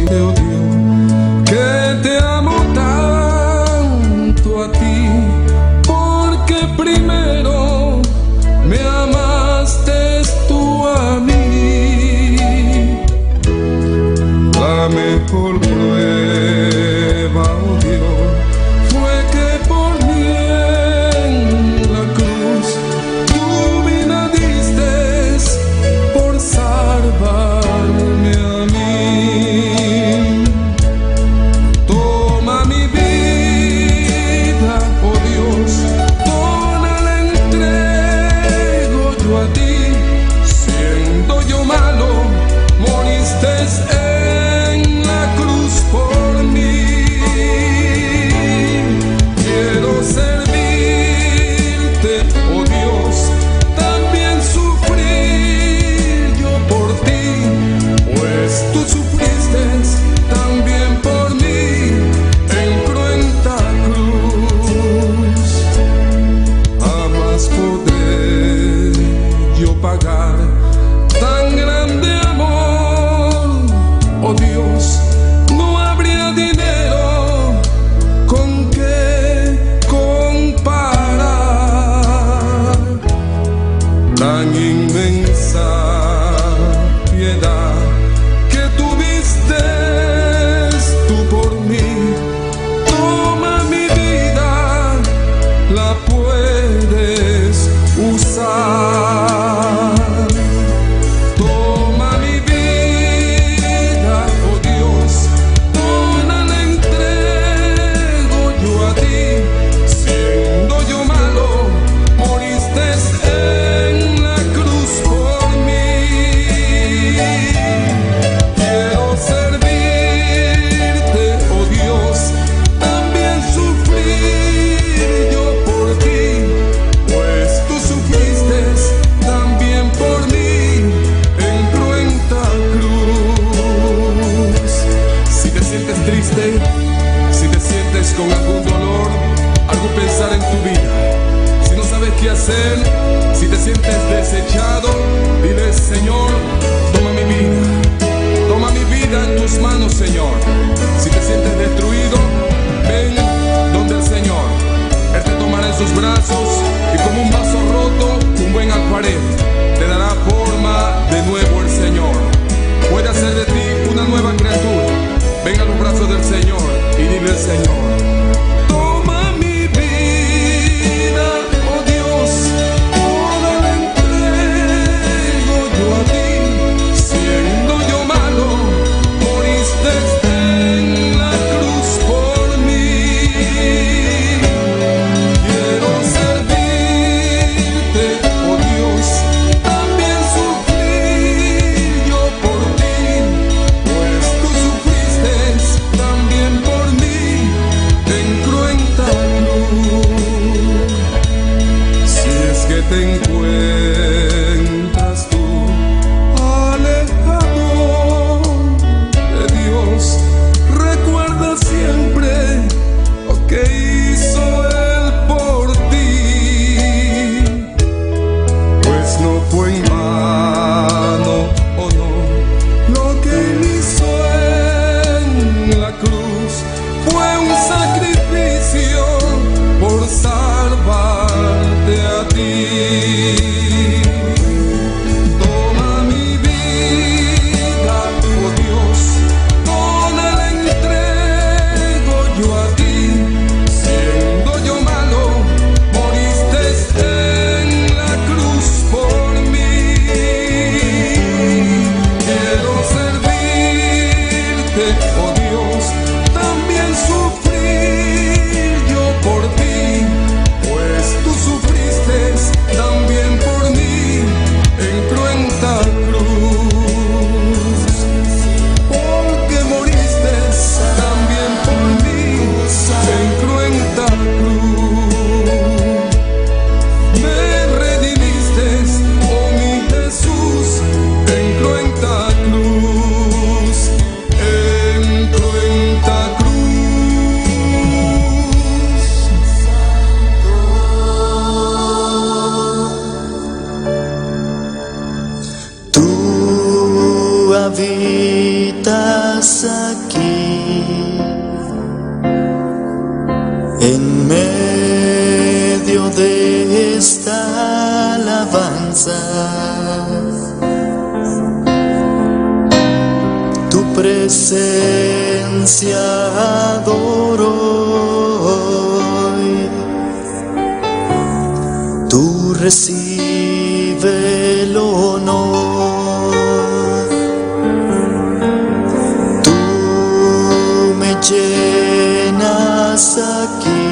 te odio, que te amo tanto a ti, porque primero me amaste tú a mí. La mejor prueba, oh Dios, fue que por mí en la cruz tu vida diste por salvarme a mí. Toma mi vida, oh Dios, toda la entrego yo a ti. Siendo yo malo, moriste en la cruz por mí. Quiero servirte, oh Dios, también sufrir yo por ti, pues tú sufriste también por mí en cruenta cruz. Jamás podré yo pagar tan grande amor, oh Dios, no habría dinero con que comparar tan inmensa piedad que tuviste tú por mí. Toma mi vida, la puedes usar. Toma mi vida, oh Dios, toda la entrego yo a ti. Siendo yo malo, moriste en la cruz por mí. Quiero servirte, oh Dios, también sufrir yo por ti, pues tú sufriste también por mí en cruenta cruz. Si te sientes triste, si te sientes con algún dolor, algo pensar en tu vida, si no sabes qué hacer, si te sientes desechado, dile: Señor, toma mi vida en tus manos, Señor. Si te sientes destruido, ven donde el Señor. Él te tomará en sus brazos y como un vaso roto, un buen alfarero, te dará forma de nuevo el Señor. Puede hacer de ti una nueva criatura. Ven a los brazos del Señor y dile al Señor: toma mi vida, oh Dios, toda la entrego yo a ti. Siendo yo malo, moriste en la cruz por mí. Quiero servirte, oh Dios, también sufrir yo por ti, pues tú sufriste también por mí en cruenta cruz. Si es que te encuentras tú alejado de Dios, recuerda siempre lo que hizo Él por ti, pues no fue en vano, oh no, lo que Él hizo en la cruz fue un sacrificio por salvarte a ti. Toma mi vida, oh Dios, toda la entrego yo a ti. Siendo yo malo, moriste en la cruz por mí. Quiero servirte, oh Dios, también sufrir yo por ti, pues tú sufriste también por mí en cruenta cruz. Porque moriste también por mí en cruenta cruz. Me redimiste, oh mi Jesús, en cruenta cruz. En estás aquí, en medio de esta alabanza. Tu presencia adoro hoy. Tú recibe el honor. Tú me llenas aquí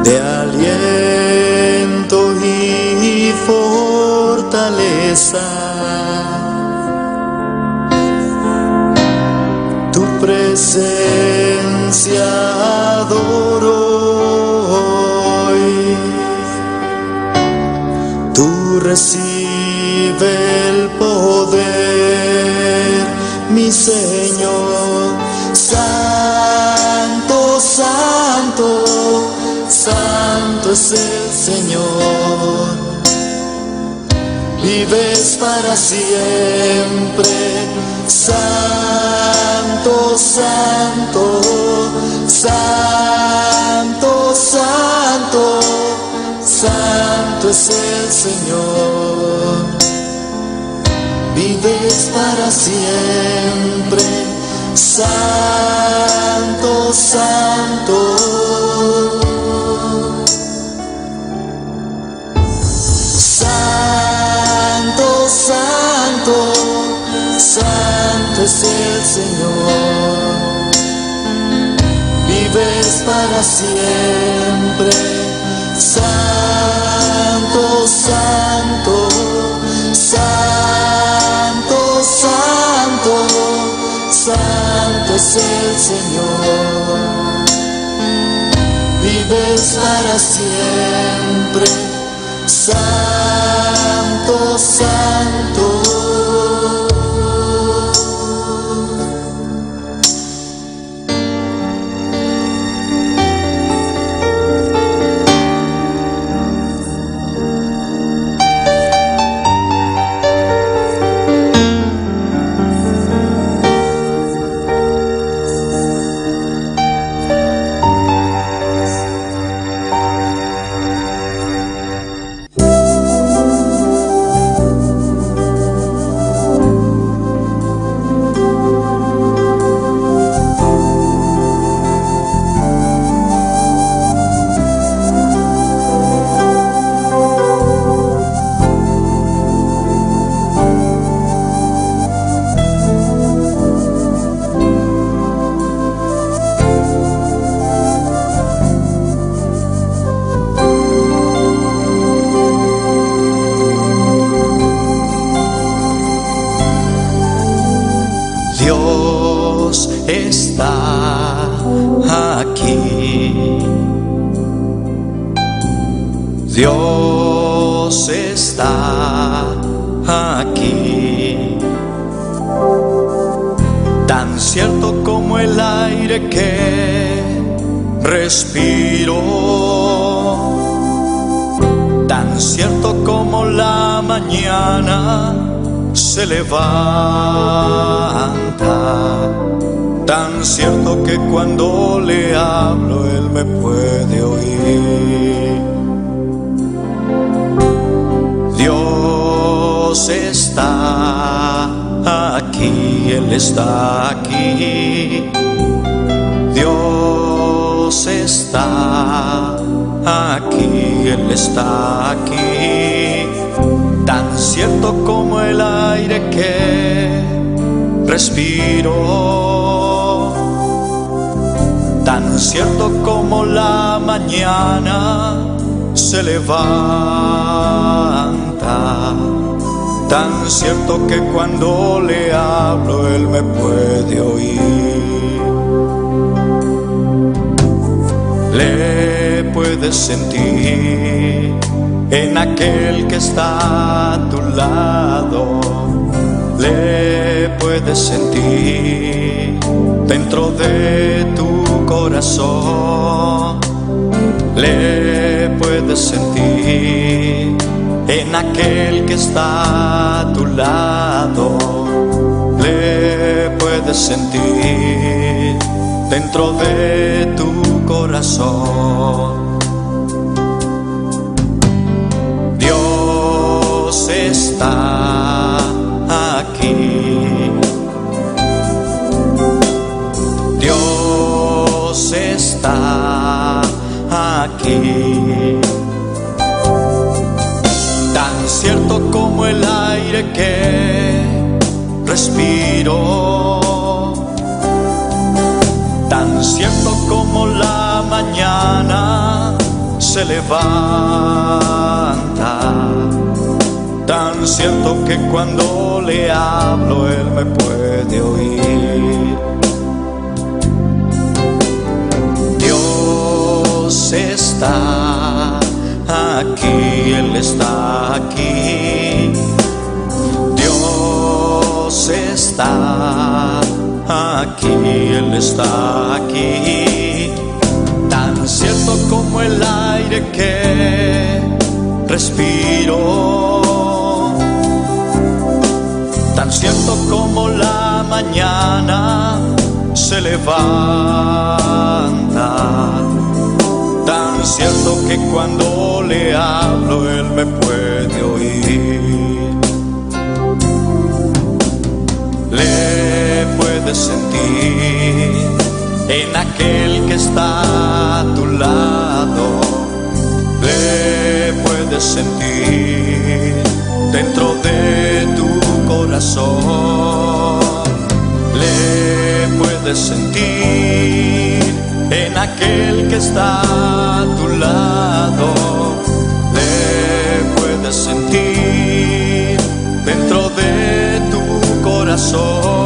de aliento y fortaleza. Tu presencia adoro hoy. Tú recibe el poder, mi Señor. Santo, santo, santo es el Señor. Vives para siempre. Santo, santo, santo, santo, santo es el Señor. Vives para siempre. Santo, santo. Santo, santo, santo es el Señor. Vives para siempre. Santo, santo, santo, santo, santo es el Señor. Vives para siempre. Santo, santo. Dios está aquí. Dios está aquí. Tan cierto como el aire que respiro, tan cierto como la mañana se levanta, tan cierto que cuando le hablo Él me puede oír. Dios está aquí, Él está aquí. Dios está aquí, Él está aquí. Tan cierto como el aire que respiro, tan cierto como la mañana se levanta, tan cierto que cuando le hablo Él me puede oír. Le puedes sentir en aquel que está a tu lado, le puedes sentir dentro de tu corazón, le puedes sentir en aquel que está a tu lado, puedes sentir dentro de tu corazón. Dios está aquí. Dios está aquí. Tan cierto como el aire que respiro, tan cierto como la mañana se levanta, tan cierto que cuando le hablo Él me puede oír. Dios está aquí, Él está aquí. Dios está aquí, Él está aquí. Tan cierto como el aire que respiro, tan cierto como la mañana se levanta, tan cierto que cuando le hablo Él me puede oír. Le puedes sentir en aquel que está a tu lado. Le puedes sentir dentro de tu corazón. Le puedes sentir en aquel que está a tu lado. Le puedes sentir dentro de tu corazón.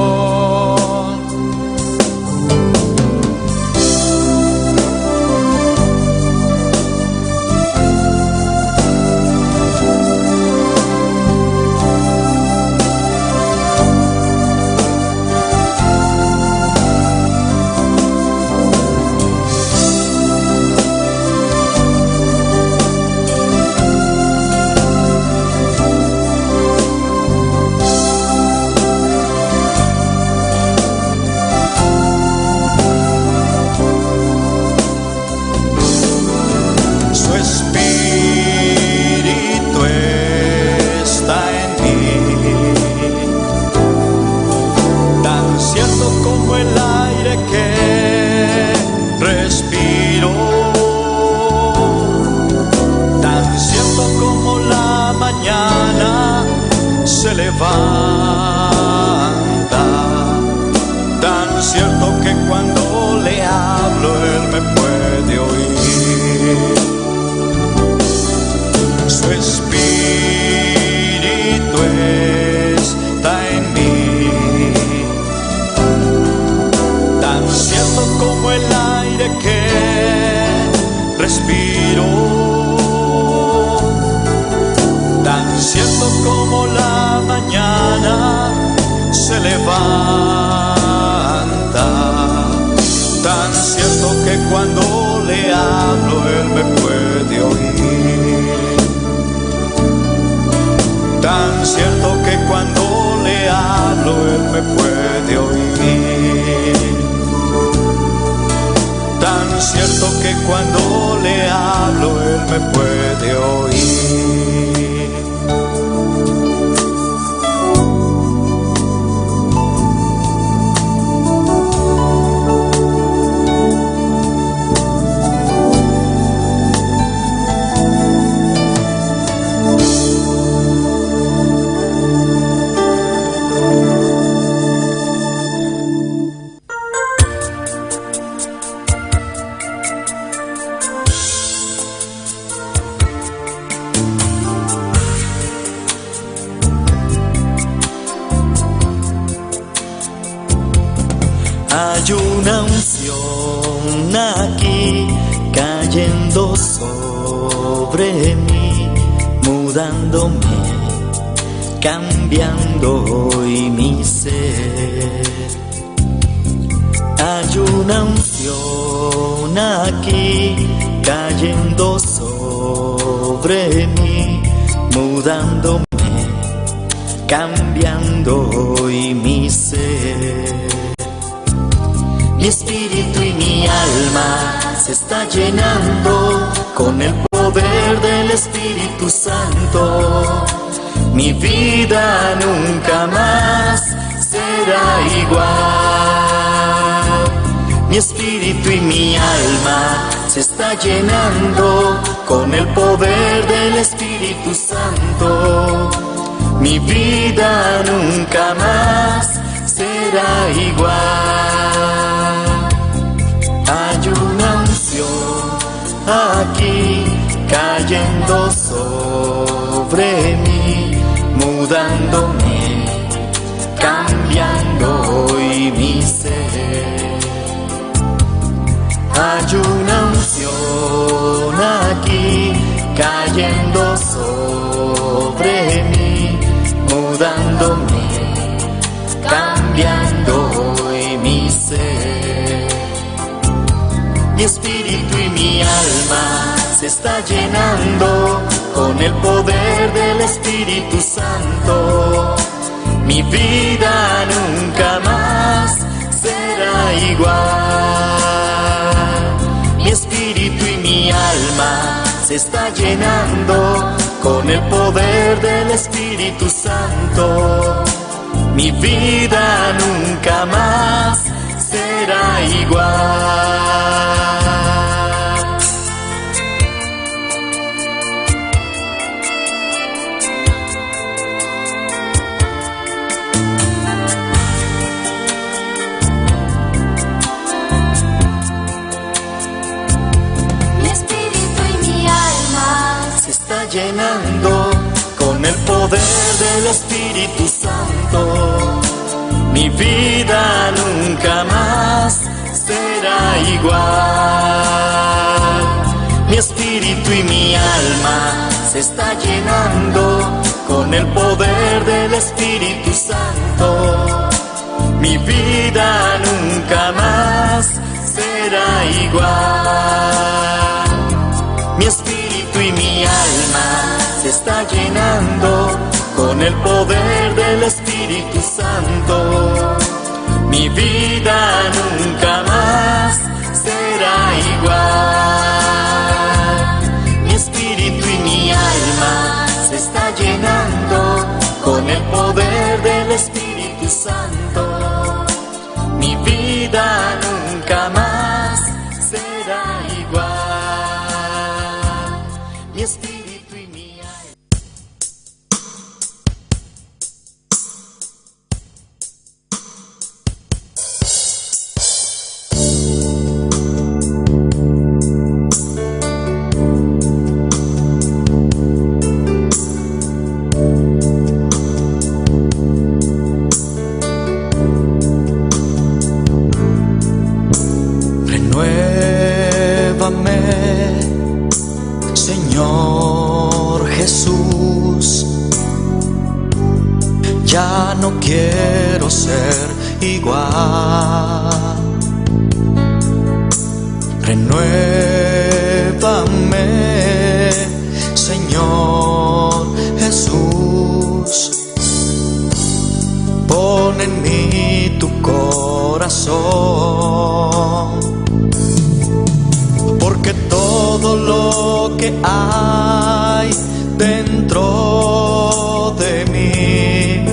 Se levanta, tan cierto que cuando le hablo Él me puede oír. Su espíritu está en mí, tan cierto como el aire que respiro, tan cierto como la mañana se levanta, tan cierto que cuando le hablo Él me puede oír. Tan cierto que cuando le hablo Él me puede oír. Tan cierto que cuando le hablo Él me puede oír. Hay una unción aquí cayendo sobre mí, mudándome, cambiando hoy mi ser. Hay una unción aquí cayendo sobre mí, mudándome, cambiando hoy mi ser. Mi espíritu y mi alma se está llenando con el poder del Espíritu Santo. Mi vida nunca más será igual. Mi espíritu y mi alma se está llenando con el poder del Espíritu Santo. Mi vida nunca más será igual. Hay una unción aquí cayendo sobre mí, mudándome, cambiando hoy mi ser. Hay una unción aquí cayendo sobre mí, mudándome, cambiando hoy mi ser. Mi espíritu y mi alma se está llenando con el poder del Espíritu Santo. Mi vida nunca más será igual. Mi espíritu y mi alma se está llenando con el poder del Espíritu Santo. Mi vida nunca más será igual. Mi espíritu y mi alma Se está llenando con el poder del Espíritu Santo. Mi vida nunca más será igual. Mi espíritu y mi alma se está llenando con el poder del Espíritu Santo. Mi vida nunca más será igual. Mi espíritu y mi alma se está llenando con el poder del Espíritu Santo. Mi vida nunca más será igual. Mi espíritu y mi alma se está llenando con el poder del Espíritu Santo. Mi vida nunca más será igual. Mi espíritu y mi alma. Renuévame, Señor Jesús. Ya no quiero ser igual. Renuévame, Señor Jesús. Pon en mí tu corazón, porque todo lo que hay dentro de mí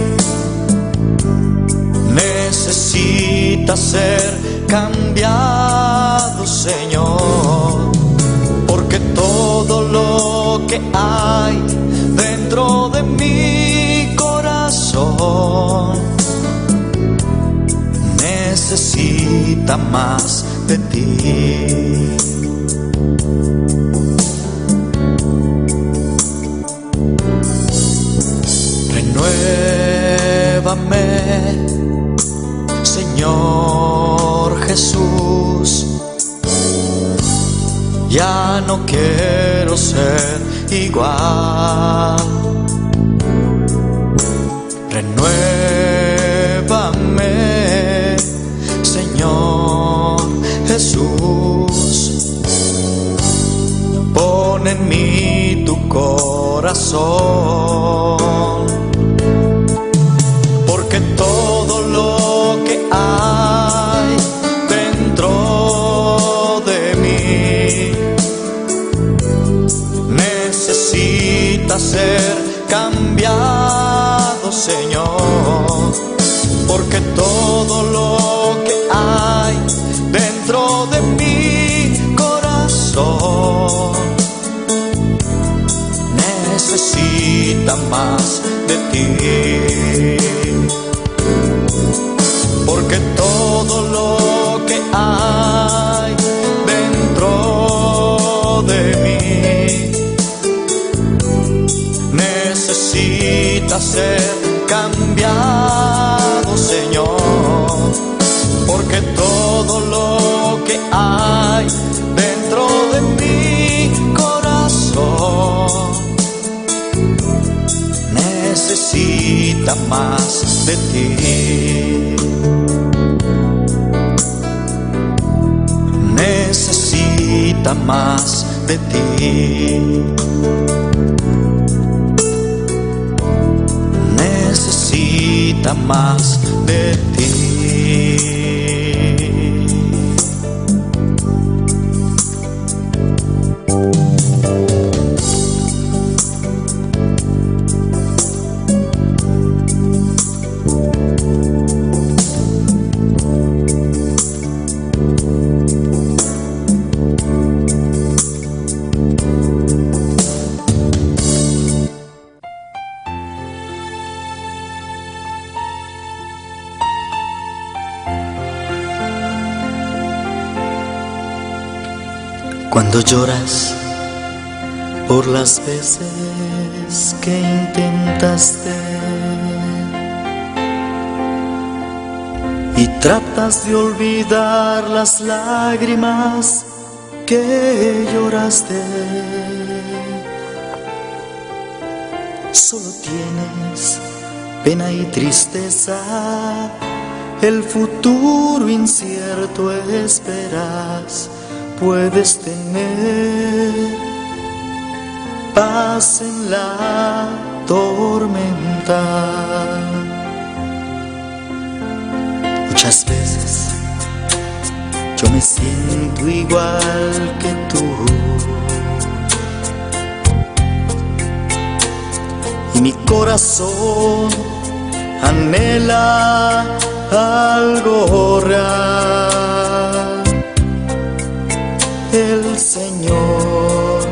necesita ser cambiado, Señor, porque todo lo que hay dentro de mi corazón necesita más de ti. Renuévame, Señor Jesús. Ya no quiero ser igual. Renuévame, Señor Jesús. Pon en mí tu corazón, porque todo lo que hay dentro porque todo lo que hay dentro de mi corazón necesita más de ti, porque todo lo que hay dentro de mí necesita ser cambiado, Señor, porque todo lo que hay dentro de mi corazón necesita más de ti, necesita más de ti, necesita más de ti. Cuando lloras por las veces que intentaste y tratas de olvidar las lágrimas que lloraste, solo tienes pena y tristeza, el futuro incierto esperas. Puedes tener paz en la tormenta. Muchas veces yo me siento igual que tú, y mi corazón anhela algo real. El Señor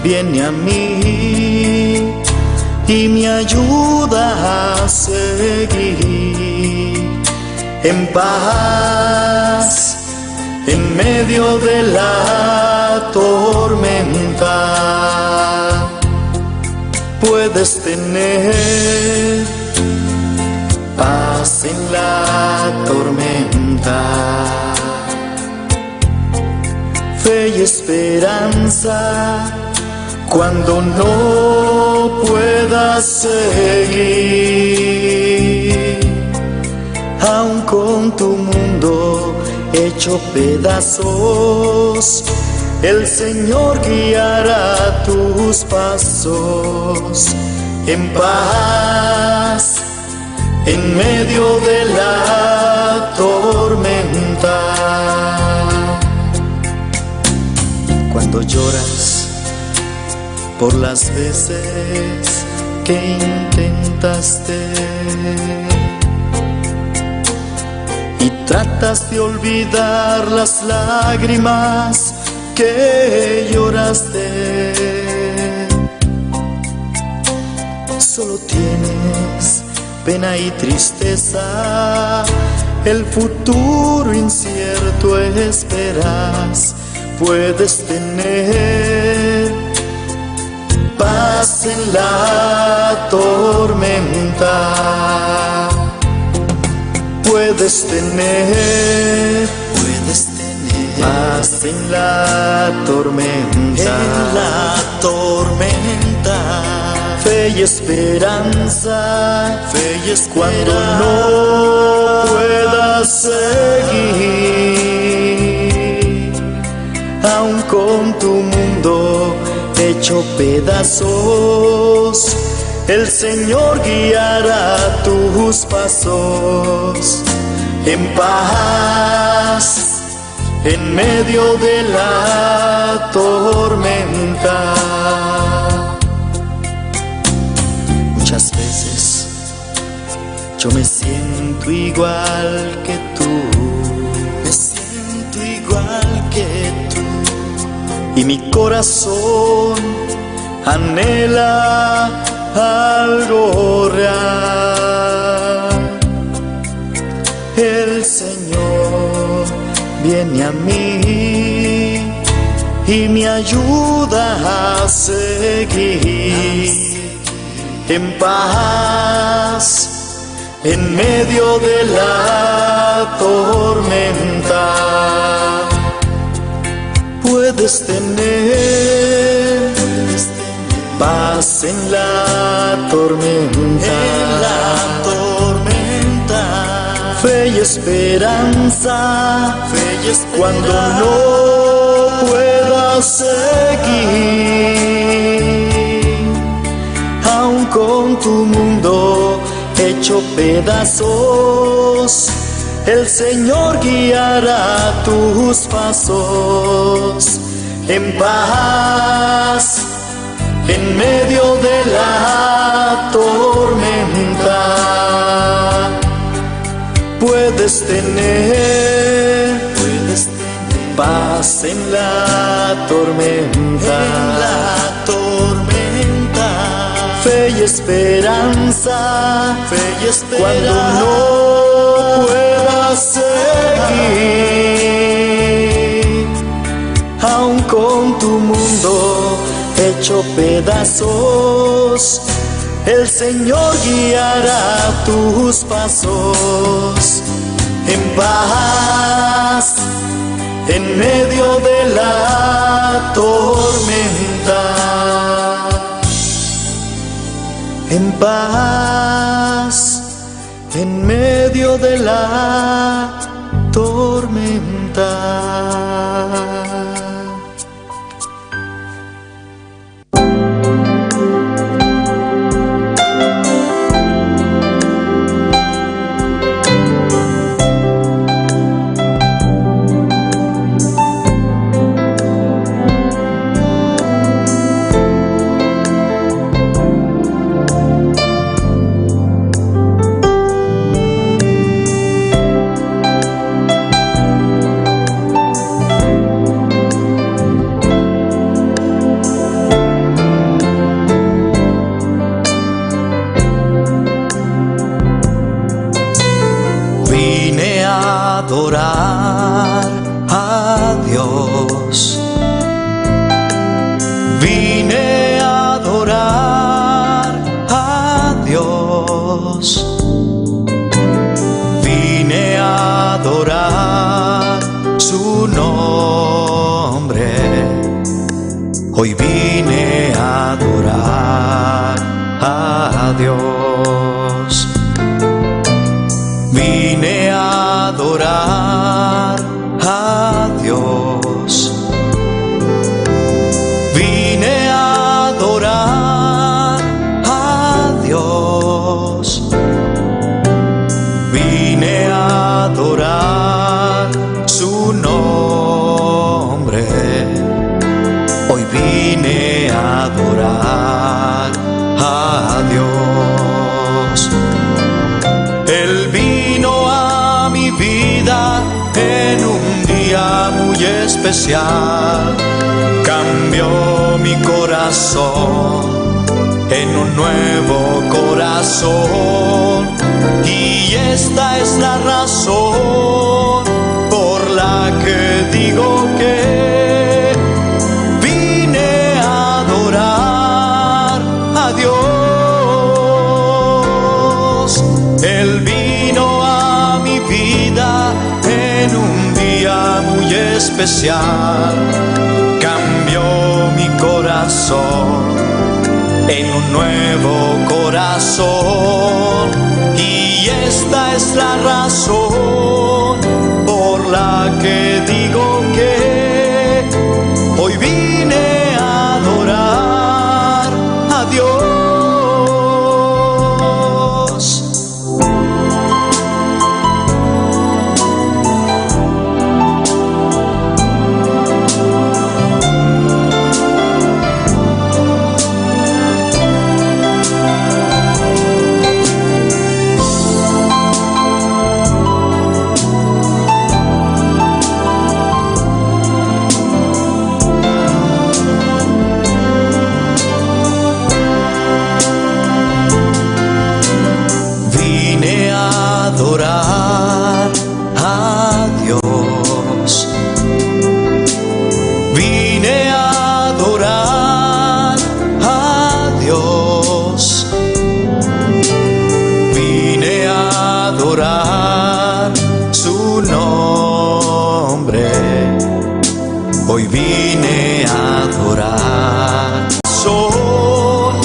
viene a mí y me ayuda a seguir en paz en medio de la tormenta. Puedes tener paz en la tormenta, fe y esperanza cuando no puedas seguir, aun con tu mundo hecho pedazos, el Señor guiará tus pasos en paz en medio de la tormenta. Cuando lloras por las veces que intentaste y tratas de olvidar las lágrimas que lloraste, solo tienes pena y tristeza, el futuro incierto esperas. Puedes tener paz en la tormenta. Puedes tener paz en la tormenta. En la tormenta. Fe y esperanza. Fe y esperanza. Cuando no puedas seguir, aun con tu mundo hecho pedazos, el Señor guiará tus pasos en paz en medio de la tormenta. Muchas veces Yo me siento igual que tú, me siento igual que tú, y mi corazón anhela algo real. El Señor viene a mí y me ayuda a seguir en paz en medio de la tormenta. Puedes tener paz en la tormenta, fe y esperanza, cuando no puedas seguir, aun con tu mundo hecho pedazos, el Señor guiará tus pasos en paz en medio de la tormenta. Puedes tener paz en la tormenta, fe y esperanza, cuando no puedas seguir, aun con tu mundo hecho pedazos, el Señor guiará tus pasos en paz en medio de la tormenta. En paz en medio de la tormenta. Adorar a Dios, vine a adorar a Dios, vine a adorar su nombre, hoy vine a adorar a Dios, vine a adorar a Dios, vine a adorar a Dios, vine a adorar su nombre, hoy vine a adorar a Dios. Él vino a mi vida en un día muy especial, cambió mi corazón en un nuevo corazón, y esta es la razón por la que digo que vine a adorar a Dios. Él vino a mi vida en un día muy especial, cambió mi corazón en un nuevo corazón, y esta es la razón por la que digo que hoy vine a adorar a Dios. hoy vine a adorar. Razón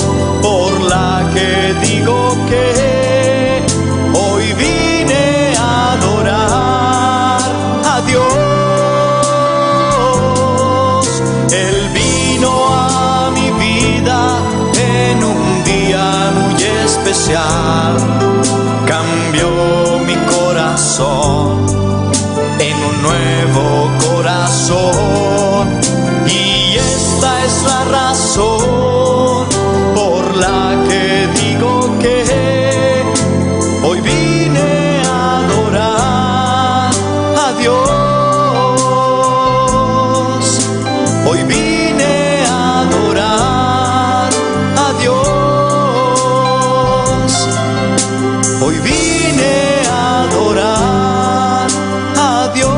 por la que digo que hoy vine a adorar a Dios. Él vino a mi vida en un día muy especial, cambió mi corazón en un nuevo corazón, y esta es la razón por la que digo que hoy vine a adorar a Dios. Hoy vine a adorar a Dios. Hoy vine a adorar a Dios.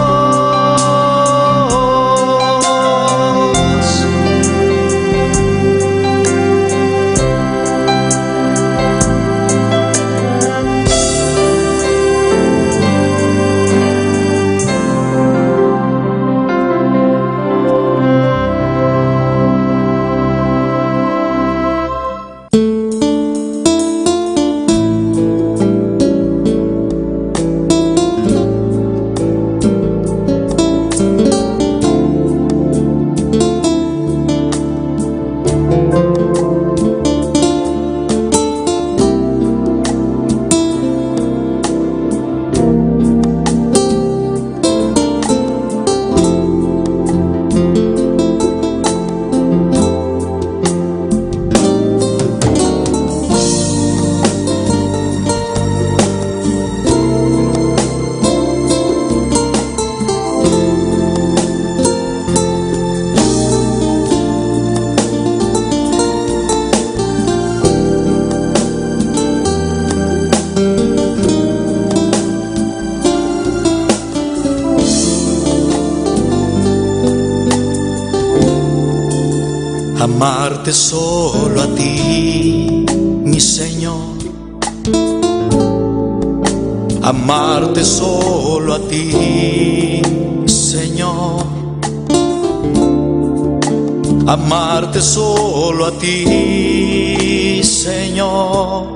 Amarte solo a ti, mi Señor. Amarte solo a ti, Señor. Amarte solo a ti, Señor.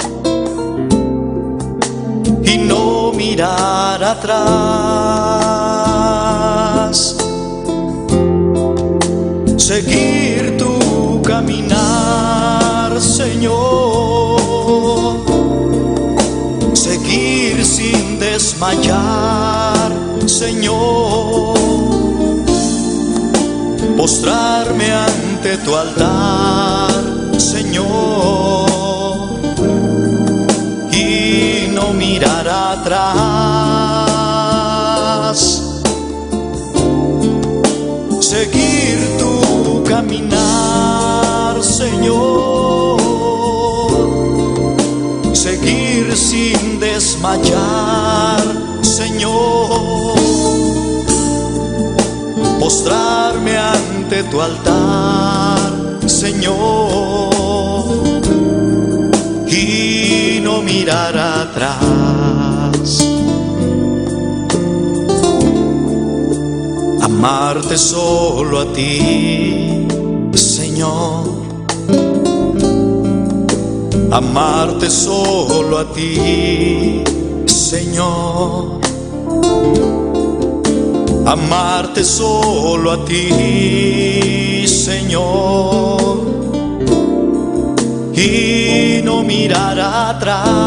Y no mirar atrás. Seguir tu caminar, Señor. Seguir sin desmayar, Señor. Postrarme ante tu altar, Señor. Y no mirar atrás. Seguir tu caminar, Señor. Seguir sin desmayar, Señor. Postrarme ante tu altar, Señor. Y no mirar atrás. Amarte solo a ti, Señor. Amarte solo a ti, Señor. Amarte solo a ti, Señor. Y no mirar atrás.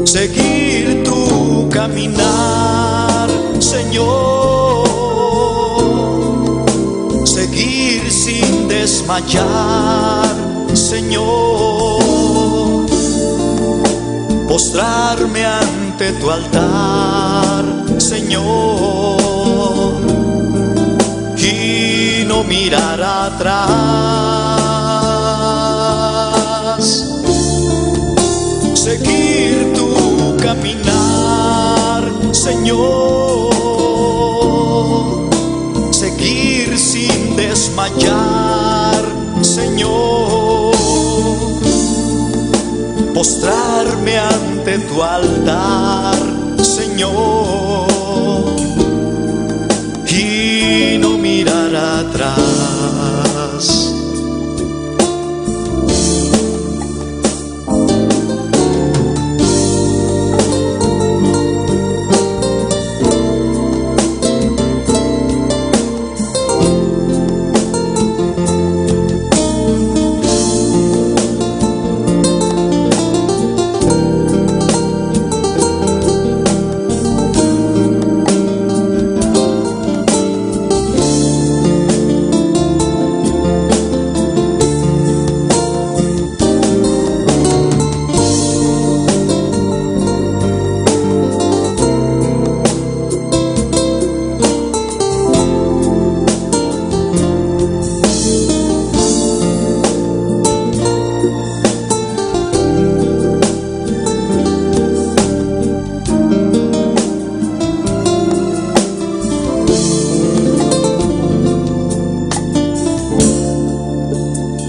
Seguir tu caminar, Señor. Seguir sin desmayar, Señor. Postrarme ante tu altar, Señor. Y no mirar atrás. Seguir tu caminar, Señor. Seguir sin desmayar, Señor. Postrarme ante tu altar, Señor. y no mirar atrás.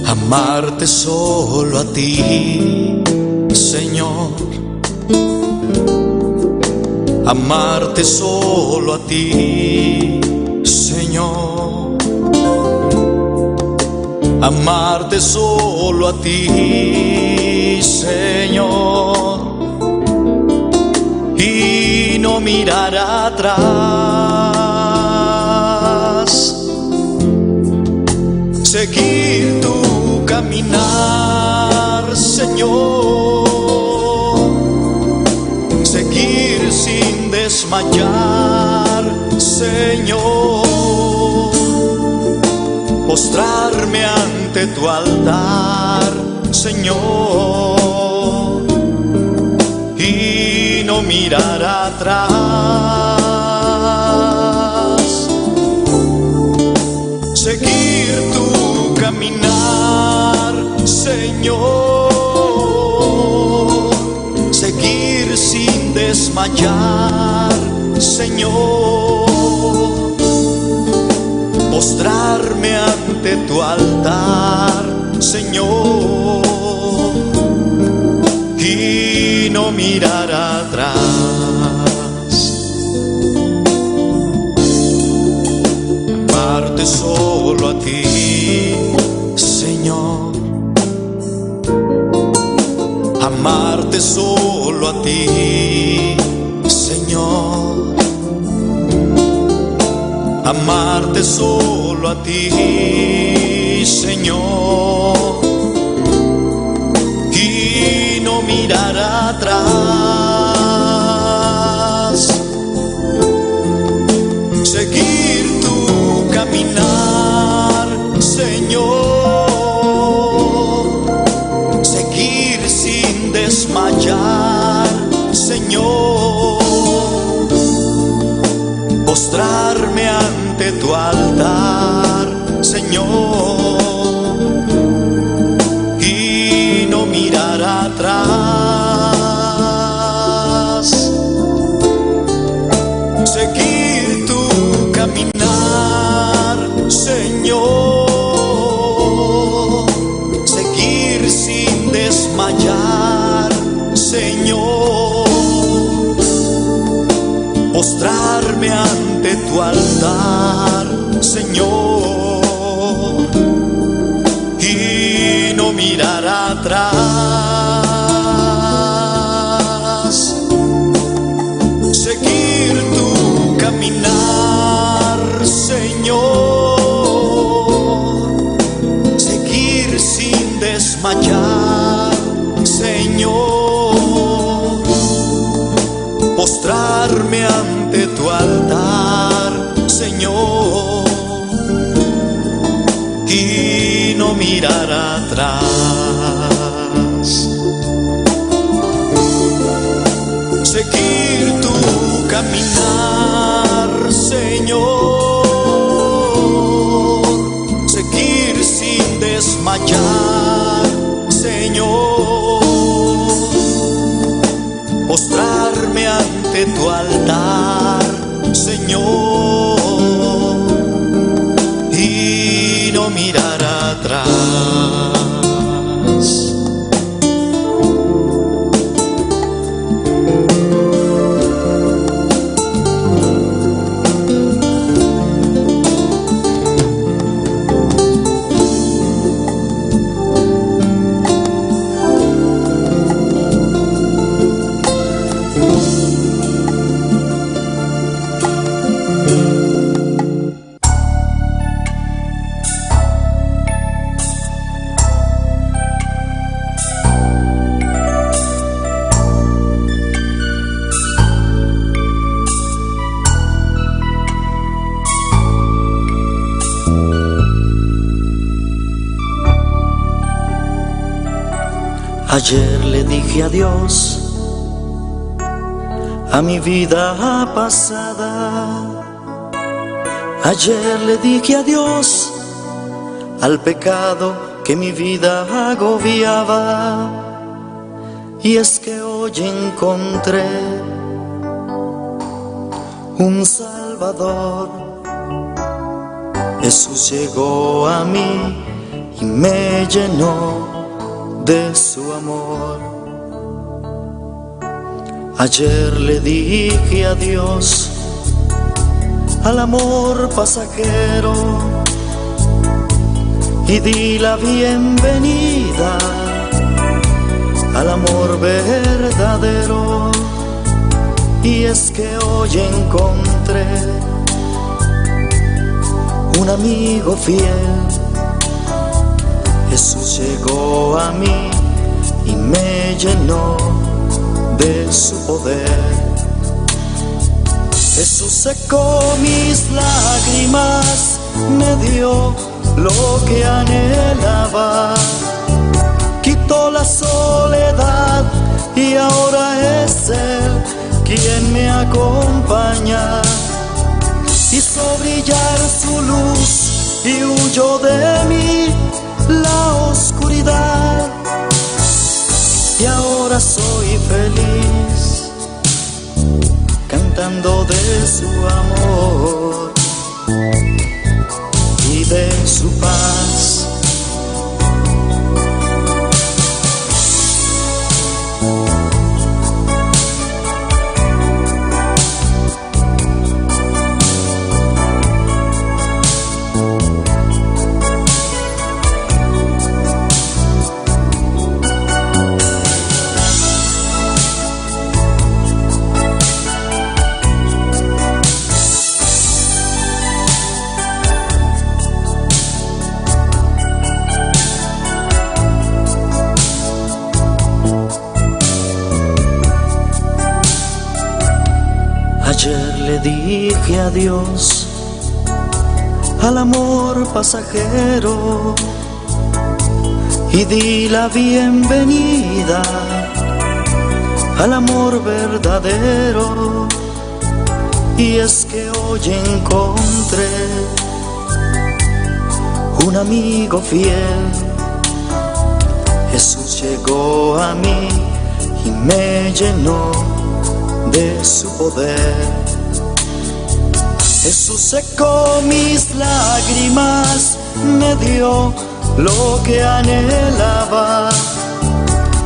Amarte solo a ti, Señor. Amarte solo a ti, Señor. Amarte solo a ti, Señor. Y no mirar atrás. Seguir tu caminar, Señor, seguir sin desmayar, Señor, postrarme ante tu altar, Señor, y no mirar atrás, seguir tu caminar, Señor, seguir sin desmayar, Señor, postrarme ante tu altar, Señor, y no mirar atrás. Amarte solo a ti, Señor. Amarte solo a ti, Señor. Amarte solo a ti, Señor. Y no mirar atrás. Seguir tu caminar, Señor. Seguir sin desmayar, Señor. Postrarme ante tu altar, Señor. Y no mirar atrás. Seguir tu caminar, Señor. Seguir sin desmayar, Señor. Postrarme ante tu altar, Señor. Y no mirar atrás. Seguir tu caminar, Señor. Seguir sin desmayar, Señor. Postrarme ante tu altar, Señor. Y no mirar atrás. Seguir tu caminar, Señor. Seguir sin desmayar, Señor. Postrarme ante tu altar, Señor. Y no mirar atrás. Ayer le dije adiós a mi vida pasada. Ayer le dije adiós al pecado que mi vida agobiaba. Y es que hoy encontré un Salvador. Jesús llegó a mí y me llenó de su amor. Ayer le dije adiós al amor pasajero y di la bienvenida al amor verdadero. Y es que hoy encontré un amigo fiel. Jesús llegó a mí y me llenó de su poder. Jesús secó mis lágrimas, me dio lo que anhelaba, quitó la soledad y ahora es Él quien me acompaña. Hizo brillar su luz y huyó de mí la oscuridad. Y ahora soy feliz cantando de su amor y de su paz. Ayer le dije adiós al amor pasajero y di la bienvenida al amor verdadero. Y es que hoy encontré un amigo fiel. Jesús llegó a mí y me llenó de su poder. Jesús secó mis lágrimas, me dio lo que anhelaba,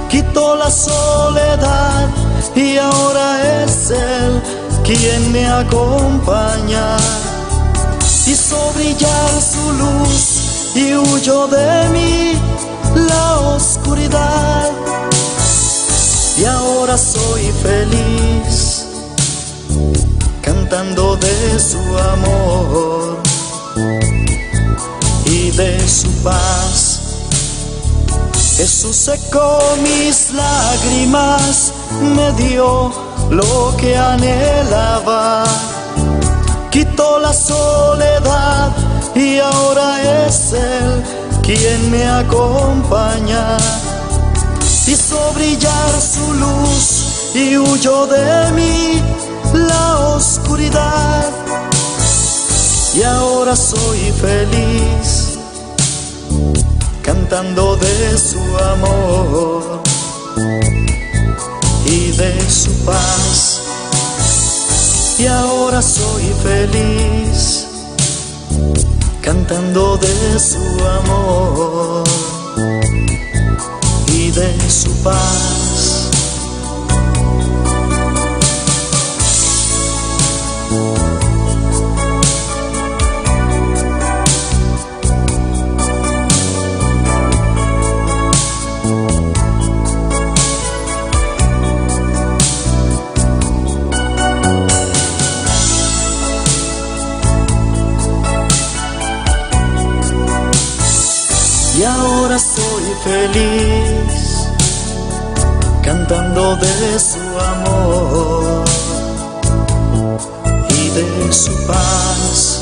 quitó la soledad y ahora es Él quien me acompaña. Hizo brillar su luz y huyó de mí la oscuridad. Y ahora soy feliz cantando de su amor y de su paz. Jesús secó mis lágrimas, me dio lo que anhelaba, quitó la soledad y ahora es Él quien me acompaña. Hizo brillar su luz y huyó de mí la oscuridad. Y ahora soy feliz cantando de su amor y de su paz. Y ahora soy feliz cantando de su amor y de su paz. Y ahora soy feliz cantando de su amor y de su paz.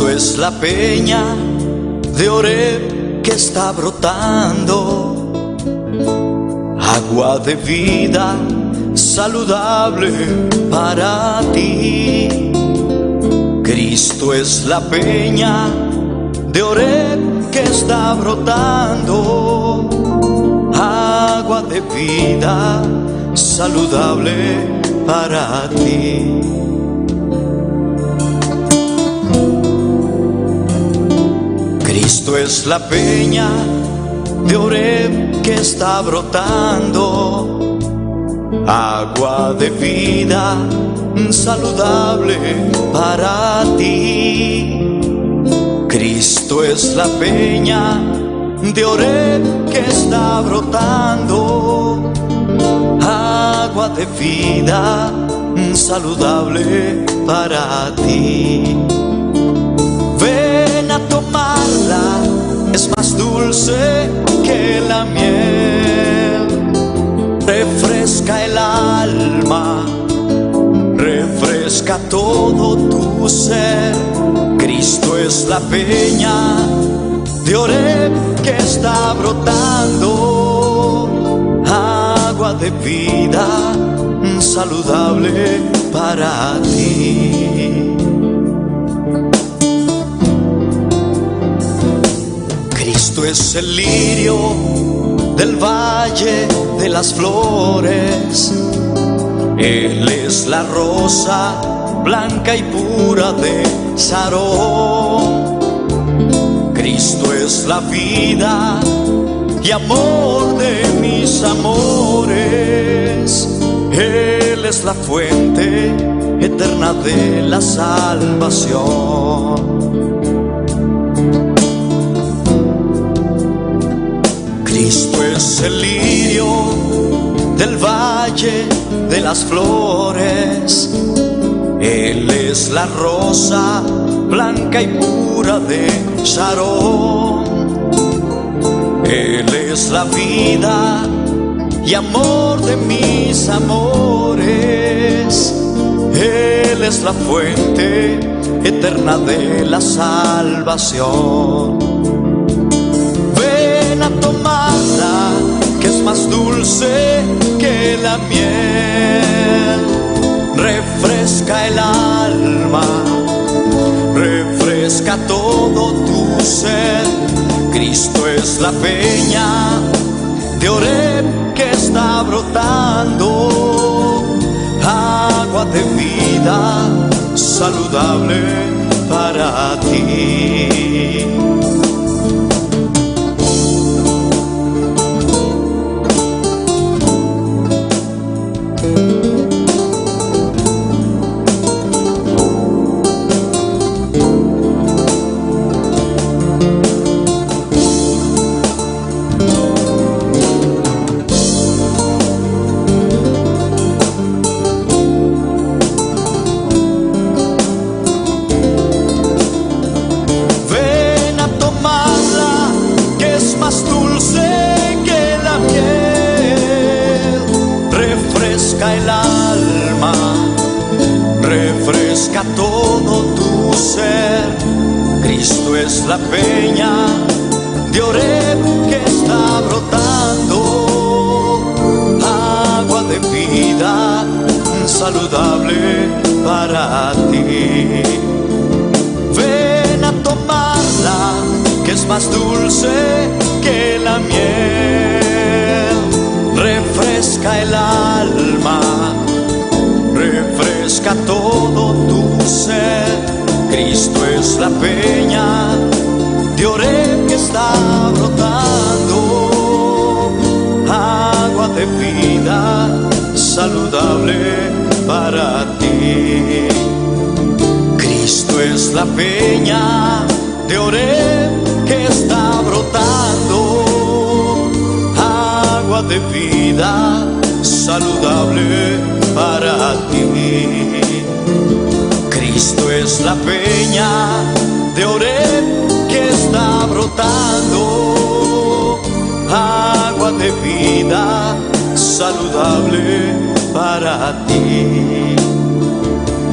Cristo es la peña de Oreb que está brotando, agua de vida saludable para ti. Cristo es la peña de Oreb que está brotando, agua de vida saludable para ti. Cristo es la peña de Oreb que está brotando, agua de vida saludable para ti. Cristo es la peña de Oreb que está brotando, agua de vida saludable para ti. Ven a tomarla, es más dulce que la miel, refresca el alma, refresca todo tu ser. Cristo es la peña de Oreb que está brotando, agua de vida saludable para ti. Cristo es el lirio del valle de las flores, Él es la rosa blanca y pura de Sarón. Cristo es la vida y amor de mis amores, Él es la fuente eterna de la salvación. Cristo es el lirio del valle de las flores, Él es la rosa blanca y pura de Sarón. Él es la vida y amor de mis amores, Él es la fuente eterna de la salvación. Ven a tomarla, que es más dulce que la miel, refresca el alma, refresca todo tu ser. Cristo es la peña de Oreb que está brotando, agua de vida saludable para ti. El alma, refresca todo tu ser. Cristo es la peña de Oreb que está brotando, agua de vida saludable para ti. Ven a tomarla, que es más dulce que la miel, refresca el alma, refresca todo tu ser. Cristo es la peña de Oreb que está brotando, agua de vida saludable para ti. Cristo es la peña de Oreb que está brotando, agua de vida saludable para ti. Cristo es la peña de Oreb que está brotando, agua de vida saludable para ti.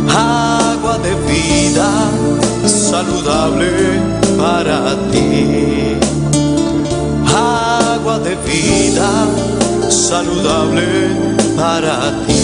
Agua de vida saludable para ti. Agua de vida saludable para ti.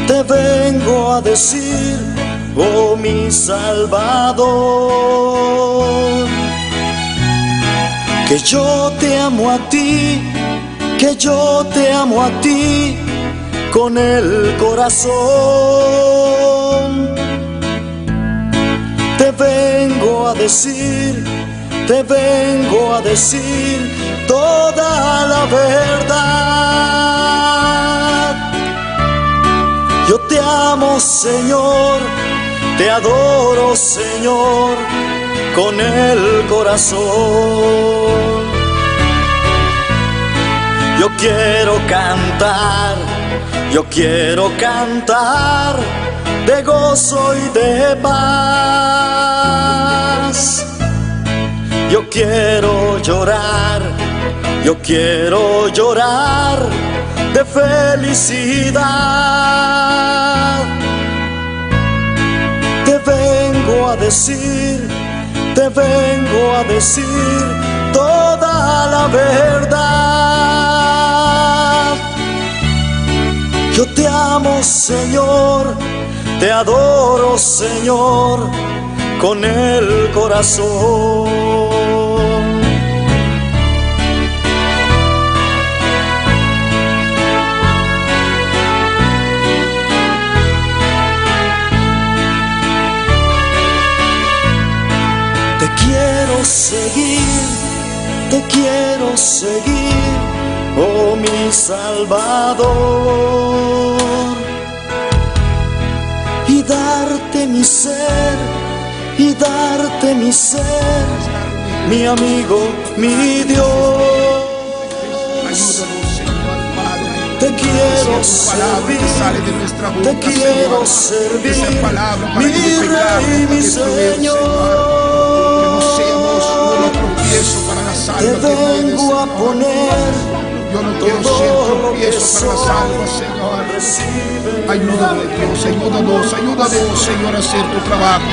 Te vengo a decir, oh mi Salvador, que yo te amo a ti, que yo te amo a ti con el corazón. Te vengo a decir toda la verdad. Yo te amo, Señor, te adoro, Señor, con el corazón. Yo quiero cantar de gozo y de paz. Yo quiero llorar de felicidad. Te vengo a decir toda la verdad. Yo te amo, Señor, te adoro, Señor, con el corazón. Te quiero seguir, oh mi Salvador, y darte mi ser, mi amigo, mi Dios. Te quiero servir, mi Rey, mi Señor. Para la salva, te vengo a poner. Yo no quiero ser tropiezo para la salva, Señor. Ayúdame, Dios, ayúdanos, Señor, a hacer tu trabajo.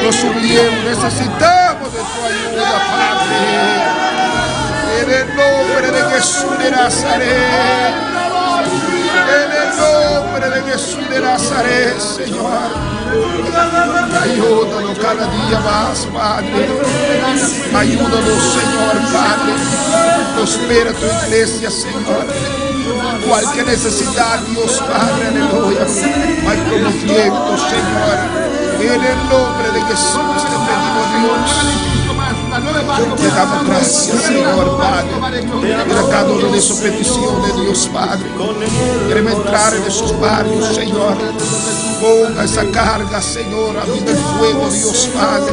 Nos supliemos, necesitamos de tu ayuda, Padre. En el nombre de Jesús de Nazaret. En el nombre de Jesús de Nazaret, Señor. Ayúdanos cada día más, Padre. Ayúdanos, Señor, Padre. Prospera tu iglesia, Señor. Cualquier necesidad, Dios, Padre, aleluya. Hay promoviendo, Señor. En el nombre de Jesús te pedimos, Dios. Te damos gracias, Señor, Padre. Mira cada una de sus peticiones, Dios, Padre. Queremos entrar en esos barrios, Señor. Ponga esa carga, Señor, a mí del fuego, Dios, Padre.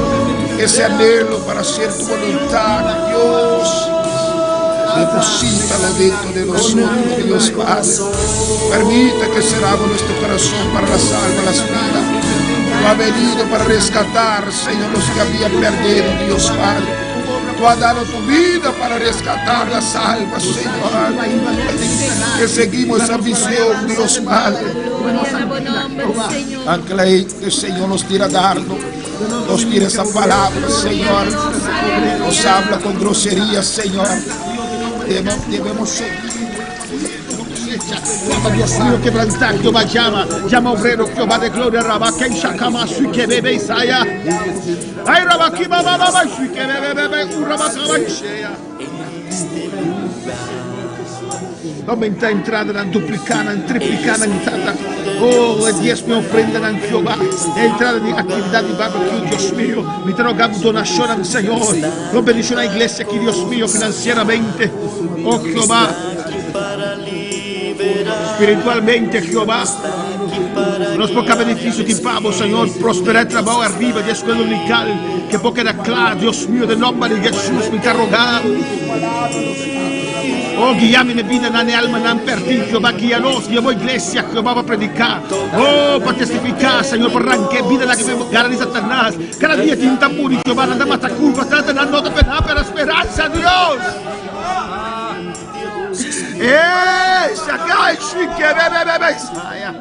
Ese anhelo para hacer tu voluntad, Dios. Deposítalo dentro de nosotros, Dios, Padre. Permita que cerramos nuestro corazón para la salva, las vidas. Tú has venido para rescatar, Señor, los que habían perdido, Dios, Padre. Tú has dado tu vida para rescatar las almas, Señor. Que seguimos esa visión, Dios, Padre. Aunque la gente, Señor, nos tira dardo, nos tira esa palabra, Señor. Nos habla con grosería, Señor. Debemos seguir. Dios mío, quebrantar, Jehová llama obrero, Jehová de gloria, Rabaque, Shakama, Suike, Bebe, Isaya. Ay, Rabaki, Baba, Suike, Bebe, Urabaka, Ishea. aumenta entrada, duplicada, triplicada, oh, el diezmo ofrenda en Jehová, entrada de actividad de barbecue, Dios mío, mi te rogamos donación al Señor, lo bendición a la iglesia aquí, Dios mío, financieramente, oh Jehová, espiritualmente, Jehová, nos poca beneficio que pavo, Señor, prosperar el trabajo arriba de escuela unical, que pueda quedar claro, Dios mío, de nombre de Jesús, me te rogamos. Oh, guíame mi vida, na alma, na perdido, Jehová, guíanos, llevo a iglesia, Jehová va a predicar, oh, para testificar, Señor, por arranque vida la que me gana de Satanás, cada día tiene un tambor y Jehová, nada más a curva, trata de no depender, pero esperanza, Dios. Sakai shike bebe saya.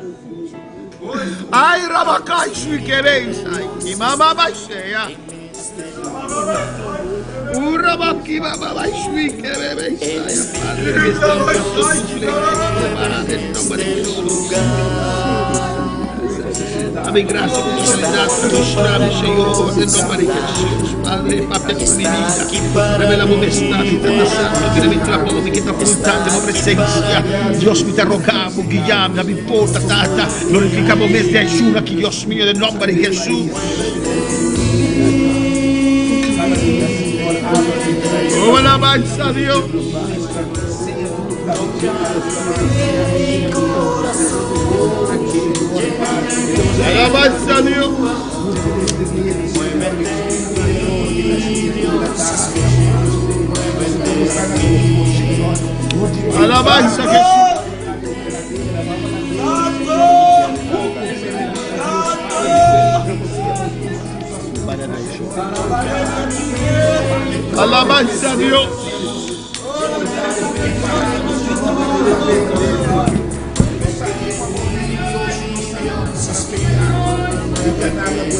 Ay rabakai shike bebe saya. Imama bashaya. Urabaki baba shike bebe saya. Padre, dame gracia por tu sanidad, mostrame, Señor, en nombre de Jesús. Padre, papel mi vida, revela tu majestad, mi santo, que mi trabajo, mi quita voluntad, mi presencia. Dios, mi te rogamos, guiame, mi porta, tata, glorificamos desde ayuno aquí, Dios mío, en nombre de Jesús. Oh, alabanza a Dios. Alabanza a Dios. Alabanza a Jesús. Alabanza a Dios.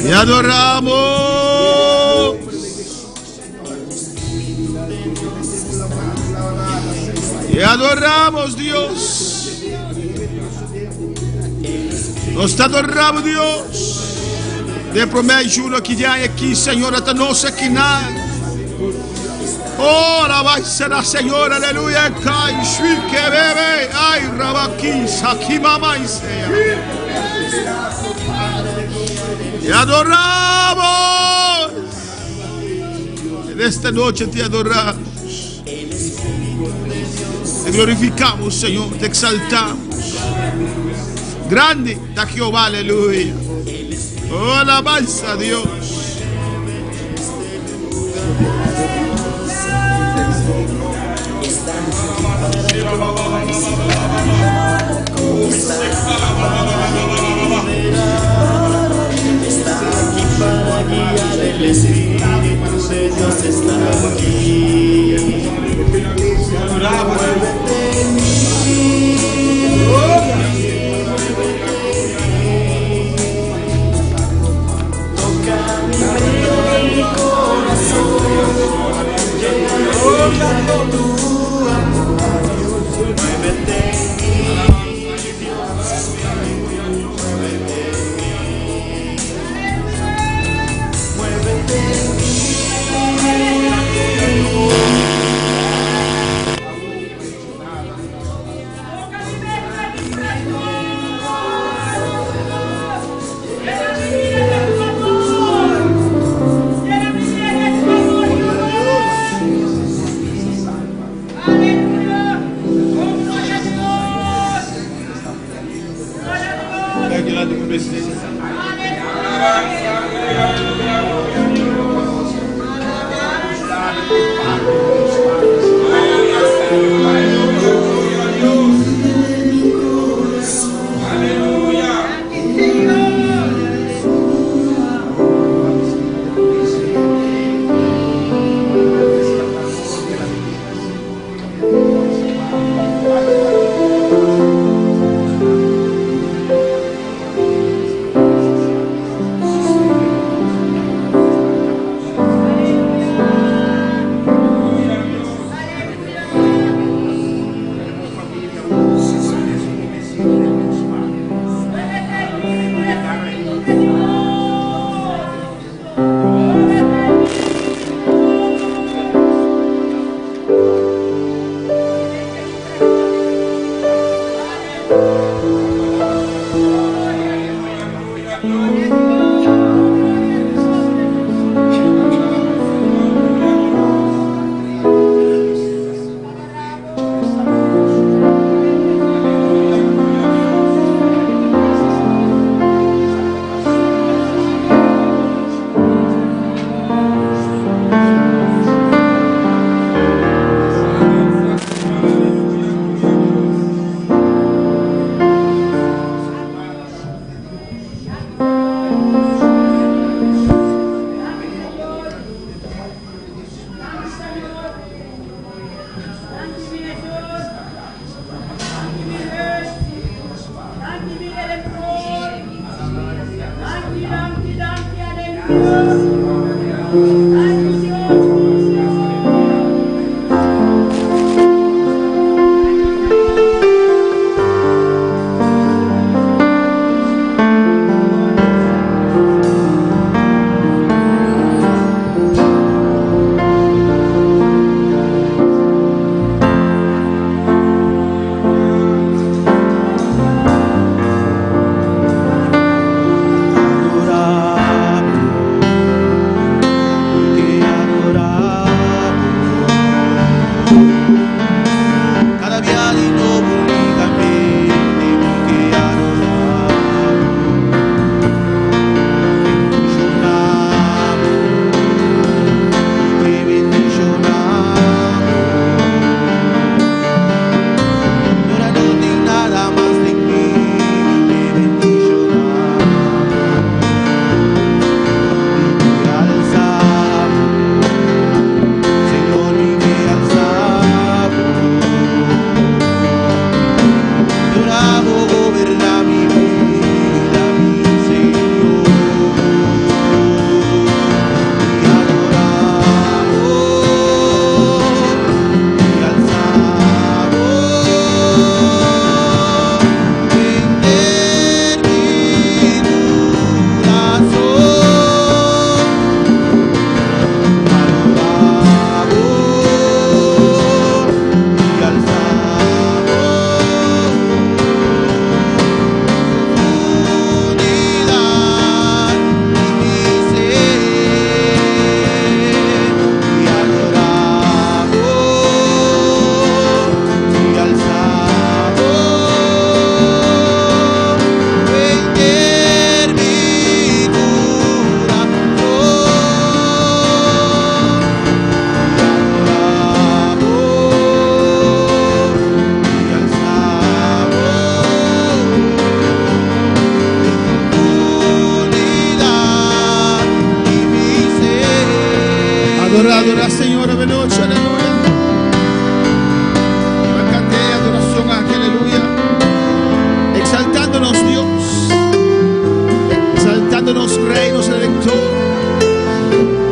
Y adoramos. Y adoramos, Dios. Nos adoramos, Dios. De prometo que já aqui, Senhor, até nossa quinal. Oh, alabanza da Senhor, aleluia. Cai, shike, bebe. Ai, rabaki, saki, mamãe, Senhor. Te adoramos. En esta noche te adoramos. Te glorificamos, Señor. Te exaltamos. Grande da Jehová, aleluya. Oh, alabanza a Dios. Para guiar el Espíritu de Dios está aquí. Muévete en mí. Tócame mi corazón. Llenando tu amor. Muévete en mí, Dios. Muévete en mí. Muévete en mí. Adora, Señor, veloce, aleluya. Cante adoración aquí, aleluya. Exaltándonos, Dios. Exaltándonos, Rey, nos Redentor.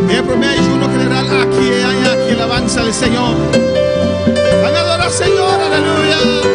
Miembro me ayuno general aquí, aquí, alabanza al Señor. Adora, Señor, aleluya.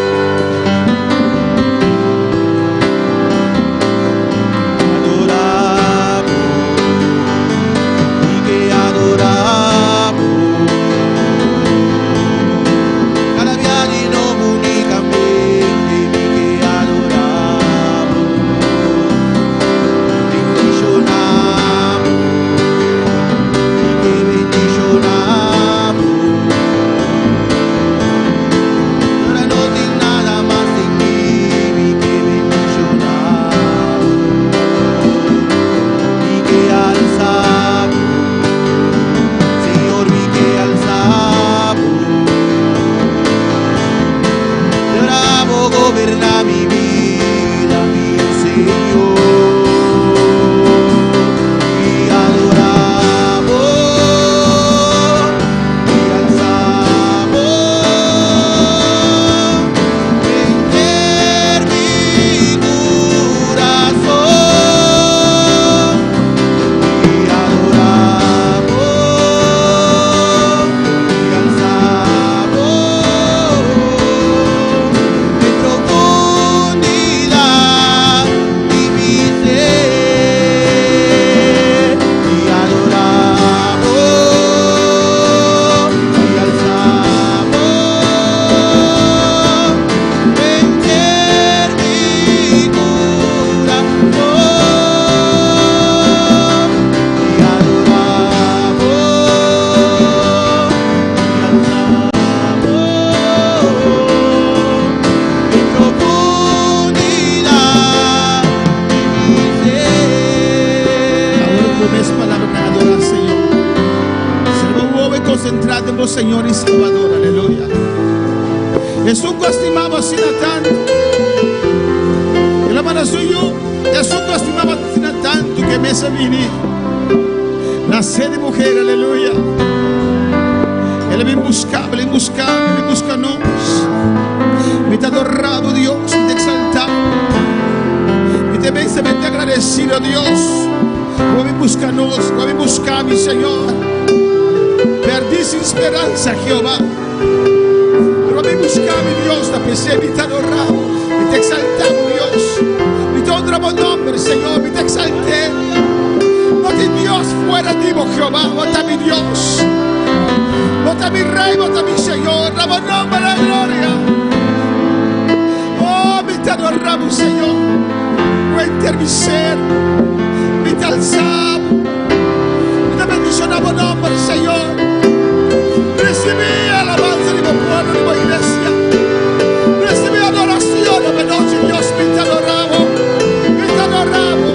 Señor y Salvador, aleluya. Gesù stimava sino a tanto e la mano su io Gesù stimava sino a tanto che me se vini la sede mujer, aleluya. Él me buscaba, me busca nos. Me te adorado Dios, me te exaltado, me te bense, me te agradecido Dios. Come buscami, Señor. Perdí sin esperanza, Jehová. Pero me buscami, Dios, da pensé, mi te adoramos, mi te exaltamos, Dios. Mi te honramos nombre, Señor, mi te exalté. No hay Dios fuera de vos, Jehová, vota mi Dios. Vota mi Rey, vota mi Señor, damos nombre a la gloria. Oh, mi te adoramos, Señor. Cuente mi ser, mi te alzamos. Mi te bendicionamos nombre, Señor. Recibí alabanza de mi pueblo, de mi iglesia. Recibí adoración de mi noche, Dios, mi te adoramos. Mi te adoramos.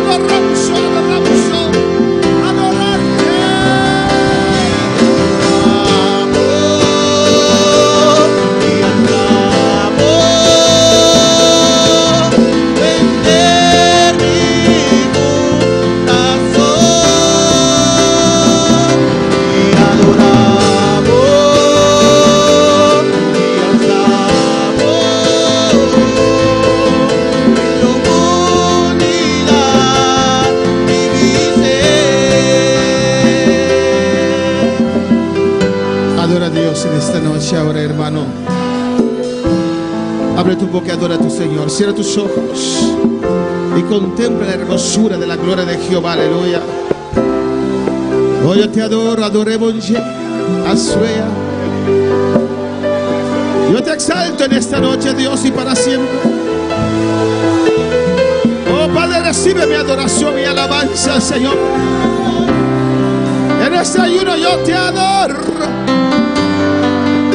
Adoramos solo, adoramos solo. Adorarte. Esta noche ahora, hermano, abre tu boca y adora a tu Señor. Cierra tus ojos y contempla la hermosura de la gloria de Jehová. Aleluya. Oh, yo te adoro, adoremos a Suea. Yo te exalto en esta noche, Dios, y para siempre. Oh, Padre, recibe mi adoración, mi alabanza, Señor. En este ayuno yo te adoro.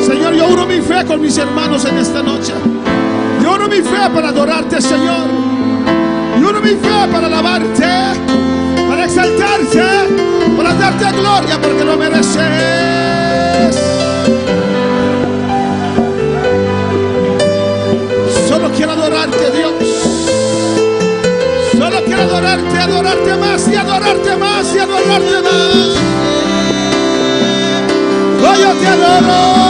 Señor, yo uno mi fe con mis hermanos en esta noche. Yo uno mi fe para adorarte, Señor. Yo uno mi fe para alabarte, para exaltarte, para darte gloria, porque lo mereces. Solo quiero adorarte, Dios. Solo quiero adorarte, adorarte más y adorarte más y adorarte más. Oh, yo te adoro.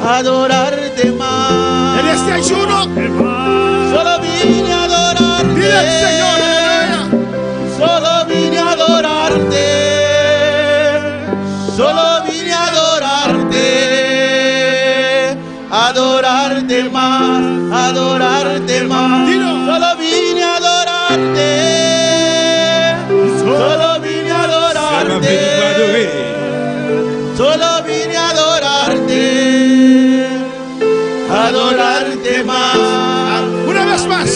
Adorarte más. En este ayuno solo vine a adorarte. Dile al Señor, aleluya. Solo vine a adorarte. Solo vine a adorarte. Adorarte más. Adorarte más. Dilo. Solo vine a adorarte. Solo vine a adorarte. Solo vine a adorarte. Adorarte más. Una vez más.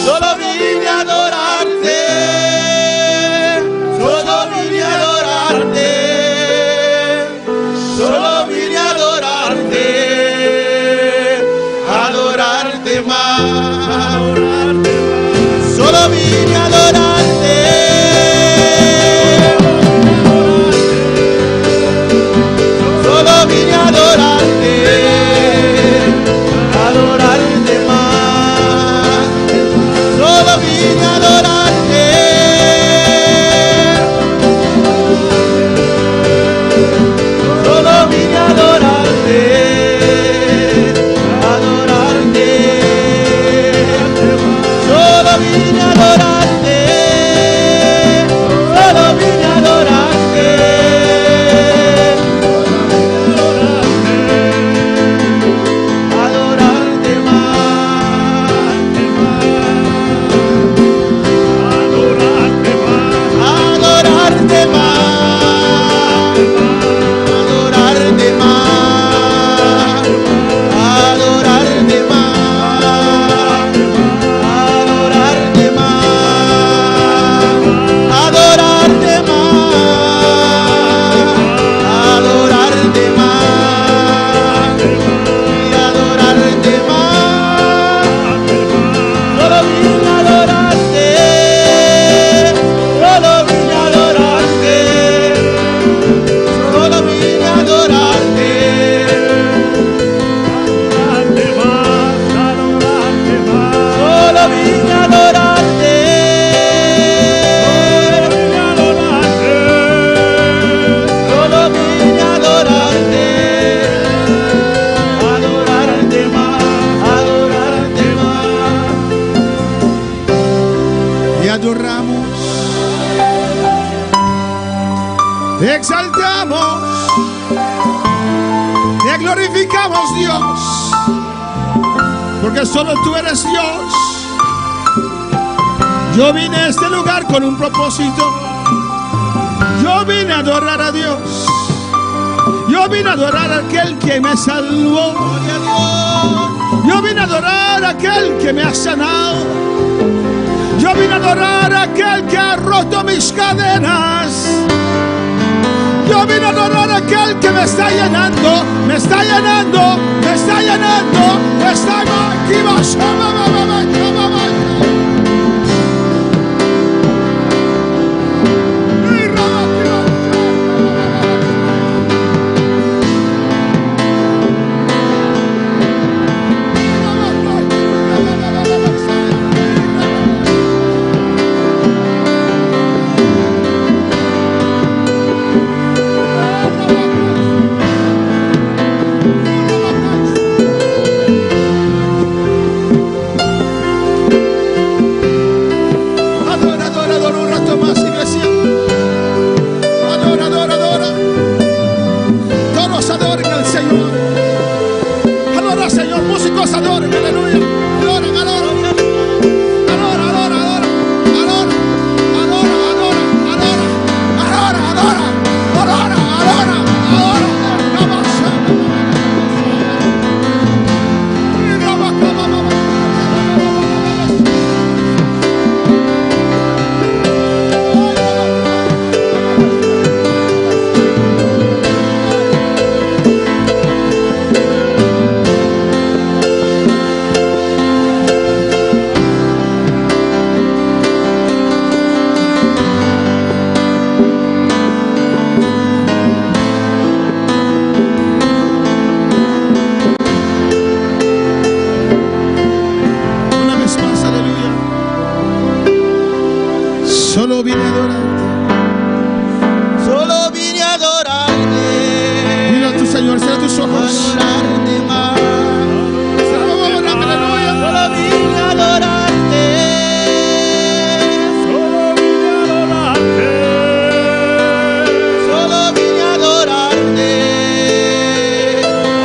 Solo vine a adorarte. Solo vine a adorarte. Solo vine a adorarte. Adorarte más. Te exaltamos, te glorificamos, Dios, porque solo tú eres Dios. Yo vine a este lugar con un propósito. Yo vine a adorar a Dios. Yo vine a adorar a aquel que me salvó. Yo vine a adorar a aquel que me ha sanado. Yo vine a adorar a aquel que ha roto mis cadenas. Yo vine a adorar a aquel que me está llenando, me está llenando, me está llenando, me está aquí. Solo vine a adorarte. Solo vine a adorarte. Mira a tu Señor, cierra tus ojos. Adorarte más. Aleluya. Solo vine a adorarte. Solo vine a adorarte. Solo vine a adorarte.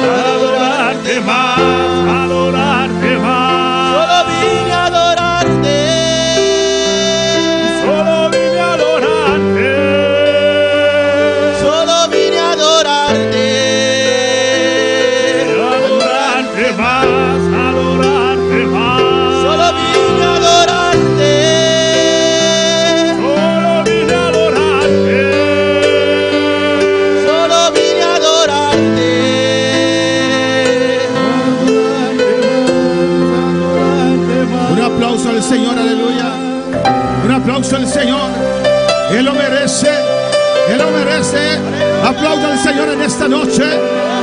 Adorarte más, adorarte más. Solo vine a adorarte. Solo vine a adorarte. Solo vine a adorarte. Adorarte más, adorarte más. Solo vine a adorarte. Solo vine a adorarte. Solo vine a adorarte. Un aplauso al Señor, aleluya. Un aplauso al Señor. Él lo merece. Él lo merece. Aplauda al Señor en esta noche.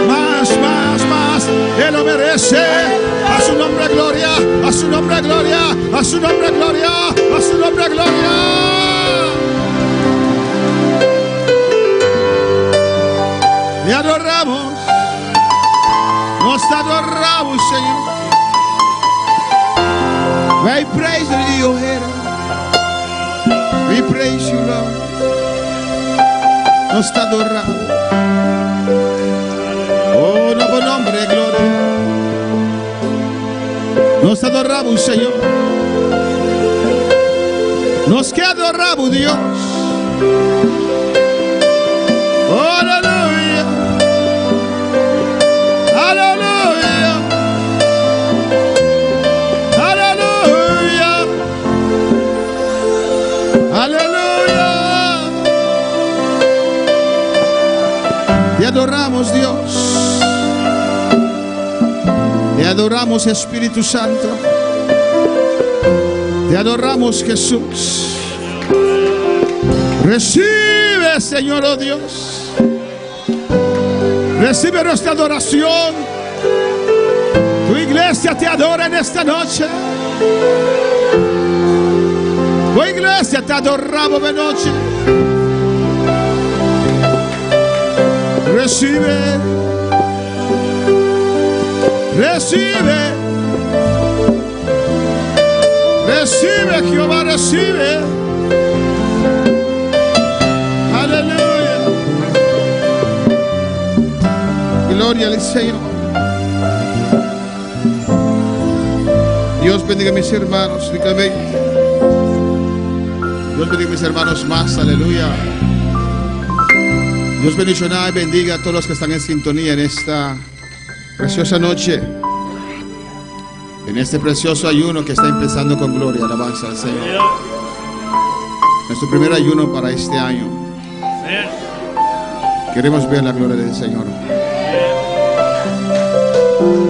Más, más, más. Él lo merece. A su nombre gloria. A su nombre gloria. A su nombre gloria. A su nombre gloria. Le adoramos. Nos adoramos, Señor. We praise you, Heer. We praise you, Lord. Nos adoramos. Oh, nuevo nombre, gloria. Nos adoramos, Señor. Nos que adoramos, Dios. Oh, aleluya. Aleluya. Aleluya. Aleluya. Te adoramos, Dios. Te adoramos, Espíritu Santo. Te adoramos, Jesús. Recibe, Señor, oh Dios. Recibe nuestra adoración. Tu iglesia te adora en esta noche. Tu iglesia te adoramos de noche. Recibe. Recibe. Recibe, Jehová, recibe. Aleluya. Gloria al Señor. Dios bendiga a mis hermanos. Dígame. Dios bendiga a mis hermanos más. Aleluya. Dios bendiga y bendiga a todos los que están en sintonía en esta preciosa noche. En este precioso ayuno que está empezando con gloria, alabanza al Señor. Nuestro primer ayuno para este año. Queremos ver la gloria del Señor.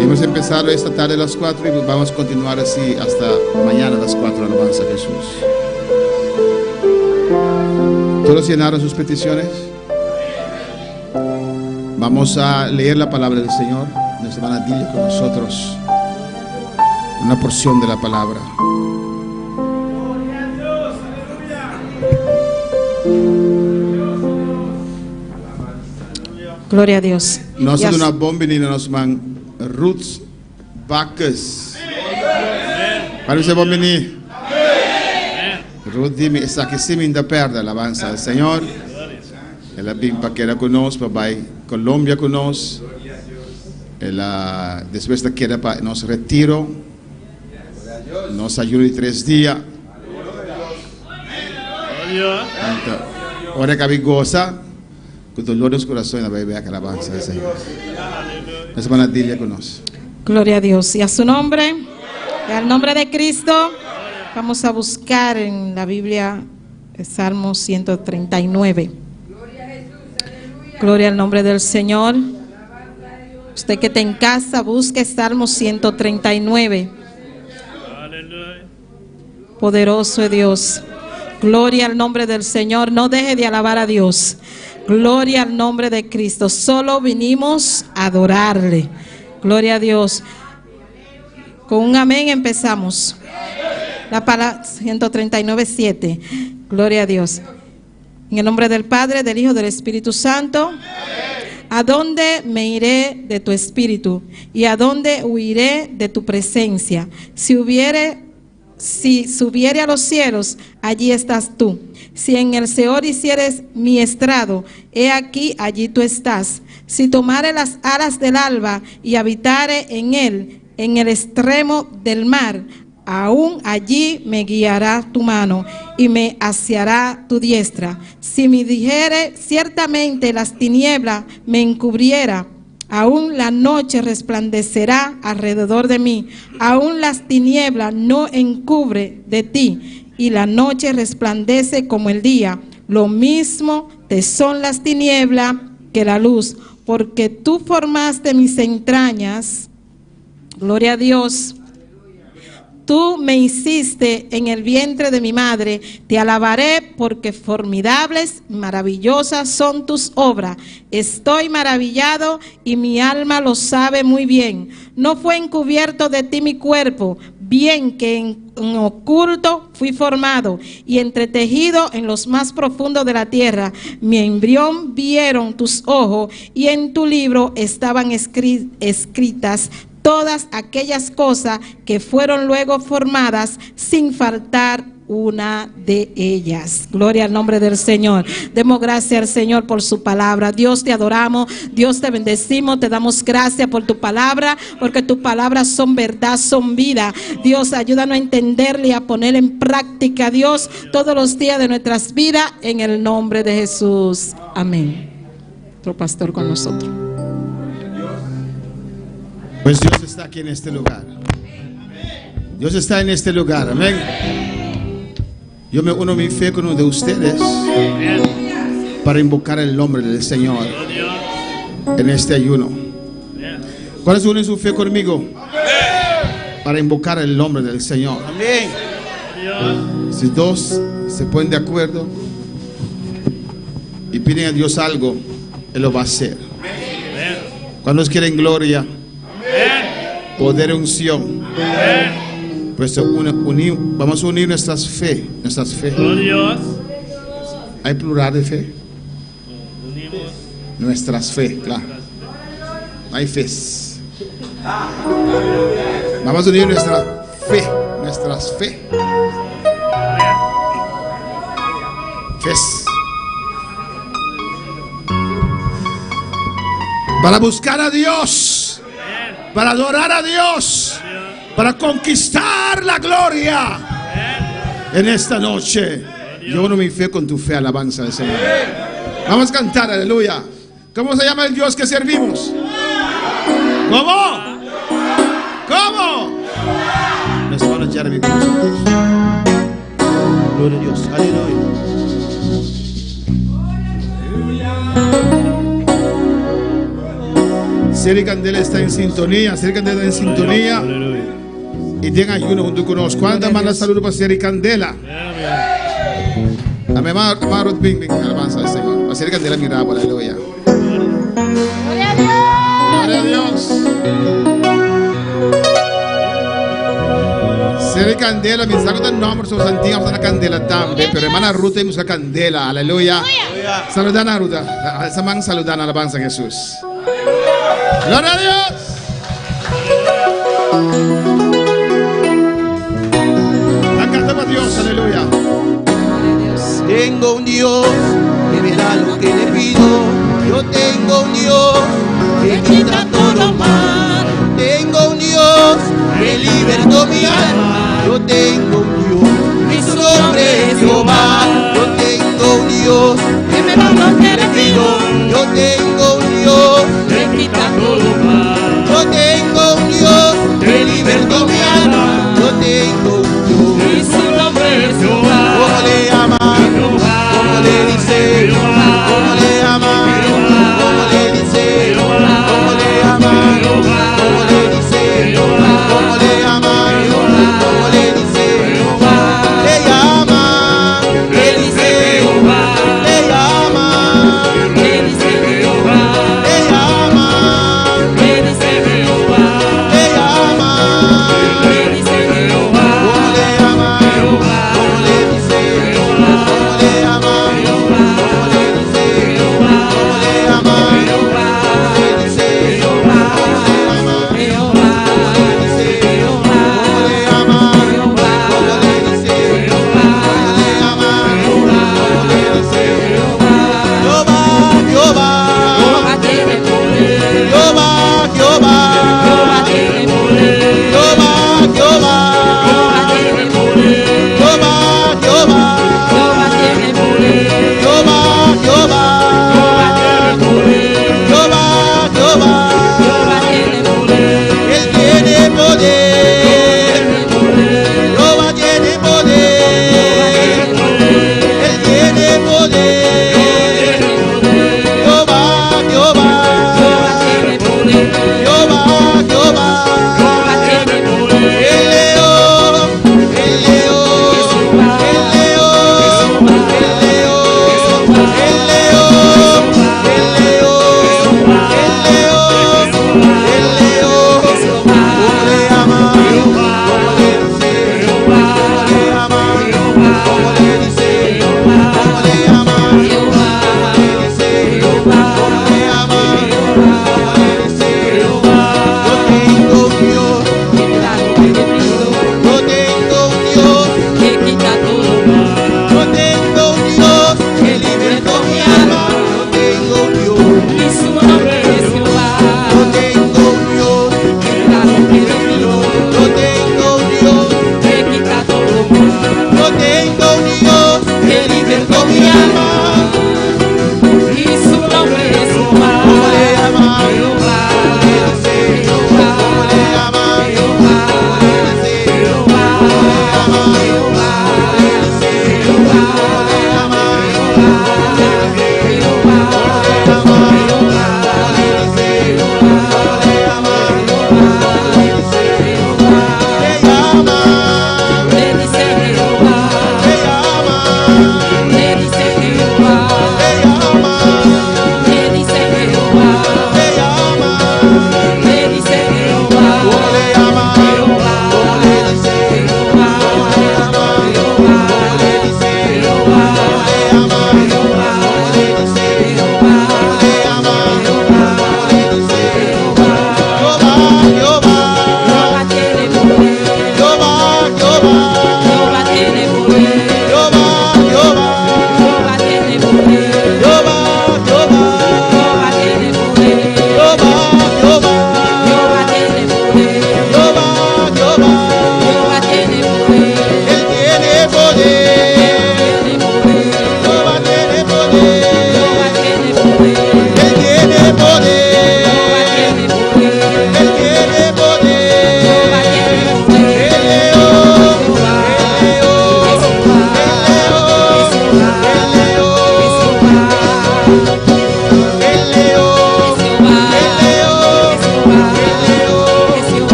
Hemos empezado esta tarde a las 4 y vamos a continuar así hasta mañana a las 4, alabanza a Jesús. ¿Todos llenaron sus peticiones? Vamos a leer la palabra del Señor. Nuestra hermana Dilia con nosotros una porción de la palabra. Gloria a Dios. Nos yes. Una bombinina nos man Roots Bacchus. Para você bombini. Ruth dime essa que se me ainda perde alabanza al Señor. Ela vem para quedar conosco, para Colômbia conosco. Ela después de queda para nos retiro. Nos ayuda de 3 días. Ahora que goza, con dolor en los corazones, va a ver alabanza del Señor. Nuestra hermana Dilia con nosotros. Gloria a Dios. Y a su nombre, y al nombre de Cristo, vamos a buscar en la Biblia el Salmo 139. Gloria al nombre del Señor. Usted que está en casa, busque Salmo 139. Poderoso es Dios. Gloria al nombre del Señor. No deje de alabar a Dios. Gloria al nombre de Cristo. Solo vinimos a adorarle. Gloria a Dios. Con un amén empezamos. La palabra 139:7. Gloria a Dios. En el nombre del Padre, del Hijo, del Espíritu Santo. ¿A dónde me iré de tu espíritu? ¿Y a dónde huiré de tu presencia? Si subiere a los cielos, allí estás tú. Si en el Seol hicieres mi estrado, he aquí, allí tú estás. Si tomare las alas del alba y habitare en él, en el extremo del mar, aún allí me guiará tu mano y me asiará tu diestra. Si me dijere, ciertamente las tinieblas me encubriera, aún la noche resplandecerá alrededor de mí, aún las tinieblas no encubre de ti, y la noche resplandece como el día. Lo mismo te son las tinieblas que la luz, porque tú formaste mis entrañas. Gloria a Dios. tú me hiciste en el vientre de mi madre. Te alabaré porque formidables, maravillosas son tus obras. Estoy maravillado y mi alma lo sabe muy bien. No fue encubierto de ti mi cuerpo, bien que en oculto fui formado y entretejido en los más profundos de la tierra. Mi embrión vieron tus ojos y en tu libro estaban escritas todas aquellas cosas que fueron luego formadas sin faltar una de ellas. Gloria al nombre del Señor. Demos gracias al Señor por su palabra. Dios, te adoramos, Dios, te bendecimos, te damos gracias por tu palabra, porque tus palabras son verdad, son vida. Dios, ayúdanos a entenderle y a poner en práctica, Dios, todos los días de nuestras vidas, en el nombre de Jesús. Amén. Otro pastor con nosotros. Pues Dios está aquí en este lugar. Dios está en este lugar. Amén. Yo me uno mi fe con uno de ustedes para invocar el nombre del Señor en este ayuno. ¿Cuáles unen su fe conmigo? Para invocar el nombre del Señor. Amén. Si dos se ponen de acuerdo y piden a Dios algo, Él lo va a hacer. ¿Cuántos quieren gloria? Poder, unción. Pues vamos a unir nuestras fe. Hay plural de fe. Nuestras fe, claro. Hay fe. Vamos a unir nuestra fe. Nuestras fe. Fes. Para buscar a Dios. Para adorar a Dios. Para conquistar la gloria en esta noche. Yo uno mi fe con tu fe, alabanza al Señor. Vamos a cantar, aleluya. ¿Cómo se llama el Dios que servimos? ¿Cómo? ¿Cómo? Nuestro hermano Jeremy con nosotros. Gloria a Dios, aleluya. Seri Candela está en sintonía. Seri Candela está en sintonía. Y den ayuno junto con nosotros. ¿Cuántas mandas saludos para Seri Candela? A mi hermano Ruth Bing, alabanza al Señor. A Seri Candela miraba, aleluya. Gloria a Dios. Gloria a Dios. Seri Candela, mi saco del nombre, son antiguos de la Candela también. Pero hermana Ruth y música Candela, aleluya. Saludan a Ruth. Esa man saludan a alabanza a Jesús. Gloria a Dios. Cantamos a Dios, aleluya. Tengo un Dios que me da lo que le pido. Yo tengo un Dios que quita todo mal. Tengo un Dios que libertó mi alma. Yo tengo un Dios, mi su nombre es Jehová. Yo tengo un Dios que me da lo que le pido. Yo tengo un Dios que quita todo mal. Yo tengo un Dios que libertó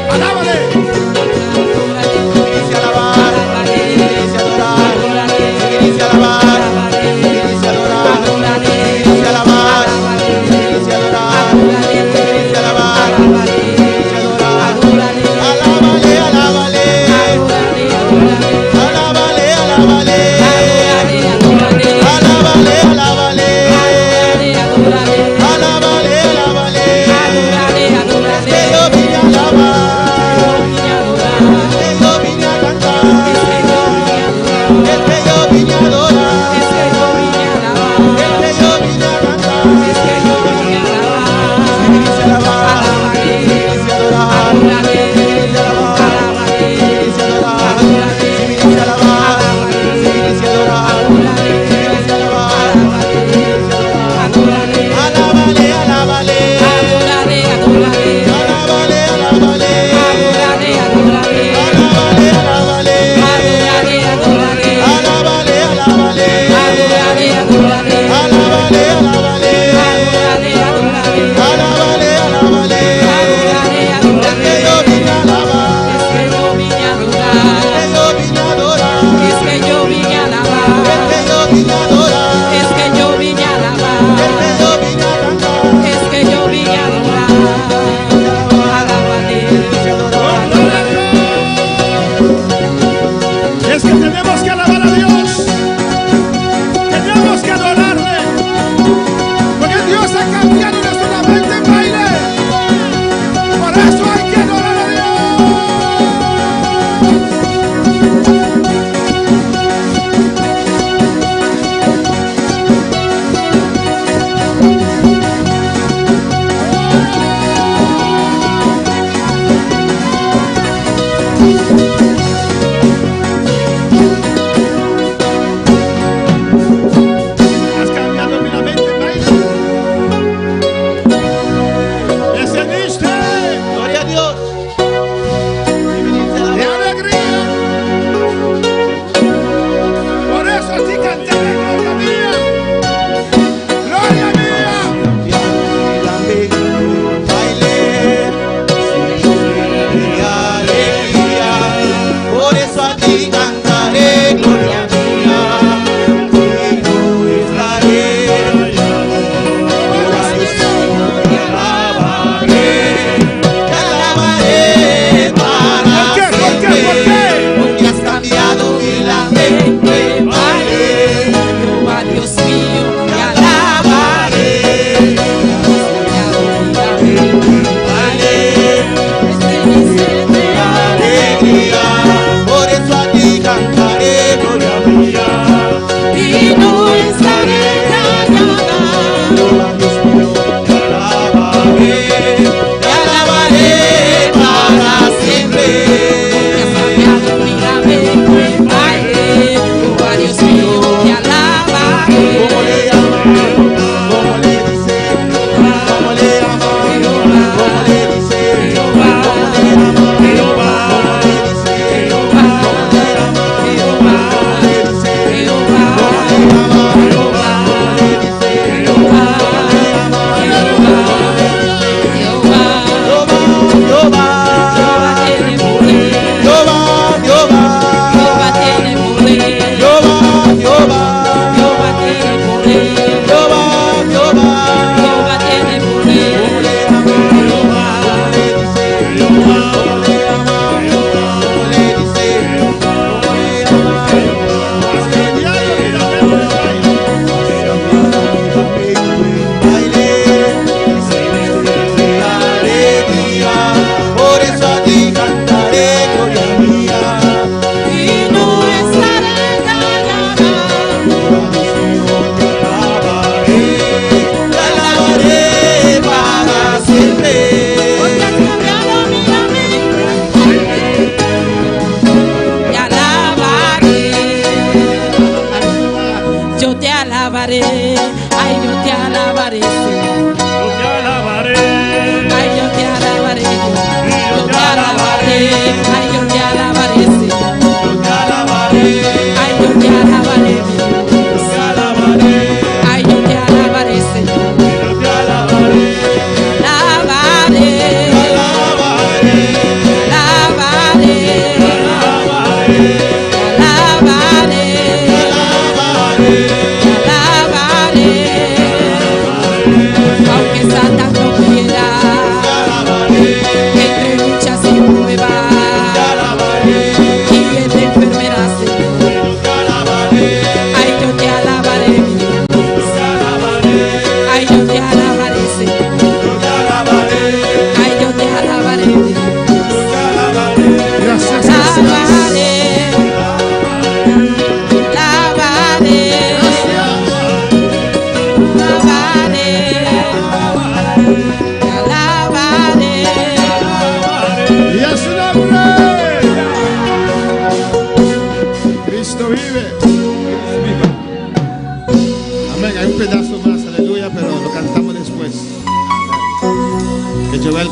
Alábale,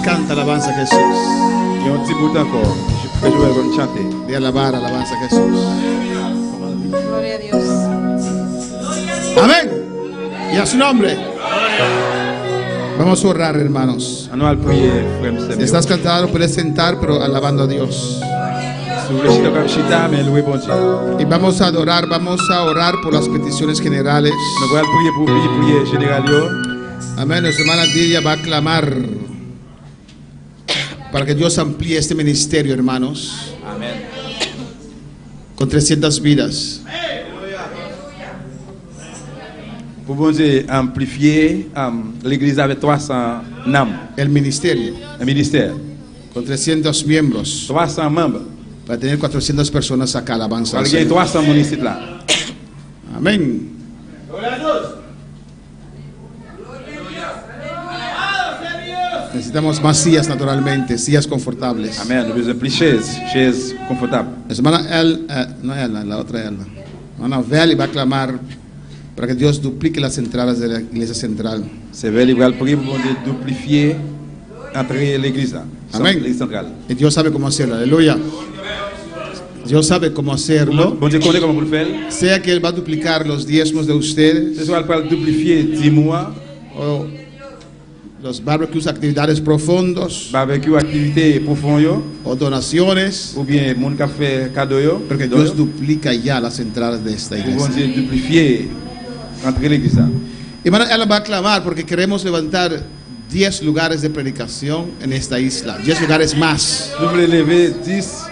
Canta alabanza a Jesús. Il y a un petit bout encore. Que Joël va nous chanter. De alabar alabanza a Jesús. Gloria a Dios. Amén. Y a su nombre. Vamos a orar, hermanos. On va prier, frère Si Samuel. estás cantado, puedes sentar, pero alabando a Dios. Si vous voulez chita comme chita, mais louez bon Dieu. Y vamos a adorar, vamos a orar por las peticiones generales. Nous allons prier pour vie, prier général. Amén. Nuestra hermana Dilia va a clamar para que Dios amplíe este ministerio, hermanos. Amen. Con 300 vidas. Pour bon Dieu amplifier l'église avec 300 âmes. El ministerio. Un ministère. Con 300 miembros. 300 membres. Para tener 400 personas acá, alabanza. Parce qu'il y a 300 ministres là. Amén. Necesitamos más sillas, naturalmente, sillas confortables. Amen. Nous avons besoin de plus chaises confortables. Nuestra hermana no Elna, la otra Elna. Hermana Veli va a clamar para que Dios duplique las entradas de la iglesia central. C'est vrai, il va prier pour Dieu duplifier entrer l'église là. Amén. L'église centrale. Y Dios sabe cómo hacerlo, aleluya. Dios sabe cómo hacerlo. Bon Dieu connaît comment vous le faites. Sea que Él va a duplicar los diezmos de ustedes, Ce soir, il va duplifier 10 mois. o los barbecues, actividades profundos, Barbecue, activité profonde, o donaciones, ou bien mon café cadeau, porque Dios duplica ya las entradas de esta pour bon iglesia. Dieu duplifier entrer l'église là. Hermana, ella va a clamar porque queremos levantar 10 lugares de predicación en esta isla, 10 lugares más. Nous voulons lever 10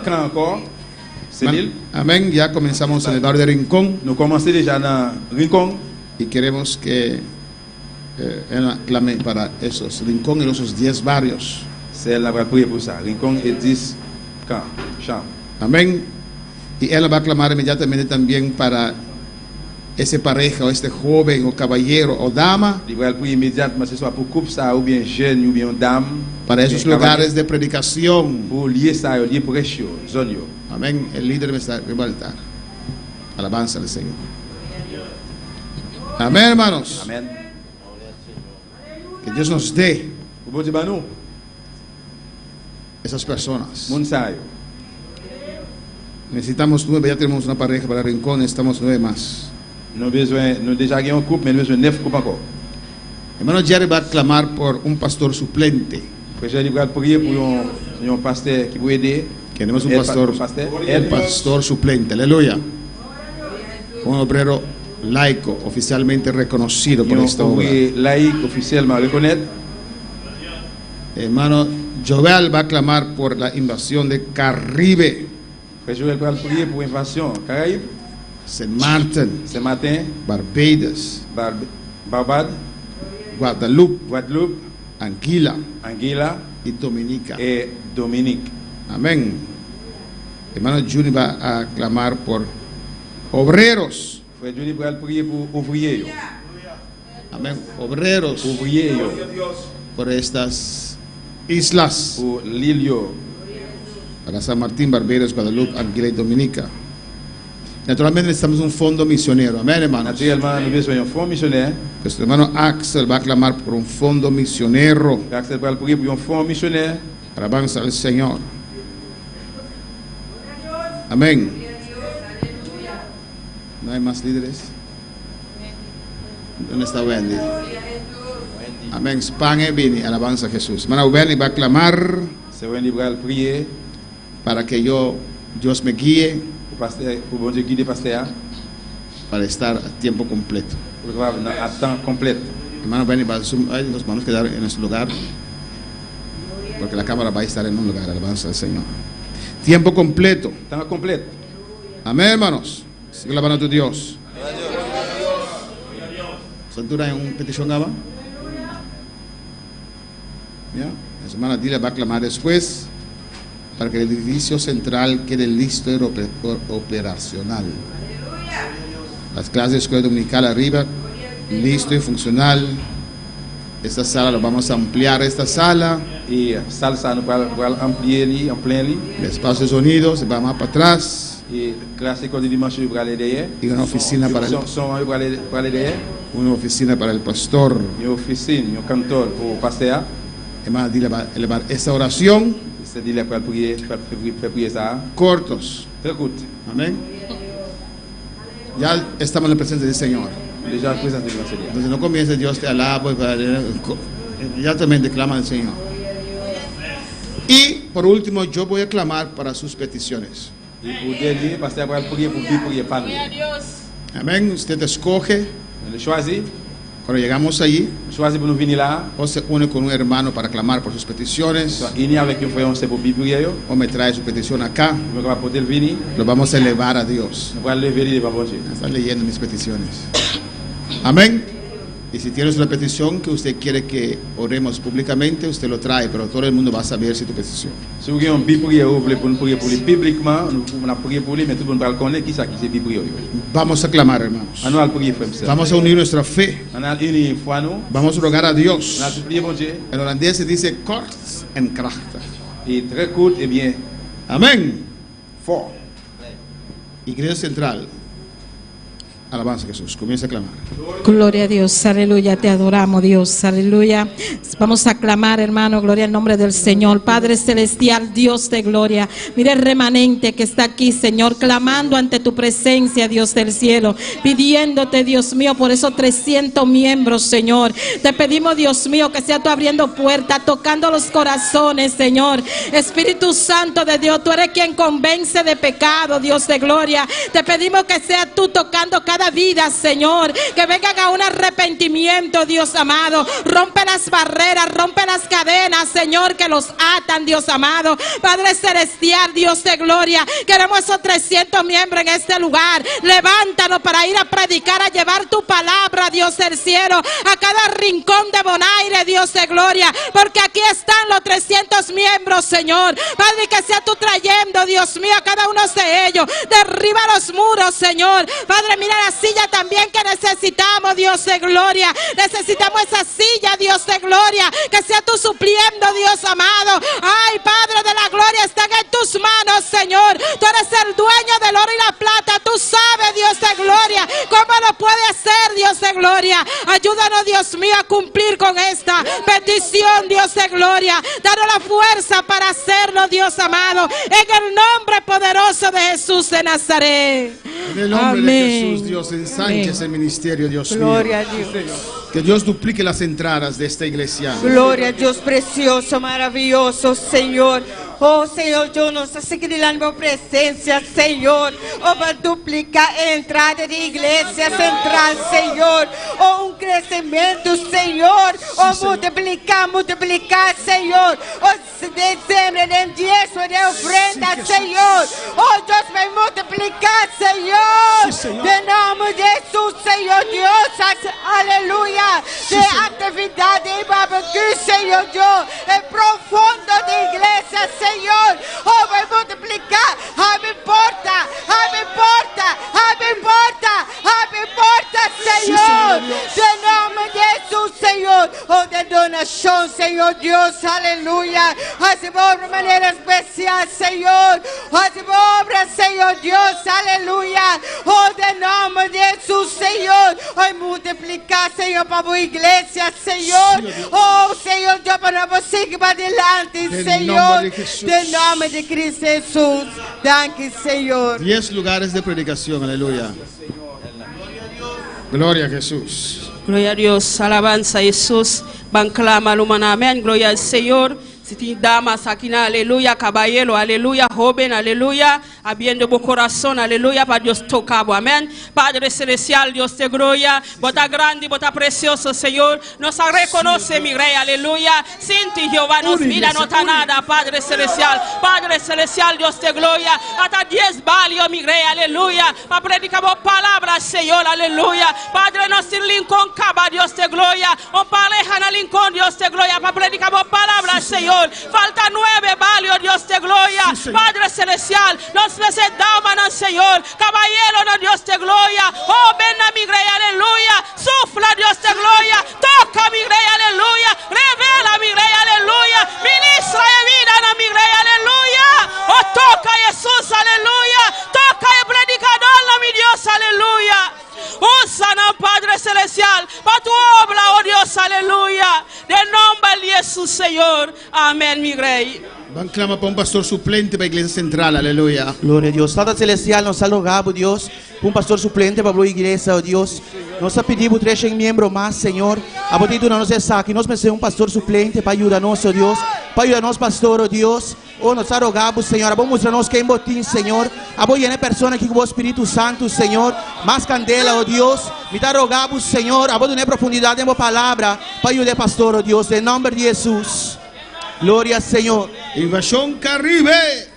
camps encore. C'est l'île. Amén. Ya comenzamos en el barrio de Rincón Nous commençons déjà dans Rincon. y queremos que ella clame para esos Rincón y esos 10 barrios. C'est là va prier pour ça. Rincon et 10 camps, chambres. Amén. Y él va a clamar inmediatamente también para ese pareja o este joven o caballero o dama, Il va prier immédiatement, ce soit pour couple ça, ou bien jeune, ou bien dame. para esos bien lugares de predicación. pour lier ça, lier prêche, zone yo. Amén. El líder me va al altar. Alabanza al Señor. Amén, hermanos. Amen. Que Dios nos dé Bon Dieu ba nous. Esas personas. Moun sa yo. Necesitamos 9, ya tenemos una pareja para Rincón, necesitamos 9 más. Nous déjà gagné un couple, mais nous besoin 9 couples encore. Hermano Jerry va a clamar por un pastor suplente. Frère Jerry va prier pour un pasteur qui peut aider. Queremos un pastor suplente, aleluya. Un obrero laico, oficialmente reconocido por esta obra. Laïque, officiellement reconnaître. Hermano Joel va a clamar por la invasión de Caribe. Frère Joel va prier pour invasion Caraïbes. Saint Martin, Barbados, Barbade, Guadeloupe, Anguilla y Dominica. Dominique. Amén. Hermano Juni va a clamar por obreros. Frère Juni va prier pour ouvriers. Amén. Obreros. Ouvriers. Por estas islas. Por l'île. Para San Martín, Barbados, Guadalupe, Anguilla y Dominica. Naturalmente necesitamos un fondo misionero. Amén, hermanos. Naturellement, nous besoin un fonds missionnaire. Nuestro hermano Axel va a clamar por un fondo misionero. Axel va prier pour un fonds missionnaire. Alabanza al Señor. Amén. ¿No hay más líderes? ¿Dónde está Wendy? Amén. Spange Vini, alabanza a Jesús. Hermana Wendy va a clamar para que Dios me guíe para estar a tiempo completo. Hermano Wendy, nos vamos a quedar en nuestro lugar porque la cámara va a estar en un lugar, alabanza al Señor. Tiempo completo. Amén, hermanos. Sigue alabando a tu Dios. ¿Santura en una petición gaba? ¿Ya? La semana Dile va a clamar después para que el edificio central quede listo y operacional. Las clases de escuela dominical arriba, listo y funcional. Esta sala lo vamos a ampliar, esta sala. Y salsa nos va a ampliar en plein. El espacio de sonido se va más para atrás. Y clásico de dimensión y una oficina para el pastor. Y oficina, un cantor o pastor. Hermano, dile va a elevar esta oración. Cortos. Amén. Ya estamos en la presencia del Señor. Entonces no comience Dios te alaba, inmediatamente clama al Señor. Y por último yo voy a clamar para sus peticiones. Amén. Usted escoge. Cuando llegamos allí, o se une con un hermano para clamar por sus peticiones, o me trae su petición acá. Lo vamos a elevar a Dios. Están leyendo mis peticiones. Amén. Y si tienes una petición que usted quiere que oremos públicamente, usted lo trae, pero todo el mundo va a saber si tu petición. Vamos a clamar, hermanos. Vamos a unir nuestra fe. Vamos a rogar a Dios. En holandés se dice kort en kracht. Amén. Iglesia Central. Alabanza a Jesús, comienza a clamar. Gloria a Dios, aleluya, te adoramos Dios, aleluya. Vamos a clamar, hermano, gloria al nombre del Señor. Padre celestial, Dios de gloria, mira el remanente que está aquí, Señor, clamando ante tu presencia, Dios del cielo, pidiéndote, Dios mío, por esos 300 miembros, Señor. Te pedimos, Dios mío, que sea tú abriendo puertas, tocando los corazones, Señor. Espíritu Santo de Dios, tú eres quien convence de pecado, Dios de gloria. Te pedimos que sea tú tocando cada vida, Señor, que vengan a un arrepentimiento, Dios amado. Rompe las barreras, rompe las cadenas, Señor, que los atan, Dios amado. Padre celestial, Dios de gloria, queremos esos 300 miembros en este lugar. Levántanos para ir a predicar, a llevar tu palabra, Dios del cielo, a cada rincón de Bonaire, Dios de gloria, porque aquí están los 300 miembros, Señor. Padre, que sea tú trayendo, Dios mío, a cada uno de ellos. Derriba los muros, Señor. Padre, mira la silla también que necesitamos, Dios de gloria. Necesitamos esa silla, Dios de gloria, que sea tú supliendo, Dios amado. Ay, Padre de la gloria, están en tus manos, Señor. Tú eres el dueño del oro y la plata. Tú sabes, Dios de gloria, cómo lo puede hacer, Dios de gloria. gloria. Ayúdanos, Dios mío, a cumplir con esta petición, Dios de gloria. Danos la fuerza para hacerlo, Dios amado, en el nombre poderoso de Jesús de Nazaret. En el nombre Amén. de Jesús, Dios, ensanche ese ministerio, Dios Gloria mío. a Dios. Que Dios duplique las entradas de esta iglesia. Gloria a Dios precioso, maravilloso, Señor. Oh, Senhor, eu não sei que lá na minha presença, Senhor. Oh, vai duplicar a entrada de igreja central, Senhor. Oh, crescimento, Senhor. Oh, multiplicar, Senhor. Oh, dezembro, em dízimo, de ofrenda, Senhor. Oh, Deus vai multiplicar, Senhor. De nome de Jesus, Senhor Deus. Aleluia. De atividade em Babacu, Senhor Deus. É profundo de igreja, Senhor. Oh, vai multiplicar. Abre porta, Senhor. De nome de Jesus, Senhor. Oh, de donação, Senhor Deus. Aleluia. Receba obra de maneira especial, Senhor. Receba obra, Senhor Deus. Aleluia. Oh, de nome de Jesus, Senhor. Vai multiplicar, Senhor, para a igreja, Senhor. Oh, Senhor, Deus, para você que vai adelante, Senhor. De nome de Cristo Jesús. Danke, Señor. 10 lugares de predicación, aleluya. Gloria a Jesús. Gloria a Dios, alabanza a Jesús. Van clama lumana, amén. Gloria al Señor. Si tiene damas aquí, aleluya, caballero, aleluya, joven, aleluya, abriendo tu corazón, aleluya, para Dios tocado, amén. Padre celestial, Dios de gloria, bota grande, bota precioso, Señor, nos reconoce, mi rey, aleluya. Sin ti, Jehová, nos mira, no está nada, Padre celestial, Dios de gloria, hasta 10 valios, mi rey, aleluya, para predicar palabras, Señor, aleluya. Padre, nos sin Lincoln, caba, Dios de gloria, o pareja en Lincoln, Dios de gloria, para predicar palabras, Señor. Falta 9 valios, Dios de gloria. Sí, Padre celestial, nos presentamos, Señor. Caballero, no, Dios de gloria. Oh, ven a mi rey, aleluya. Sufla, Dios de gloria. Toca mi rey, aleluya. Revela mi rey, aleluya. Ministra de vida, no, mi rey, aleluya. Oh, toca Jesús, aleluya. Toca el predicador, no, mi Dios, aleluya. Úsanos, Padre celestial, para tu obra, oh Dios, aleluya. De nombre de Jesús, Señor. Amén, mi rey. Van clama para un pastor suplente para la iglesia central, aleluya. Gloria a Dios. Padre celestial, nos ha rogado, Dios, un pastor suplente para la iglesia, oh Dios. Nos ha pedido 3 miembros más, Señor. A partir de nos saque, nos merece un pastor suplente para ayudarnos, oh Dios. Para ayudarnos, pastor, oh Dios. Oh, nos ha rogado, Señor. Vamos a mostrarnos que en botín, Señor. Vamos a llenar personas aquí con el Espíritu Santo, Señor. Más candela, oh Dios. Me ha rogado, Señor. Vamos a tener profundidad en la palabra para ayudar, pastor, oh Dios. En nombre de Jesús. Gloria al Señor. Invasión Caribe.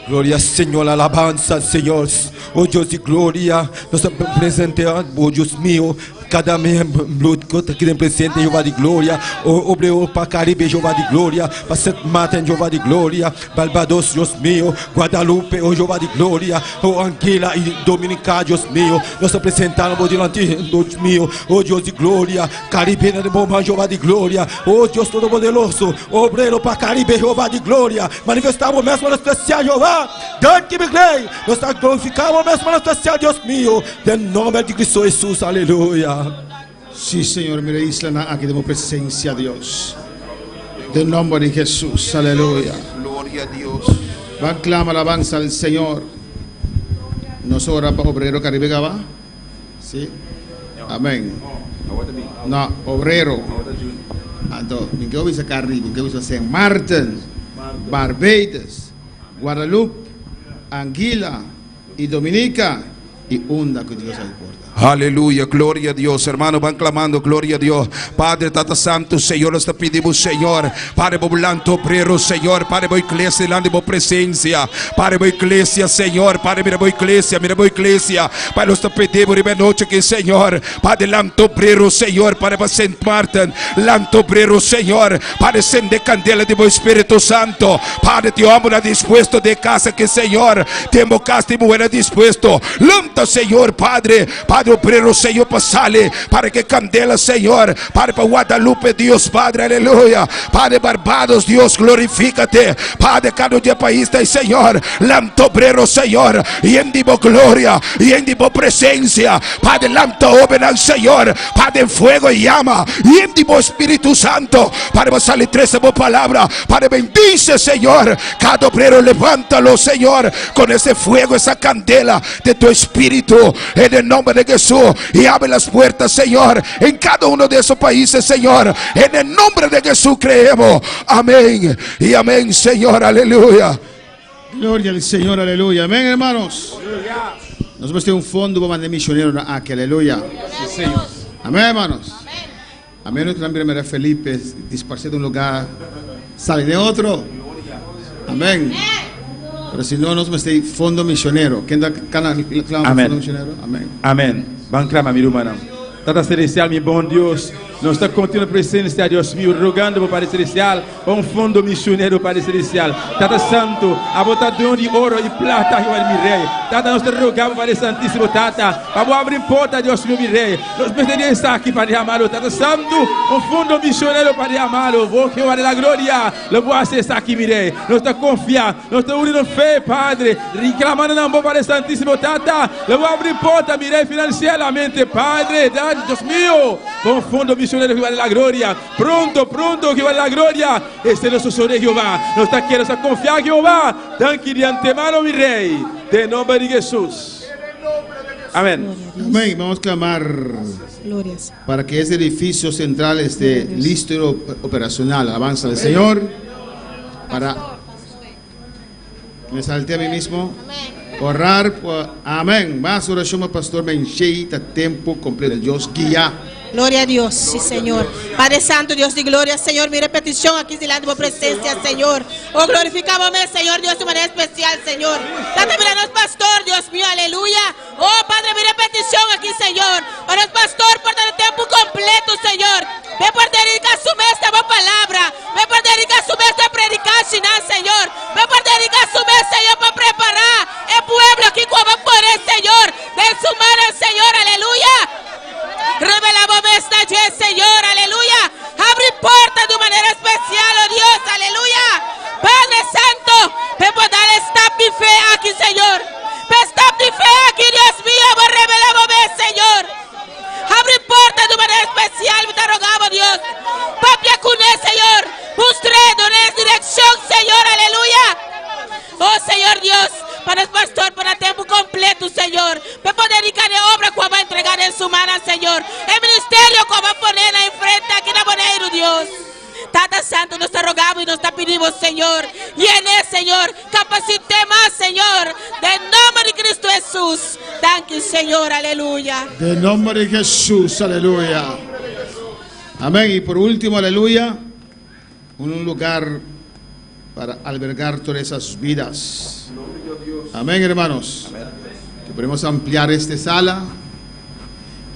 Gloria Señor, alabanza Señor. Oh Dios de gloria, nos presentamos, oh Dios mío. Cada membro que tem presente, Jeová de glória. O Obreu para Caribe, Jeová de glória. Para Santa Marta, Jeová de glória. Barbados, Deus meu. Guadalupe, oh Jeová de glória. O Anguila e Dominicana, Deus meu. Nós apresentamos diante Deus meu. Oh Deus de glória. Caribe, de bomba, Jeová de glória. Oh Deus todo-poderoso. Obreiro para Caribe, Jeová de glória. Manifestamos mesmo no especial, Jeová. Dante me glei. Nós glorificamos mesmo no especial, Deus meu. Em nome de Cristo Jesus, aleluia. Sí, Señor, mire isla aquí demos presencia a Dios. Del nombre de Jesús, aleluya. Gloria a Dios. Va, clama alabanza al Señor. Nos ora para Obrero Caribe Gaba. Sí. Amén. No, Obrero. Ando, minha ouve Caribe, minha ouve Saint Martin, Barbados, Guadalupe, Anguila y Dominica y Onda que Dios hay por. Aleluya, gloria a Dios, hermano, van clamando, gloria a Dios. Padre, Tata Santo, Señor, nós te pedimos, Señor, Padre, volanto obrero, Señor, Padre, boa igreja, lá de boa presença, Padre, boa igreja, Señor, Padre, mira boa igreja, Padre, nós te pedimos, de noite aqui, Señor, Padre, lanto obrero, Señor, Padre, para Saint Martin, lanto obrero, Señor, Padre, sende candela de bom Espírito Santo, Padre, te amo na dispuesto de casa que, Señor, temos casa de mulher dispuesto, lanta, Señor, Padre, Padre, obrero, Señor, pasale, para que candela, Señor, Padre, para Guadalupe, Dios, Padre, aleluya, Padre, Barbados, Dios, glorifícate, Padre, cada día país, Señor, lanto obrero, Señor, y en divo gloria, y en divo presencia, Padre, lanto oberan, Señor, Padre, en fuego y llama, y en divo Espíritu Santo, Padre, va a salir 13 palabras, Padre, bendice, Señor, cada obrero, levántalo, Señor, con ese fuego, esa candela de tu Espíritu, en el nombre de Jesús, y abre las puertas, Señor, en cada uno de esos países, Señor, en el nombre de Jesús creemos, amén, y amén, Señor, aleluya. Gloria al Señor, aleluya, amén, hermanos. Nosotros tenemos un fondo para mandar misioneros aquí, aleluya. Amén, hermanos. Amén, nuestra hermana Felipe, disparse de un lugar, sale de otro. Amén. Pero si no, nosotros tenemos fondo misionero. ¿Quién da fondo misionero? Amén. Amén. Van clama, mi hermano. Tata Celestial, mi bom Deus, nós estamos continuando presenciar, Deus meu, rogando para o Padre Celestial, um fundo missionário, Padre Celestial. Tata Santo, a botadão de ouro e prata, meu rei. Tata, nós te rogamos, Padre Santíssimo, Tata, para abrir porta, Deus meu rei. Nós precisamos estar aqui, Padre amado, Tata Santo, um fundo missionário, Padre amado. Vou que eu a glória, eu vou acessar aqui, meu rei. Nós estamos confiando, nós estamos unindo fé, Padre, reclamando na mão, Padre Santíssimo, Tata, eu vou abrir porta, meu rei, financeiramente, Padre, Dios mío, con fondo misionero que vale la gloria, pronto que vale la gloria, este es nuestro Señor Jehová, nos está quiero confiar Jehová, tanque de antemano mi rey, de nombre de Jesús, amén. Amén, vamos a clamar Glorias. para que ese edificio central esté listo y operacional, alabanza del Señor, para, me salté a mí mismo, orar por, amén, más oración al pastor Bencheita, tiempo completo, Dios guía. Gloria a Dios, sí, Señor. Padre Santo, Dios de gloria, Señor, mi repetición aquí delante de tu presencia, Señor. Oh, glorificamos, Señor, Dios de manera especial, Señor. Date miranos, pastor, Dios mío, aleluya. Oh, Padre, mi repetición aquí, Señor. Para el pastor, por el tiempo completo, Señor. Ve por dedicar su mes a tu palabra. Ve por dedicar su mes a predicar, Señor. Ve por dedicar su mes, Señor, para preparar el pueblo aquí como por el Señor. De su mano, Señor, aleluya. Revelamos esta noche, Señor, aleluya. Abre puertas de manera especial, oh Dios, aleluya. Padre Santo, me puedo dar esta mi fe aquí, Señor. Esta mi fe aquí, Dios mío, revelamos, Señor. Abre puertas de manera especial, me te rogamos, Dios. Papia con él, Señor. Mostrando en esa dirección, Señor, aleluya. Oh, Señor Dios, para el pastor, para el tiempo completo, Señor. Me puedo dedicar a obra que va a entregar en su mano, Señor. El ministerio que va a poner en frente aquí en Abonero, Dios. Tata Santo, nos te rogamos y nos te pedimos, Señor. Y en él, Señor, capacite más, Señor. De nombre de Cristo Jesús. Thank you, Señor, aleluya. De nombre de Jesús, aleluya. Amén. Y por último, aleluya, un lugar para albergar todas esas vidas. Amén, hermanos. Amén. Que podemos ampliar esta sala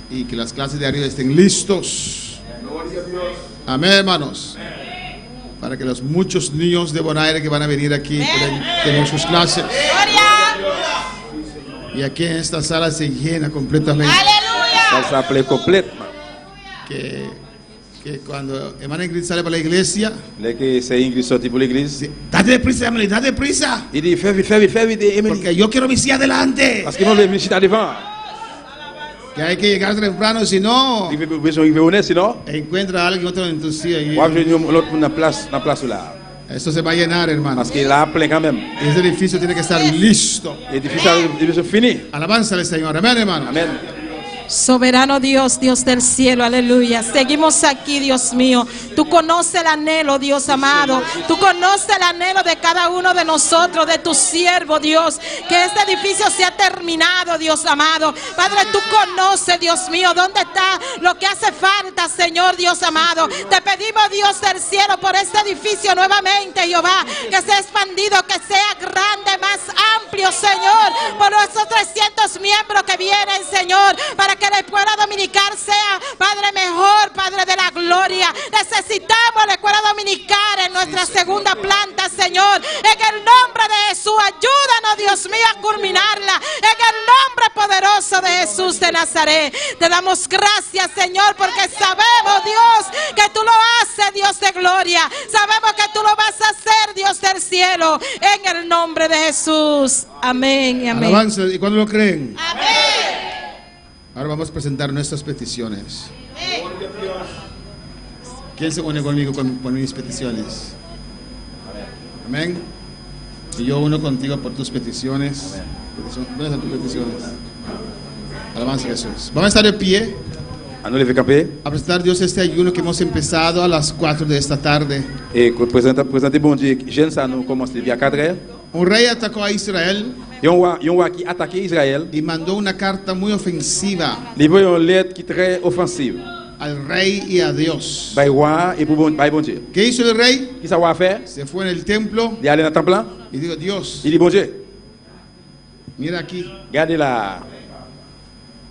y que las clases de arriba estén listos. Amén, hermanos. Para que los muchos niños de Bonaire que van a venir aquí puedan tener sus clases. Y aquí en esta sala se llena completamente. Aleluya. Completo. Que cuando hermana Ingrid sale para la iglesia, que se Ingrid sorti por la iglesia, date prisa, Emily, date prisa. Y dice, fais vite, Emily. Porque yo quiero mi silla adelante. Parce que no le visita devant. Que hay que llegar temprano, si no, encuentra a alguien otro en tu silla. Esto se va a llenar, hermano. Parce que là, plein quand même. Ese edificio tiene que estar listo. Edificio fini. Alabanza al Señor, amén, hermano. Amén. Soberano Dios, Dios del cielo, aleluya. Seguimos aquí, Dios mío. Tú conoces el anhelo, Dios amado. Tú conoces el anhelo de cada uno de nosotros, de tu siervo, Dios. Que este edificio sea terminado, Dios amado. Padre, tú conoces, Dios mío, dónde está lo que hace falta, Señor, Dios amado. Te pedimos, Dios del cielo, por este edificio nuevamente, Jehová. Que sea expandido, que sea grande, más amplio, Señor. Por esos 300 miembros que vienen, Señor. Para que el pueblo dominical sea, Padre, mejor, Padre de la gloria. Necesitamos la escuela dominical en nuestra segunda planta, Señor. En el nombre de Jesús, ayúdanos, Dios mío, a culminarla. En el nombre poderoso de Jesús de Nazaret. Te damos gracias, Señor, porque sabemos, Dios, que tú lo haces, Dios de gloria. Sabemos que tú lo vas a hacer, Dios del cielo. En el nombre de Jesús. Amén y amén. Alabanza. ¿Y cuándo lo creen? Amén. Ahora vamos a presentar nuestras peticiones. ¿Quién se une conmigo con mis peticiones? Amén. Y yo uno contigo por tus peticiones. ¿Dónde están tus peticiones? Alabanza a Jesús. Vamos a estar de pie. A presentar Dios este ayuno que hemos empezado a las 4 de esta tarde. Un rey atacó a Israel y mandó una carta muy ofensiva al rey y a Dios. ¿Qué hizo el rey? Se fue en el templo y dijo: Dios, mira aquí.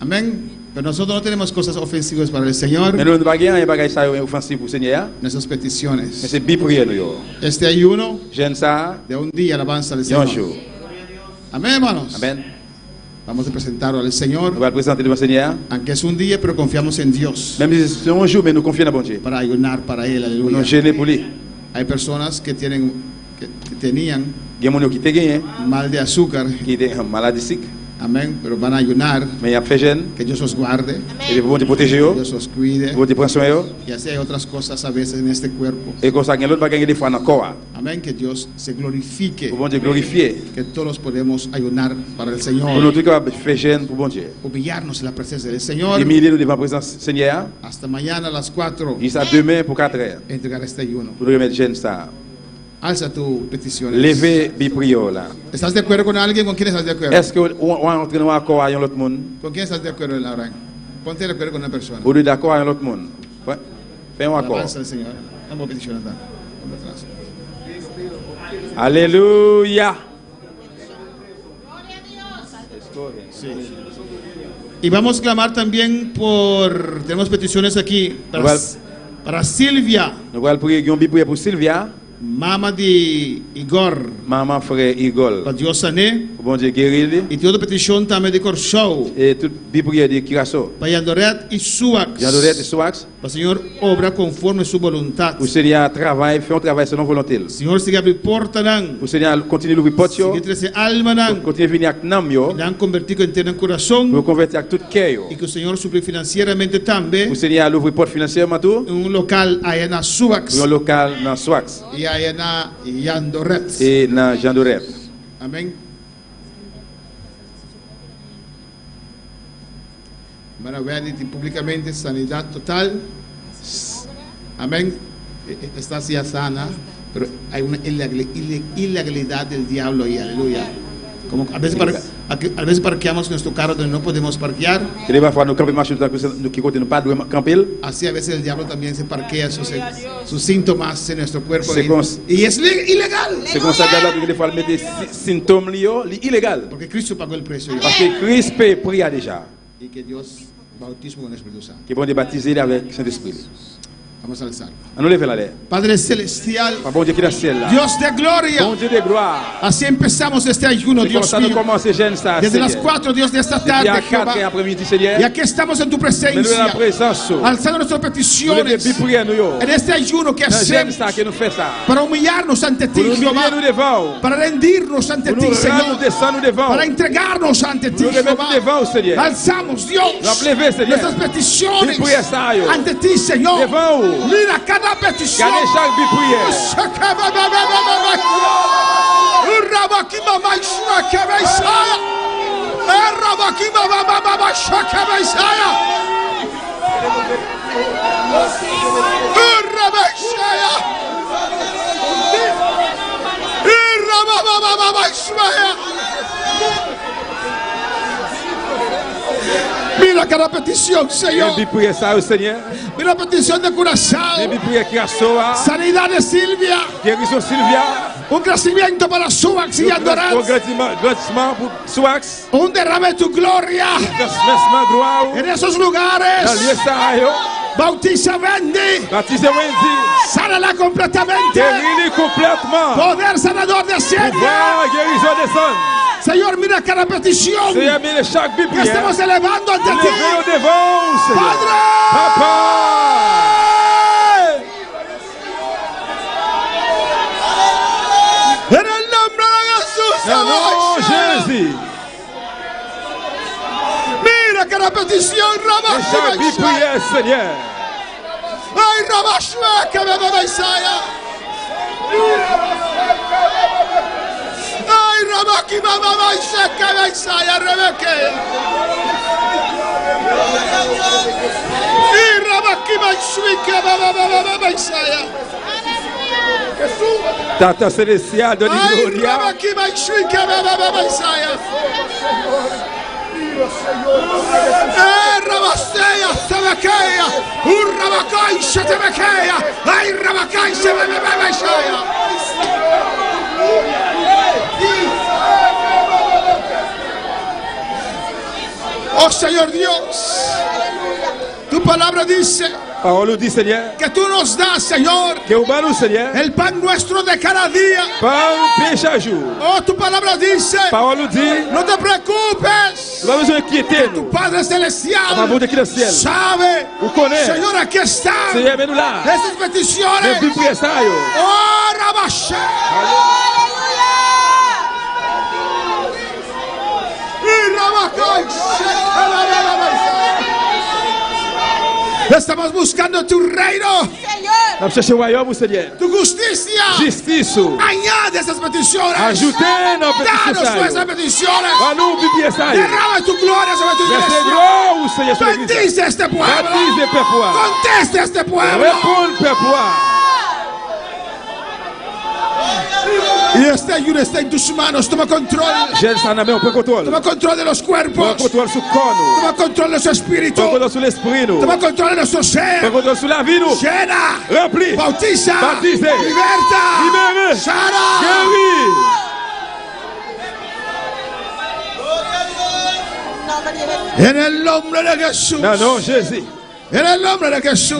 Amén. Pero nosotros no tenemos cosas ofensivas para el Señor. Nuestras peticiones. Este ayuno de un día, alabanza al Señor. Amén, hermanos. Amén. Vamos a presentarlo al Señor. Aunque es un día, pero confiamos en Dios. Para ayunar para Él, aleluya. Hay personas que tenían mal de azúcar. Amén, pero van a ayunar. Que Dios os guarde. Que Dios os cuide. Y así hay otras cosas a veces en este cuerpo. Amén, que Dios se glorifique. Que todos podemos ayunar para el Señor. Humillarnos en la presencia del Señor. Hasta mañana a las 4. Entregar este ayuno. Alza tu petición. ¿Estás de acuerdo con alguien? ¿Con quién estás de acuerdo? ¿Con quién estás de acuerdo, Laura? Ponte de acuerdo con una persona. Alabanza al Señor. Vamos a peticionar. Aleluya. Sí. Y vamos a clamar también por... Tenemos peticiones aquí para Silvia. Mama de Igor. Mama frère Igor. Para Dios sané. Bon Dieu guérir. Y toda petición también de Corchou. Et toute prière de Kirasso. Para Yandoret y Suax. Yandoret y Suax. Para el Señor obra conforme su voluntad. O Seigneur travaille, fait un travail selon volonté. Señor sigue abrir porta nan. O Seigneur continue l'ouvrir porte yo. Sigue trece alma nan. Continue venir ak nam yo. Le han convertido entero en corazón. Lo convertir ak tout cœur yo. Y que el Señor suple financieramente también. O Seigneur l'ouvrir porte financièrement tout. Un local allá en Suax. Un local dans Suax. Y allá en Yandoret. Et dans Yandoret. Amén. Van a ver públicamente sanidad total. Amén. Estás ya sana, pero hay una ilegalidad del diablo ahí, aleluya. Como a veces parqueamos nuestro carro donde no podemos parquear. Así a veces el diablo también se parquea sus síntomas en nuestro cuerpo. Y es ilegal. Porque Cristo pagó el precio. Y que Dios bautismo con el Espíritu Santo. Vamos a alzar. Padre celestial, Dios de gloria, así empezamos este ayuno, Dios mío. Desde las 4, Dios, de esta tarde, Jehová. Y aquí estamos en tu presencia, alzando nuestras peticiones en este ayuno que hacemos para humillarnos ante ti, Jehová, para rendirnos ante ti, Señor, para entregarnos ante ti, Jehová. Alzamos, Dios, nuestras peticiones ante ti, Señor. Mira cada petición. Mira Mira cada petición, Señor. Mira petición de Curazao. Sanidad de Silvia. Un crecimiento para Suax y Andorrance. Un derrame de tu gloria en esos lugares. Bautiza Wendy. Sánala completamente. Poder sanador desciende. Señor, mira cada petición que estamos elevando ante ti. Padre. En el nombre de Jesús. Mira cada petición, Ay, Rabashua, que me va Isaiah. Ay, Rabaki, mamá, que me Isaiah, Rebeque. Y Rabaki, que me Isaiah. Tata celestial de gloria. Ay, Rabaki, que me Isaiah. Rabastea, Sabaquea, Urrabacay, Shetebequea, Ay, Rabacay, Shebebebebeya. Oh Señor Dios, tu palabra dice que tú nos das, Señor, el pan nuestro de cada día. Oh, tu palabra dice, no te preocupes, que tu Padre Celestial sabe, Señor, aquí están estas peticiones. Oh, Rabashe. Y Rabacay, estamos buscando tu reino, tu justicia. Añade esas peticiones. Danos nuestras peticiones. Derrama tu gloria sobre tu iglesia. Bendice a este pueblo. Conteste a este pueblo. Y este ayuno está en tus manos. Toma control. Toma control de los cuerpos. Toma control de su espíritu. Toma control de nuestro ser. Llena. Bautiza. Liberta. Sana. En el nombre de Jesús. En el nombre de Jesús.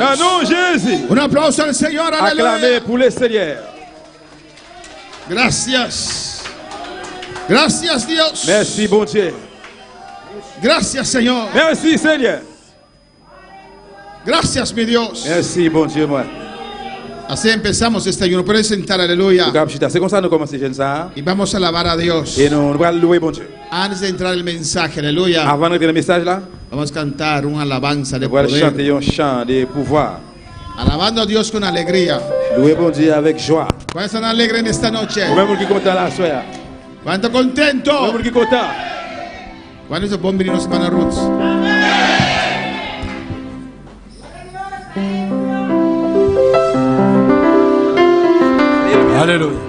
Un aplauso al Señor. Aleluya. Gracias. Gracias, Dios. Merci, bon Dieu. Gracias, Señor. Merci, Seigneur. Gracias, mi Dios. Merci, bon Dieu, moi. Así empezamos este ayuno. Puedes sentar, aleluya. Y vamos a alabar a Dios. Antes de entrar el mensaje, aleluya. Vamos a cantar una alabanza de poder. Alabando a Dios con alegría. ¿Cuántos están alegres en esta noche? ¿Cuántos contentos? ¿Cuántos son bombinos, hermana Ruth? Aleluya.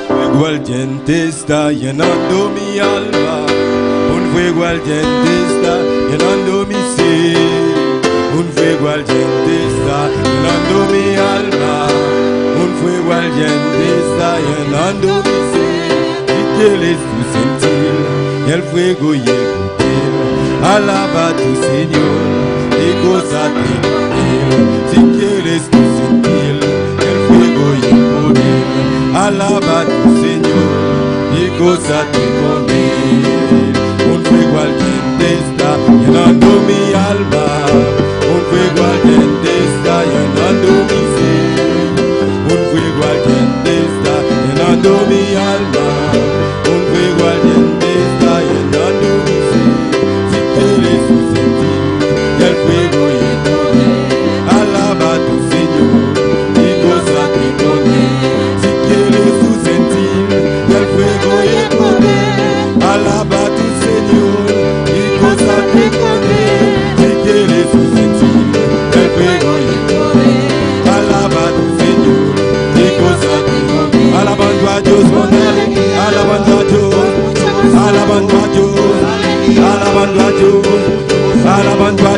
Fuego ardiente está llenando mi alma. Un fuego ardiente está llenando mi ser. Un fuego ardiente está llenando mi alma. Un fuego ardiente está llenando mi ser. Si quieres tú sentir el fuego y el poder, alaba a tu Señor y gózate con Él. Si quieres tú sentir el fuego y el poder, alaba a tu Señor y gózate con Él. Un fuego ardiente está llenando mi alma. Un fuego ardiente está llenando mi ser. Un fuego ardiente está llenando mi alma. Un fuego ardiente está llenando mi ser. Si quieres tú sentir el fuego y el poder, alaba a tu Señor y gózate con Él. Si quieres tú sentir el fuego y el poder, alaba a tu Señor y gózate con Él. Si quieres tú sentir el fuego y el poder, alaba a tu Señor y gózate con Él. Alabando a Dios.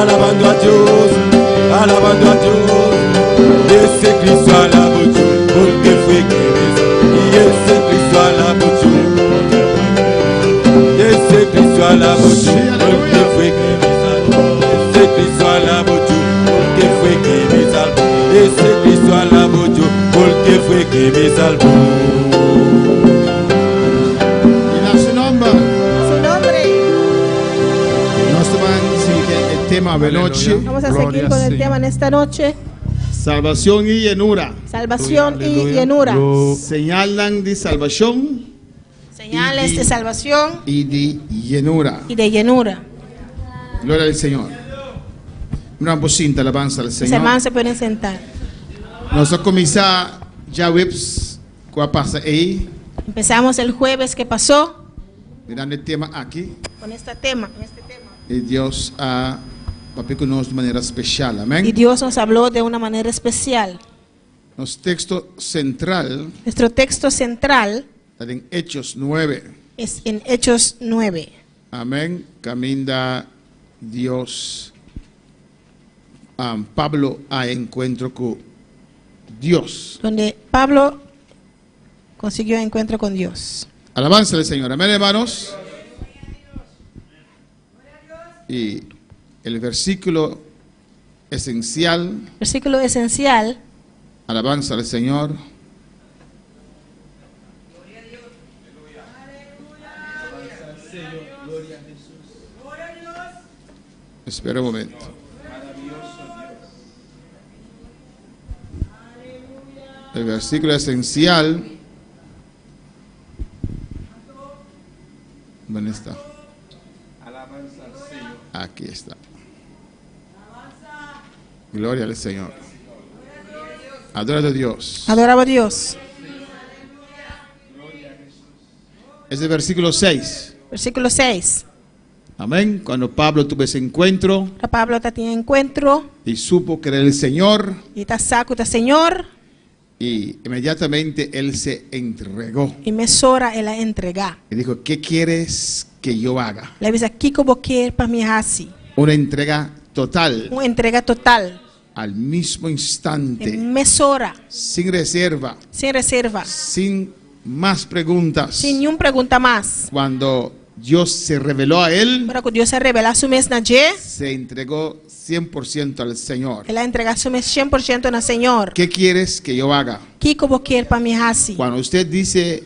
alabando a Dios, alabando a Dios. Y ese Cristo alabo yo, porque fue que me salvó. Y ese Cristo alabo yo, y ese Cristo alabo yo, porque fue que me salvó. Ese Cristo alabo yo, porque fue que me salvó. Ese Cristo alabo yo, porque fue que me salvó. Y da su nombre. Su nombre. Nós vamos seguir el tema de noche. Vamos a seguir con el tema en esta noche. Salvación y llenura. Salvación y llenura. Señalan de salvación Señales de salvación y de llenura. y de llenura. Gloria al Señor. Una bocina, alabanza al Los Señor. hermanos se pueden sentar. Nós vamos começar já webs com a passa aí. Empezamos el jueves que pasó Mirando el tema aquí. con este tema. E Deus a papel conosco de maneira especial. Amém? Y Dios nos habló de una manera especial. Nosso texto central Nuestro texto central está em Hechos 9. es en Hechos 9. Amém? Caminha Deus. Pablo a encuentro con Dios. Donde Pablo consiguió encuentro con Dios. Alabanza al Señor. Amén, hermanos. Y el versículo esencial. Versículo esencial. Alabanza al Señor. Espera un momento. El versículo esencial. ¿Dónde está? Aquí está. Gloria al Señor. Adora a Dios. Adoraba a Dios. Es el versículo 6. Versículo 6. Amén. Cuando Pablo tuvo ese encuentro Pablo tenía encuentro y supo que era el Señor, y está saco está Señor y inmediatamente él se entregó y me sora él la entrega. y dijo: ¿qué quieres que yo haga? Le dice aquí como que para mi hasi. Una entrega total, Una entrega total. al mismo instante, Me sora sin reserva, sin reserva. sin más preguntas. Sin ni una pregunta más. Cuando Dios se reveló a él, Ahora que Dios se revela a su mes na je, se entregó 100% al Señor. él la entrega a su mes 100% al Señor. ¿Qué quieres que yo haga? Aquí como que para mi hasi. Cuando usted dice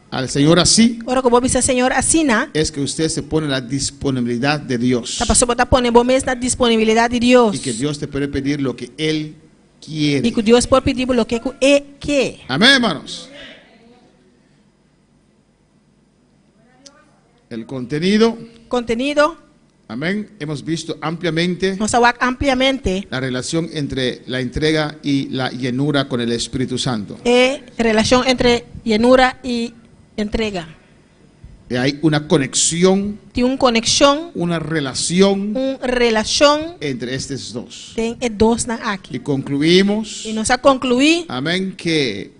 al Señor así, Ahora como dice Señor asina, es que usted se pone en la disponibilidad de Dios ta pasó para poner vos mes na disponibilidad de Dios. y que Dios te puede pedir lo que Él quiere. Y que Dios puede pedir lo que que. Amén, hermanos. El contenido, amén, hemos visto ampliamente Nos habla ampliamente la relación entre la entrega y la llenura con el Espíritu Santo. Relación entre llenura y entrega. Y hay una conexión, Tiene una conexión, una relación una relación entre estos dos. de dos na aquí. Y concluimos, Y nos ha concluido, amén, que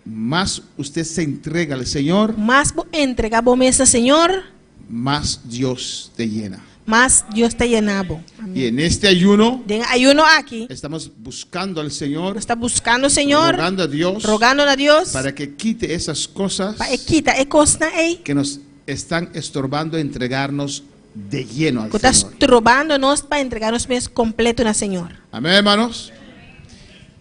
más usted se entrega al Señor, más entrega vos mesa Señor, más Dios te llena. más Dios te llenabo. Y en este ayuno De ayuno aquí, estamos buscando al Señor, está buscando Señor, rogando a Dios, para que quite esas cosas para quita cosa que nos están estorbando entregarnos de lleno al que estás Señor. robándonos para entregarnos mes completo na Señor. Amén, hermanos.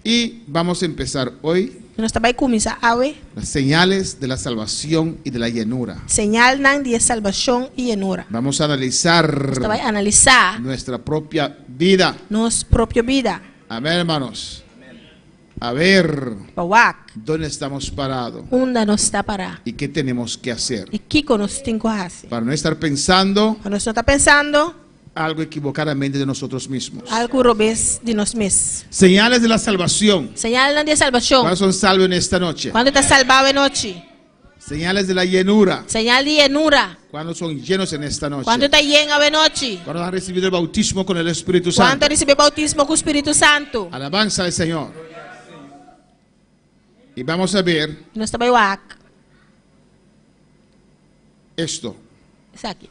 Y vamos a empezar hoy Nos está para começar awe, las señales de la salvación y de la llenura. señal nan de salvación y llenura. Vamos a analizar Está para analizar nuestra propia vida. nos propia vida. Amén, hermanos. A ver Pawak, dónde estamos parados onda nos está para. y qué tenemos que hacer Y Kiko nos tengo hace. para no estar pensando Cuando nos está pensando algo equivocadamente de nosotros mismos. algo robes de nos mes. Señales de la salvación. Señal nan de salvación. ¿Cuáles son salvos en esta noche? Cuando está salvado en noche. Señales de la llenura. Señal de llenura. ¿Cuándo son llenos en esta noche? Cuando está lleno de noche. Cuando han recibido el bautismo con el Espíritu Cuando Santo. recibe bautismo con Espíritu Santo. Alabanza al Señor. Y vamos a ver Nos está para esto es aquí.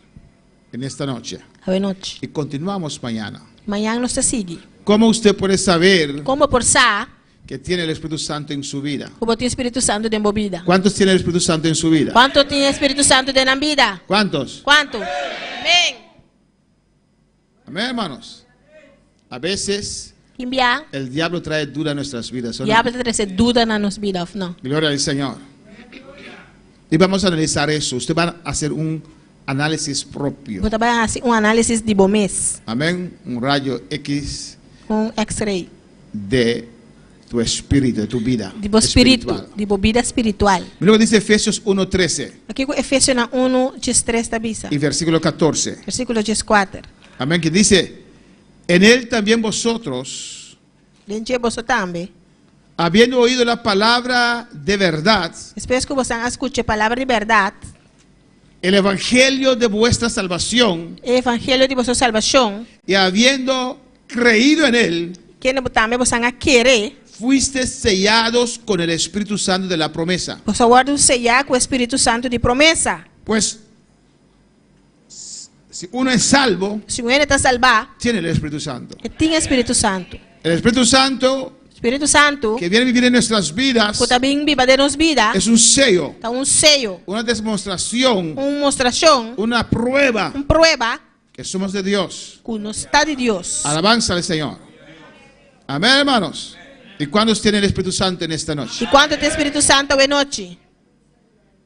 en esta noche. A noche. Y continuamos mañana. Amanhã nos sigue. ¿Cómo usted puede saber Como por sa, que tiene el Espíritu Santo en su vida? como tem Espírito Santo dentro da vida. ¿Cuántos tienen el Espíritu Santo en su vida? Quanto tem Espírito Santo dentro da vida? ¿Cuántos? Quanto? Amém. Amén, hermanos. A veces Enviar. el diablo trae duda a nuestras vidas. ¿o no? Diabo trazer dúvida na nossa vida, não? Gloria al Señor. Y vamos a analizar eso. Usted va a hacer un análisis propio. Vou trabalhar assim, análise de bom mês, Amén. Un rayo X X-ray de tu espíritu, de tu vida. de bom espírito, espiritual. de boa vida espiritual. Mira lo que dice Efesios 1:13 Aqui com Efésios 1:13 da bisa, y versículo 14. versículo 14. Amén. Que dice, en él también vosotros, Dentro de você também. habiendo oído la palabra de verdad, Espero que você escute a palavra de verdade, el evangelio de vuestra salvación, o evangelho de vossa salvação, y habiendo creído en él, que também você a querer, fuisteis sellados con el Espíritu Santo de la promesa. você guarda sellar com o Espírito Santo de promessa. Pues, si uno es salvo, Se você está salvar, tiene el Espíritu Santo. tem Espírito Santo. El Espíritu Santo Espírito Santo, que viene a vivir en nuestras vidas que também viva de nos vida, es un sello, tá sello, una demostración, mostração, una prueba prueba que somos de Dios. que nos está de Deus. Alabanza al Señor. Amén, hermanos. ¿Y cuántos tienen el Espíritu Santo en esta noche? E quanto tem Espírito Santo hoje noite?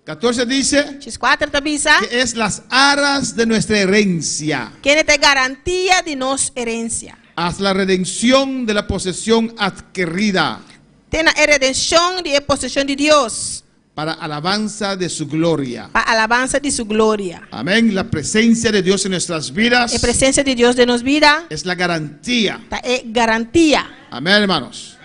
14 dice X4 da bisa, que es las aras de nuestra herencia, que tem garantia de nos herência. hasta la redención de la posesión adquirida, Tem a redenção de possessão de Deus, para alabanza de su gloria. para alabança de sua glória. Amén. La presencia de Dios en nuestras vidas A presença de Deus de nos vida, es la garantía. tá garantia, Amén, hermanos.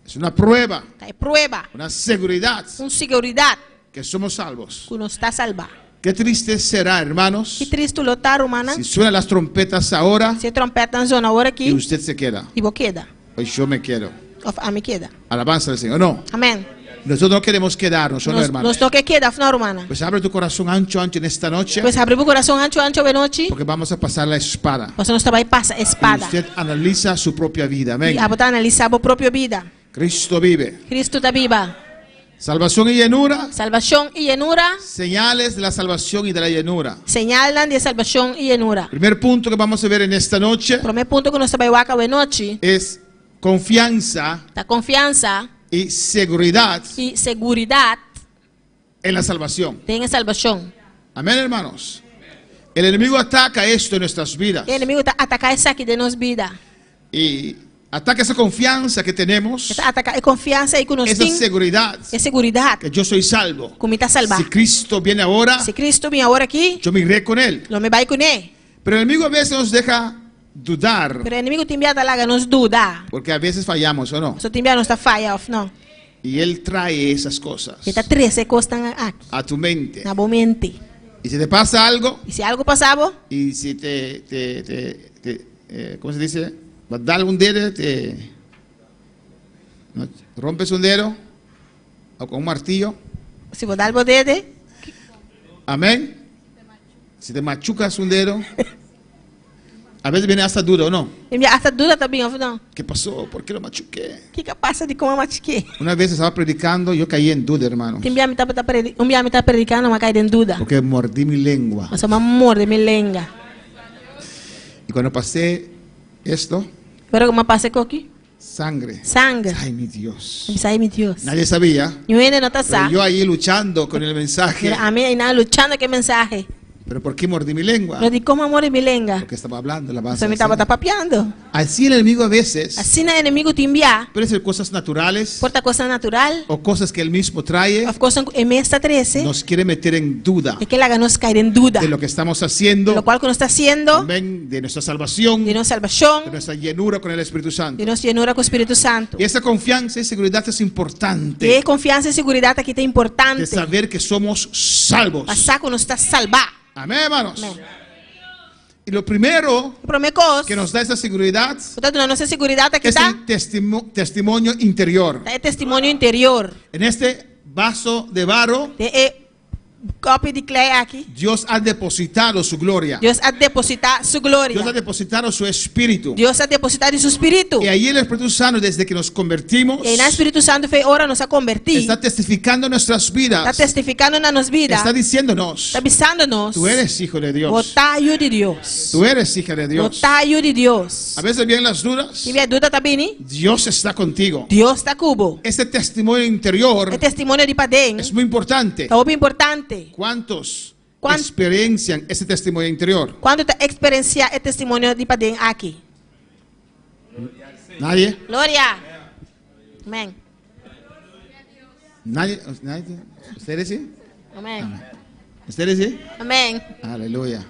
Es una prueba, tá prueba, una seguridad seguridade que somos salvos. que nos está salvar. Qué triste será, hermanos, Que triste lutar, humana, si suenan las trompetas ahora se trompeta na zona hora y aqui, usted se queda. e vou queda, Hoy yo me quedo. a me queda. Alabanza al Señor. No, Amém. nosotros no queremos quedarnos, ¿o no, Nos hermanos? toca queda, não, humana. Pues abre tu corazón ancho en esta noche, Pois abre o coração ancho hoje noite, porque vamos a pasar la espada. você não vai passar Y espada. usted analiza su propia vida. Amén. E a botar analisar a própria vida. Cristo vive. Cristo está viva. Salvación y llenura. Salvação e llenura, Señales de la salvación y de la llenura. señalan de salvação e llenura. Primer punto que vamos a ver en esta noche Primeiro ponto que nós vai waka hoje noite, es confianza da confiança y seguridad e seguridade en la salvación. tem a salvação. Amén, hermanos. El enemigo ataca esto en nuestras vidas O inimigo está atacar isso aqui de nossa vida. y ataca esa confianza que tenemos, Está atacar a confiança e que nós esa temos, seguridad é seguridade. que yo soy salvo. Como está salvar. Si Cristo viene ahora, Se Cristo vem agora aqui, yo me iré con él. não me vai com ele. Pero el enemigo a veces nos deja dudar, Pero o inimigo te envia lá nos dúvida. porque a veces fallamos o no. Só te envia nos está falha off, não. Y él trae esas cosas Ele está 13 costas aqui, a tu mente. na boa mente. Y si te pasa algo, E se algo passava, y si ¿cómo se dice? Da algún dedo, ¿no? Rompes un dedo o con un martillo. se vou dar algo dele, Amén. Si te machucas un dedo, a veces viene hasta duda o no. envia essa dúvida também off, não. ¿Qué pasó? ¿Por qué lo machuqué? O que passa de como eu machuquei? Una vez estaba predicando, yo caí en duda, hermano, Te envia me tá predicando, mas cai em dúvida. porque mordí mi lengua. Mas uma morde me lenga. Y cuando pasé esto, Agora como passa aqui, sangre. sangue. Ay, mi Dios. Me sai, meu Deus. Nadie sabía. E ainda não tá Pero sa. yo ahí luchando con el mensaje. A mim ainda lutando com mensagem. ¿Pero por qué mordí mi lengua? Eu digo como amor me lenga. Porque estaba hablando la base. Você me estava tapapeando. Así el enemigo a veces Assim o inimigo te envia. puede ser cosas naturales Porta coisa natural. o cosas que él mismo trae, Of course, em esta 13. nos quiere meter en duda É que ela nos cair em dúvida. de lo que estamos Lo haciendo, qual que nós está haciendo, amén, de nuestra salvación, de de nossa salvação, nuestra llenura con el Espíritu Santo. de nossa llenura com o Espírito Santo. Y esa confianza y seguridad es E importante, confiança e segurança aqui é de importante. saber que somos salvos. Passar que nos está salvar. Amén, hermanos. Amém. Y lo primero A primeira coisa, que nos da esa seguridad portanto, na nossa segurança aqui es está, el testimonio interior. é testemunho interior. En este vaso de barro, É copy declare aqui. Dios ha depositado su gloria. Deus ha depositado su gloria. Dios ha depositado su espíritu. Deus ha depositado su espírito. Y ahí el Espíritu Santo, desde que nos convertimos, E aí o Espírito Santo fez hora nos a convertir. está testificando nuestras vidas. Está testificando na nossa vida. Está diciéndonos, Está avisando-nos. tú eres hijo de Dios. Botaio de Deus. Tú eres hija de Dios. Botaio de Deus. A veces vienen las dudas. Tiver dúvida também, Dios está contigo. Deus está cubo. Este testimonio interior É testemunho de padem. es muy importante. Tá muito importante. ¿Cuántos ¿Cuán- experiencian ese testimonio interior? Quando tu experienciar é testemunho de padem aqui. ¿Nadie? Glória. Amém. ¿Nadie? ¿Nadie? ¿Ustedes sí? Amém. ¿Ustedes sí? Amém. Aleluya.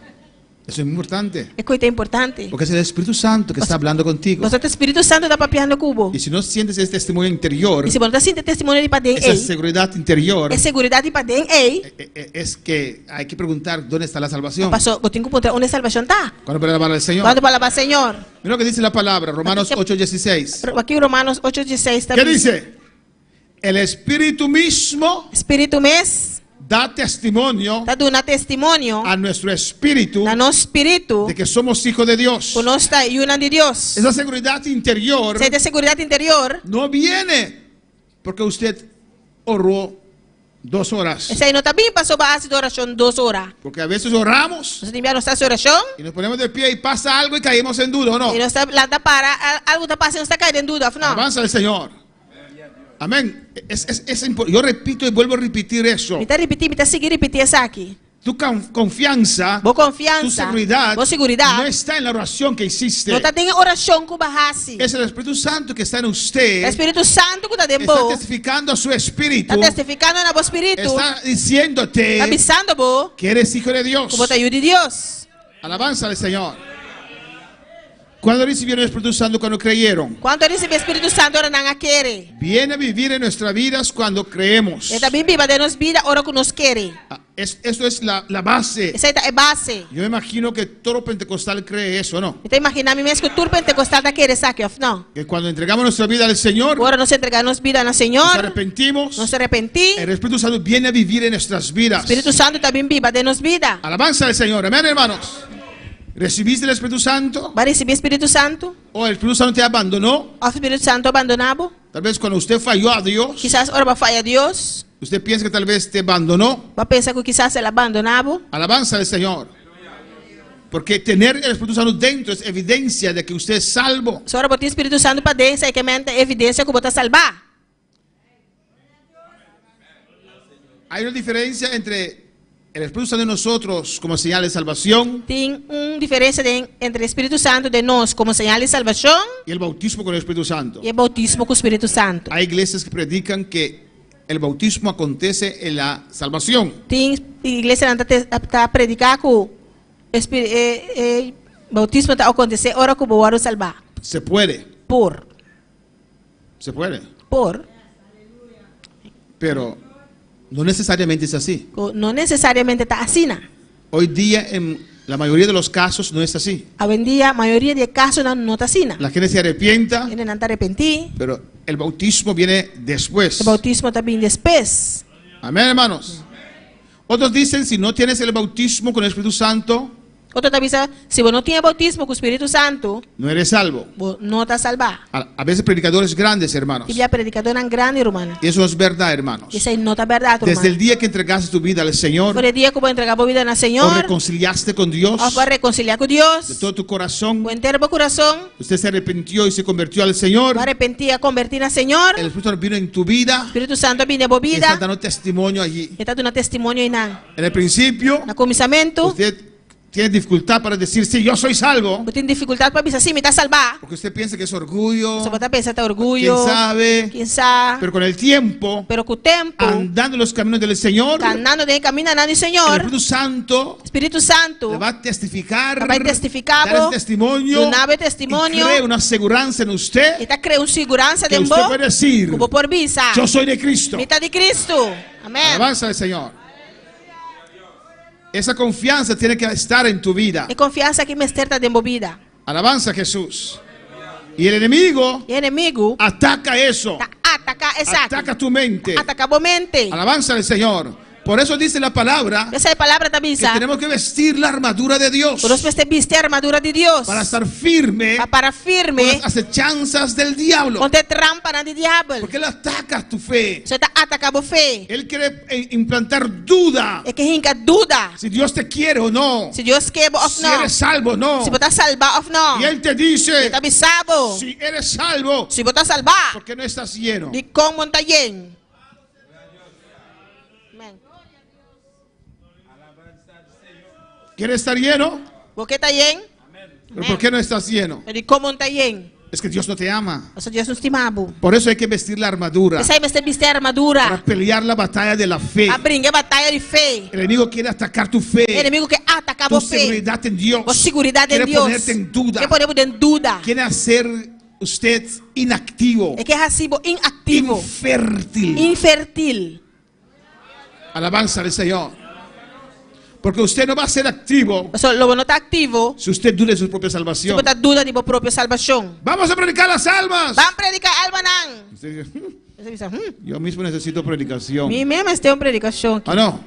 Eso es muy importante. É coisa importante. Porque es el Espíritu Santo que está hablando contigo. Você tem Espírito Santo está papiando cubo. Y si no sientes ese testimonio interior, E se você não sente testemunho de padem, esa ei. seguridad interior, É seguridade de padem, ei. es que hay que preguntar dónde está la salvación. Pastor, eu tenho que perguntar onde a salvação está. ¿Cuándo para alabar al Señor? Quando para alabar Senhor. Mira lo que dice la palabra, Romanos 8:16. Aqui Romanos 8:16 ¿Qué também. dice? El Espíritu mismo Espírito mes da testimonio está dando testemunho a nuestro espíritu na nosso espírito de que somos hijos de Dios. que nós está una de Deus. Esa seguridad interior Essa seguridade interior, no viene porque usted oró 2 horas. essa aí não está bem passou base de oração 2 horas. Porque a veces oramos Você tem nossa oração y nos ponemos de pie y pasa algo y caímos en duda, ¿o no? e nós está lá para algo está passando, está caindo em dúvida, não. Avanza el Señor. Amén. Yo repito y vuelvo a repetir eso. Me está repetindo, me está seguindo repetir essa aqui. Tu confianza, Boa tu confiança, seguridad, boa seguridade. no está en la oración que hiciste. Não está tendo oração com barrace. Es el Espíritu Santo que está en É o usted. Espírito Santo que está Está dentro. testificando a su espíritu. Está testificando na vosso espírito. Está diciéndote Está avisando vos que eres hijo de Dios. que vos de Deus. Alabanza al Señor. ¿Cuándo recibieron el Espíritu Santo? Cuando creyeron. Quando recebe o Espírito Santo, ora não a querer. Viene a vivir en nuestras vidas cuando creemos. Ele também viva de nos vida, ora que nos quer. Esto es la base. Essa é base. Yo me imagino que todo pentecostal cree eso, ¿no? Então imagina mim mesmo que tudo pentecostal está querer saque of não. Que cuando entregamos nuestra vida al Señor, Agora nós entregamos vida ao nos Senhor, arrepentimos, nos arrepentir. el Espíritu Santo viene a vivir en nuestras vidas. Espírito Santo também viva de nos vida. Alabanza al Señor. Amén, hermanos. ¿Recibiste el Espíritu Santo? Vai receber Espírito Santo? ¿O el Espíritu Santo te abandonó? O Espírito Santo abandonado? Tal vez cuando usted falló a Dios, Quizás ora vai falhar Deus. usted piensa que tal vez te abandonó. Vai pensar que quizás ele abandonado. Alabanza al Señor. Porque tener el Espíritu Santo dentro es evidencia de que usted es salvo. Se ora botar Espírito Santo para dentro, é que é evidência que você salvar. Hay una diferencia entre el Espíritu Santo en nosotros como señal de salvación Tem diferença entre o Espírito Santo de nós como señal de salvação y el bautismo con el Espíritu Santo. e o bautismo com o Espírito Santo. Hay iglesias que predican que el bautismo acontece en la salvación. Tem igreja que está predicar que o bautismo está acontecer ora que o ora salvar. Se puede, se puede, pero no necesariamente es así. Não necessariamente está assim. Hoy día en la mayoría de los casos no es así. Hoje em dia, a maioria de casos não está assim. La gente se arrepienta, Ele não está arrepentir. pero el bautismo viene después. O bautismo está bem depois. Amén, hermanos. Otros dicen, si no tienes el bautismo con el Espíritu Santo, Outro está dizendo, se você não tem bautismo com o Espírito Santo, no eres salvo. não está salvado. A veces predicadores grandes, hermanos. E a predicadora é grande, irmão. Y eso es verdad, hermanos. Isso aí não está verdade, Desde el irmão. día que entregaste tu vida al Señor, Por el dia que vou entregar a vida ao o Senhor, reconciliaste con Dios ou vou reconciliar com de Deus, todo tu corazón, o inteiro meu coração, usted se arrepintió y se convirtió al Señor, vou arrepentir a convertir no Senhor. el Espíritu Santo vino en tu vida Espírito Santo vem na minha y está vida. dando testimonio allí. E está dando testemunho aí En el principio, no começamento. usted tiene dificultad para decir, sí, yo soy salvo, Eu tenho dificuldade para pensar assim, me está salvar. porque usted piensa que es orgullo, Você pode pensar está orgulho. quién sabe, Quem sabe. pero con el tiempo, Pero com o tempo, andando en los caminos del Señor, caminhando de caminhando no el Senhor, Espíritu Santo Espírito Santo le va a testificar, vai testificar, dar el testimonio, donar o y testemunho, crea una seguridad en e usted está criando segurança que dentro usted puede decir, como por visa. yo soy de Cristo. Mitad de Cristo. Amém. Alabanza al Señor. Esa confianza tiene que estar en tu vida. E confiança que me está desenvolvida. Alabanza a Jesús. Y el enemigo E o inimigo ataca eso. ataca essa Ataca tu mente. ataca a mente. Alabanza al Señor. Por eso dice la palabra Essa é a palavra da que missa. tenemos que vestir la armadura de Dios Nós precisamos vestir a armadura de Deus. para estar firme Para con firme las acechanzas del diablo. contra trampa do diabo. Porque él ataca tu fe. Você está atacando a fé. Él quiere implantar duda É que rinca dúvida. si Dios te quiere o no, Se Deus quer ou si não. eres salvo o no. Se você está salvo ou não. Y él te dice, Está salvo. si eres salvo, Se você está salvo. ¿por qué no estás lleno? De como está lleno. ¿Quieres estar lleno? Porque está lleno. ¿Pero por qué no estás lleno? De como está lleno. Es que Dios no te ama. Nossa Deus nos estimava. Por eso hay que vestir la armadura Essa aí você vestir a armadura. para pelear la batalla de la fe. A brincar a batalha de fé. El enemigo quiere atacar tu fe, O inimigo quer atacar tu você. seguridad en Dios. A seguridade Quiere em Deus. ponerte en duda. Quer poner em dúvida. Quiere hacer usted inactivo, É que é racibo inactivo. infértil. Infértil. Alabanza del Señor. Porque usted no va a ser activo Lobo não está activo. si usted duda de su propia Se salvación. você está dúvida de sua própria salvação. Vamos a predicar las almas. Vamos predicar alma não. Usted dice, Você pensa, yo mismo necesito predicación. mim mesmo tem uma predicação aqui. ¿O no?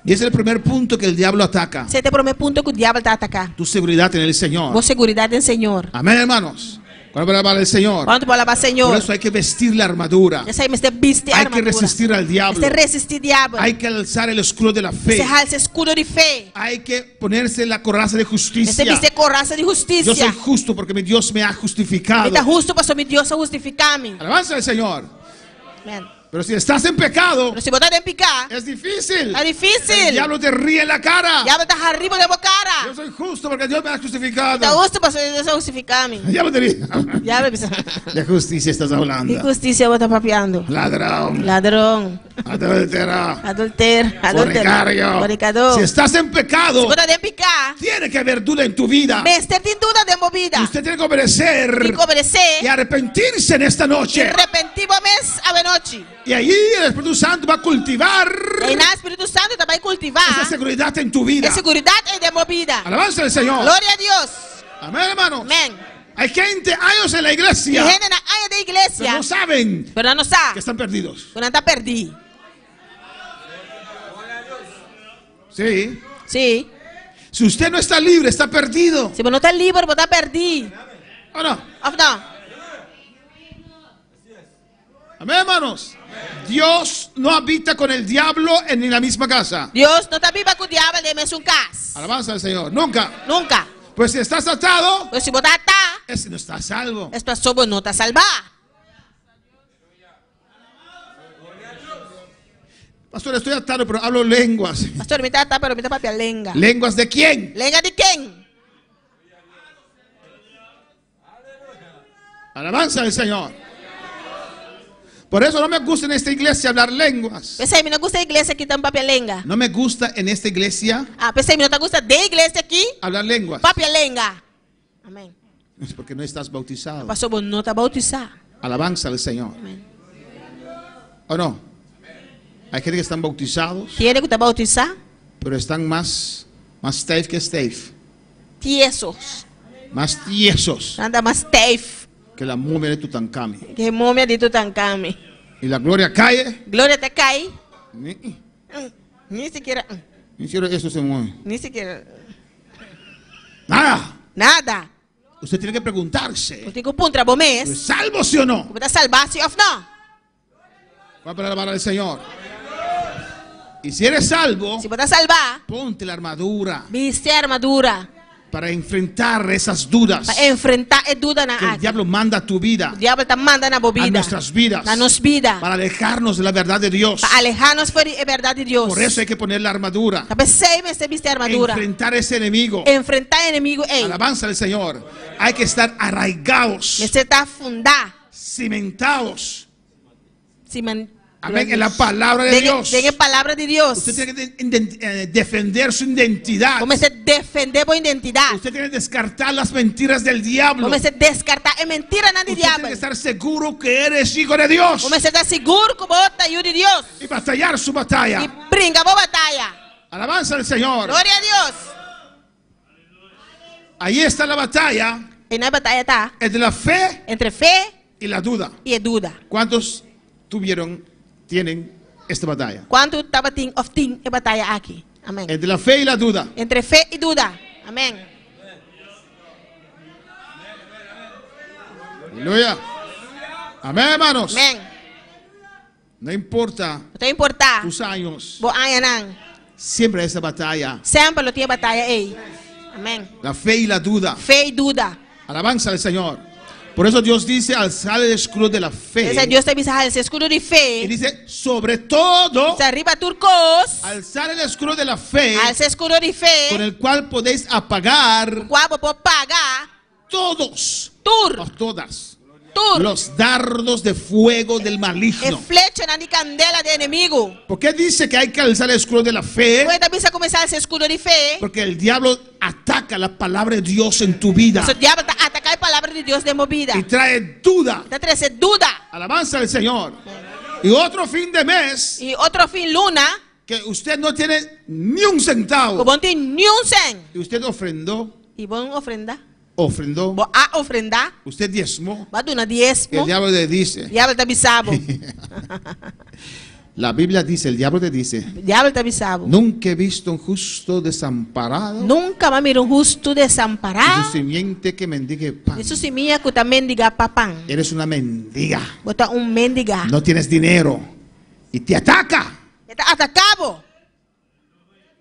Y ese es el primer punto que el diablo ataca. Esse é o primeiro ponto que o diabo está atacando. Tu seguridad en el Señor. Boa seguridade em Senhor. Amén, hermanos. Cuando habla del Señor. Quando para alabar Por Senhor. eso hay que vestir la armadura. Essa aí você vestir a Hay que armadura. resistir al diablo. Você resistir o diabo. Hay que alzar el escudo de la fe. Você alça escudo de fé. Hay que ponerse la coraza de Você justicia. vestir coraça de Yo justiça. soy justo porque mi Dios me ha justificado. Está justo para meu Deus justificar-me. Alabanza al Señor. Amém. Pero si estás en pecado, Mas se botar em picar, es difícil. é difícil. El diablo te ríe en la cara. O diabo está arriba da boa cara. Yo soy justo porque Dios me ha justificado. Está justo para Deus justificar-me. El diablo te ríe. O diabo pensa, De justicia estás hablando. injustiça eu vou estar papeando. Ladrón. Ladrão, Adúltera. adultério, fornicador. Si estás en Se pecado, botar em picar, tiene que haber duda en tu vida. você tem dúvida de movida. Usted tiene que obedecer Tem que obedecer. y arrepentirse en esta E noche. arrepentivamente a noite. Y allí el Espíritu Santo va a cultivar E na Espírito Santo também cultivar esa seguridad en tu vida. a seguridade de movida. Alabanza al Señor. Glória a Deus. Amén, hermanos. Amém. Hay gente, años en la E iglesia, gente na área da pero igreja, no saben pero não que sabe, están perdidos. não está perdido. Sí. Sim. Si usted no está libre, está perdido. Se você não está livre, você está perdido. ¿O no? Ou não? Amén, hermanos. Dios no habita con el diablo en la misma casa. Deus não está viva com o diabo de mesmo casa. Alabanza al Señor. Nunca. Nunca. Pues si estás atado, Mas se você está, es que no estás salvo. essa pessoa não está salva. Pastor, estoy atado, pero hablo lenguas. Pastor, me está pero me está papia lenga. ¿Lenguas de quién? Lenga de quem? Alabanza al Señor. Por eso no me gusta en esta iglesia hablar lenguas. Pensei, me não gusta da igreja que tem papia lenga. No me gusta en esta iglesia Ah, pensei, me não gusta da igreja aqui, hablar lenguas. papia lenga. Amém. Es porque no estás bautizado. Pastor, você não está bautizado. Alabanza al Señor. Amém. ¿O no? Hay gente que están bautizados, Tiene que estar bautizado. pero están más steif que steif. Tiesos. Más tiesos Nada mais teif. que la momia de Tutankamón. Que múmia de Tutankhamon. Y la gloria cae. Glória te cai. Ni siquiera. siquiera eso se mueve. Ni siquiera. Nada. Nada. Usted tiene que preguntarse. Eu tenho que pôr um mês. ¿Salvo sí o no? Você está salvar sim ou não? Va para alabar al Señor. Y si eres salvo, Se você salvar, ponte la armadura viste a armadura. para enfrentar esas dudas Para enfrentar a dúvida na que el área. diablo manda a tu vida, O diabo está mandando na a vida. nuestras vidas, Na nossa vida. para alejarnos de la verdad de Dios. Para alejar-nos da verdade de Deus. Por eso hay que poner la armadura, Talvez sei, mas você viste a armadura. enfrentar ese enemigo. Enfrentar o inimigo. Ei, Alabanza al Señor. Hay que estar arraigados, você está afundar. cimentados. Amén. Amén. En la palabra de Dios. Tem a palavra de Deus. Usted tiene que defender su identidad. Comece a defender a identidade. Usted tiene que descartar las mentiras del diablo. Comece a descartar a mentira na de Usted tiene diabo. que estar seguro que eres hijo de Dios Comece a estar seguro que você está de Deus. y batallar su batalla. E brinca a batalha. Alabanza al Señor. Glória a Deus. Ahí está la batalla E na batalha tá entre la fe entre fé y la duda. e a dúvida. ¿Cuántos tienen esta batalla? ¿Cuánto estaba of ting e batalla aquí? Amén. Entre la fe y la duda. Entre fe y duda. Amén. Aleluya. Amén, hermanos. Amén. No importa No te importa. tus años. Bo ayanang. Siempre esa batalla. Sempre lo tiene batalla ahí. Amén. La fe y la duda. Fe y duda. Alabanza al Señor. Por eso Dios dice alzar el escudo de la fe. Ese Dios te avisa el escudo de fe. Y dice sobre todo Se arriba turcos. alzar el escudo de la fe. Al escudo de fe. Con el cual podéis apagar Guapo por pagar. todos. Tur. O todas. Tur. Los dardos de fuego del E maligno. flecha na di candela de enemigo. ¿Por qué dice que hay que alzar el escudo de la fe? Puede también comenzar ese escudo de fe. Porque el diablo ataca la palabra de Dios en tu vida. El diablo ataca la palabra de Dios de movida. Y trae duda. Te trae duda. Alabanza al Señor. Y otro fin de mes. Y otro fin luna. Que usted no tiene ni un centavo. Como no tiene ni un cent. Y usted ofrendó. Y bon ofrenda. Ofrendó. Bo a ofrenda. Usted diezmó. Va a una diezmo. El diablo le dice. Diablo te avisaba. La Biblia dice, el diablo te dice. Diablo te avisaba. Nunca he visto un justo desamparado. Nunca va a mirar un justo Y desamparado. su simiente que mendigue pan. Eso sí mía que también diga papán. Eres una mendiga. Bota un mendiga. No tienes dinero. Y te ataca. Está atacado.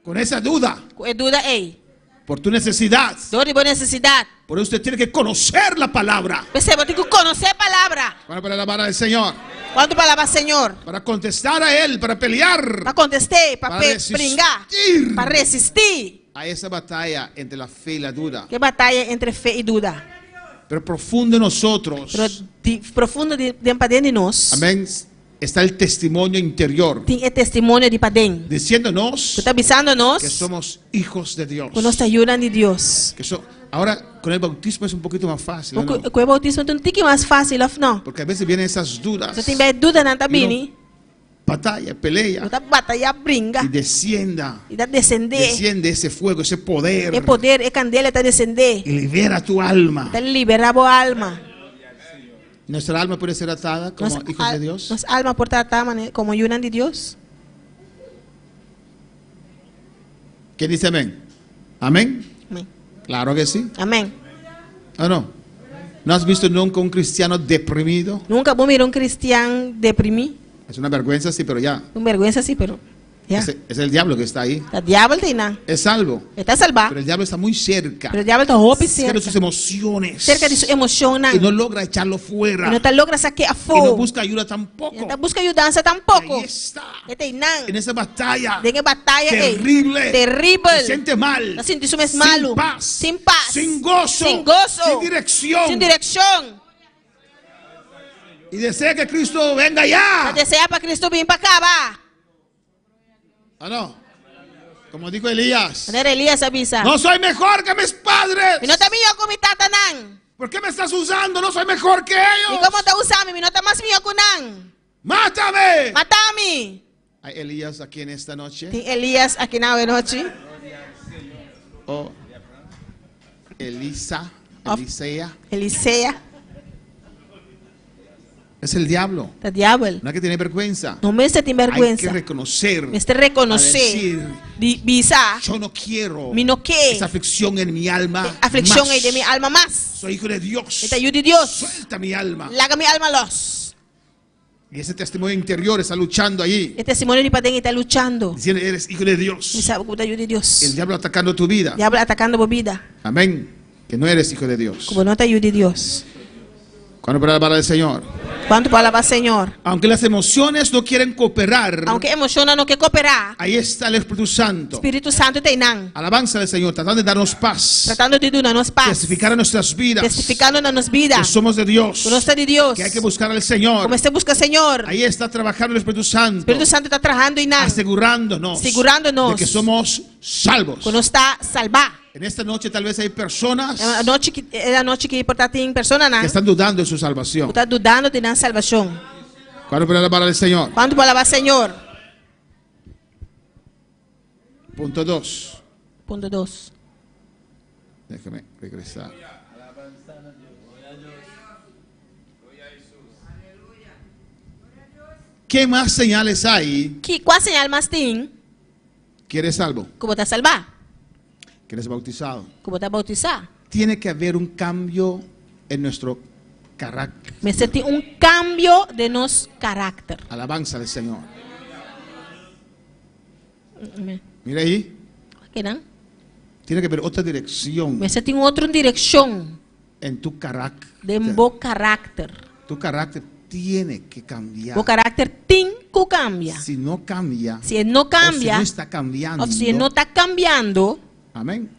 Con esa duda. Es duda ahí. Por tu necesidad. Dori buena necesidad. Por eso usted tiene que conocer la palabra. Pues vos tienes que conocer palabra. Para alabar al Señor. ¿Cuánto palabra, Señor? Para contestar a Él. Para pelear. Para contestar. Para resistir. brincar. Para resistir. A esa batalla entre la fe y la duda. ¿Qué batalla entre fe y duda? Pero profundo en nosotros. Pero profundo dentro de nós. Amén. Está el testimonio interior. Tem el testimonio de padén. Diciéndonos. Está avisándonos. Que somos hijos de Dios. Que nos ayudan de Dios. Ahora con el bautismo es un poquito más fácil. Con el bautismo es un poquito más fácil, ¿no? Porque a veces vienen esas dudas. Você tem dúvida na tabini. Batalla, pelea. Você batalha, brinca. Y descienda. E dá descender. Desciende ese fuego, ese poder. É poder, é candela, está descender. Y libera tu alma. Está liberar a alma. Nuestra alma puede ser atada como hijos de Dios. Nuestra alma puede ser atada como ayudan de Dios. ¿Quién dice amén? ¿Amén? Amén. Claro que sí. Amén. ¿O no? ¿No has visto nunca un cristiano deprimido? Nunca vos mirar un cristiano deprimido. Es una vergüenza, sí, pero ya. Una vergüenza, sí, pero ya. Es el diablo que está ahí. El diablo está Es salvo. Está salvado. Pero el diablo está muy cerca. Pero el diablo está muy cerca de cerca. sus emociones. Cerca de sus emociones. Y no logra echarlo fuera. Y no te logra sacar a Y fuego. no busca ayuda tampoco. Y no busca ayuda tampoco. Ahí está. En esa batalla. De batalla terrible. Terrible. Se siente mal. La siente su malo. Sin paz. Sin paz. Sin gozo. Sin gozo. Sin dirección. Sin dirección. Y desea que Cristo venga ya. Desea para Cristo venir para acá, va. Ah, no. Como dijo Elías. Elías avisa. No soy mejor que mis padres. Y no te mío con mi tatanán. ¿Por qué me estás usando? No soy mejor que ellos. ¿Y cómo te usamos? Mi no te más mío con nan. Mátame. Mátame. Hay Elías aquí en esta noche. Tem Elías aquí en esta noche. O Elisea. Elisea. Es el diablo. El diablo. No hay que tener vergüenza. No me se tiene vergüenza. Hay que reconocer. Me reconocer. Visa. Yo no quiero. Mi no quiero. Esa aflicción en mi alma. Aflicción de mi alma más. Soy hijo de Dios. Esta ayuda de Dios. Suelta mi alma. Laga mi alma los. Y ese testimonio interior está luchando allí. El testimonio de Padén está luchando. Diciendo, eres hijo de Dios. Y sabe que ayuda de Dios. El diablo atacando tu vida. El diablo atacando tu vida. Amén. Que no eres hijo de Dios. Como no te ayuda de Dios. Cuando para alabar al Señor. ¿Cuánto para alabar al Señor? Aunque las emociones no quieren cooperar. Aunque emociones no quieren cooperar. Ahí está el Espíritu Santo. Espíritu Santo te nan. Alabanza al Señor, tratando de darnos paz. Tratando de darnos paz. Testificar en nuestras vidas. Testificando en nuestras vidas. Que somos de Dios. Que no está de Dios. Que hay que buscar al Señor. Como usted busca al Señor. Ahí está trabajando el Espíritu Santo. Espíritu Santo está trabajando y nan. Asegurándonos. De que somos salvos. Que no está salvado. En esta noche tal vez hay personas la noche que tem personas que están dudando de su salvación. Está dudando de la salvación. ¿Cuándo para alabar al Señor? ¿Cuándo para alabar al Señor? Punto 2. Punto 2. Déjame regresar. ¿Qué más señales hay qual señal mais tem que eres salvo? que você salvar? Que eres bautizado. Que você bautizar? Tiene que haber un cambio en nuestro carácter. Mas você tem cambio de nosso carácter. Alabanza del Señor. Amém. Mira ahí. Ok, não? Tiene que haber otra dirección Mas você tem outra direção en tu carácter. de bom carácter. Tu carácter tiene que cambiar. O carácter tem que cambiar. Si no cambia, Se ele não o si cambia, no está cambiando, ou se ele não está cambiando, amén.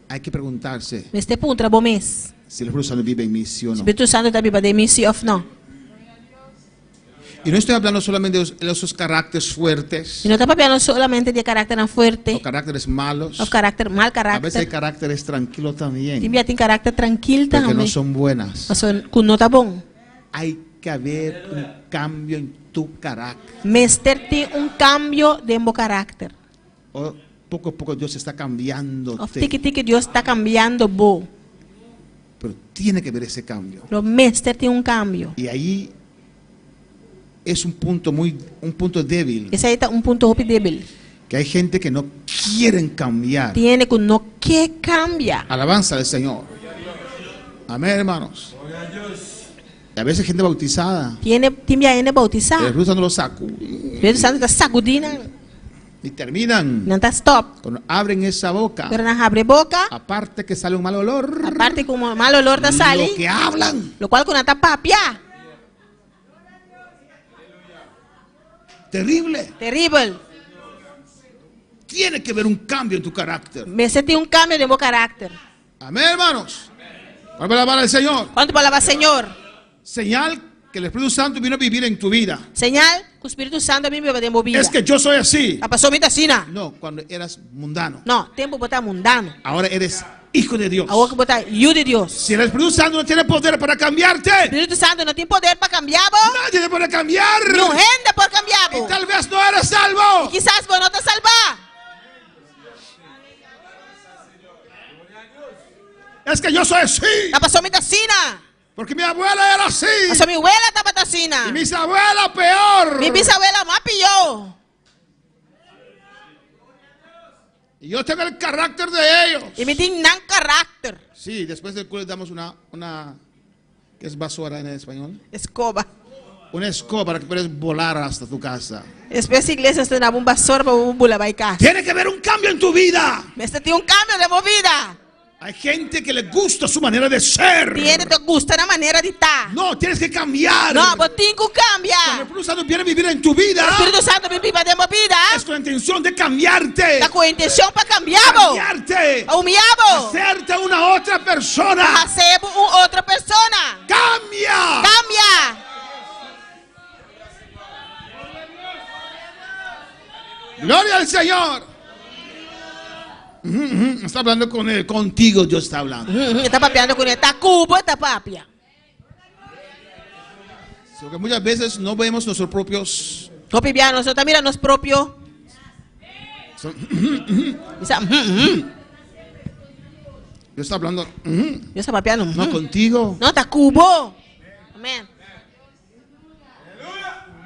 Hay que preguntarse este ponto é bom mês. si el Espíritu Santo vive en mí, sí o O no. Espírito Santo está vivo de mim, sim ou não? Y no estoy hablando solamente de esos caracteres fuertes E não está falando solamente de carácter forte, o caracteres malos. ou carácter mal A veces hay carácter. caracteres tranquilos también, Também tem carácter tranquilo porque no também. son buenas. Que não está bom. Hay que haber un cambio en tu carácter. Mas tem cambio de bom carácter. O poco a poco Dios está cambiando, O tique Deus está cambiando bom. pero tiene que haber ese cambio. O mestre tem cambio. Y ahí es un punto débil, Esse aí está ponto muito débil. que hay gente que no quieren cambiar. Tiene que não quer cambiar. Alabanza del Señor. Amén, hermanos. Y a veces gente bautizada, Tem a bautizar. el Espíritu Santo lo saca O Espírito Santo está sacudindo. y terminan. Não está stop. Cuando abren esa boca, Quando não abre boca, aparte que sale un mal olor, a parte com um mal olor da sali, lo que hablan, lo qual quando está papia, terrible. terrível. Tiene que haber un cambio en tu carácter. Mas você tem cambio de bom carácter. Amén, hermanos. Vamos a alabar al Señor. Quanto palavra Senhor? Señal que el Espíritu Santo vino a vivir en tu vida. Señal que o Espírito Santo me vive de movida. Es que yo soy así. A pessoa me ensina. No, cuando eras mundano. Não, tempo botar mundano. Ahora eres hijo de Dios. Agora que botar filho de Deus. Si el Espíritu Santo no tiene poder para cambiarte, O Espírito Santo não tem poder para cambiar, bo. nadie te puede cambiar. Não rende por cambiar, bo. Y tal vez no eres salvo. Quizás vos não te salvar. Es que yo soy así. A pessoa me ensina. Porque mi abuela era así. A sua abuela estava ensina. Y mis abuelas peor. Minha bisabuela mais pior. Y yo tengo el carácter de ellos. E me tem não carácter. Sí, después del culto damos una ¿qué es basura en español? Escoba. Una escoba para que puedas volar hasta tu casa. Espécie igreja está na vassoura para bula vai cá. Tiene que haber un cambio en tu vida. Mas tem cambio de movida. Hay gente que le gusta su manera de ser. Tiene te gusta na maneira de estar. No, tienes que cambiar. Não, mas tem que Cuando el cambiar. Espíritu Santo viene a vivir en tu vida, O Espírito Santo me vive de movida. es con la intención de cambiarte. Está com a intenção para cambiar, bo. Cambiarte. Humilhar, Hacerte una otra persona. para ser outra pessoa. Cambia. Cambia. Gloria al Señor. Está hablando con él, contigo Dios está hablando. Está papeando com ele. Está cubo, está papia. Porque muchas veces no vemos nuestros propios. Copiar, nós também nos próprios. Dios está hablando. Deus está papeando. No contigo. Não, está cubo. Amém.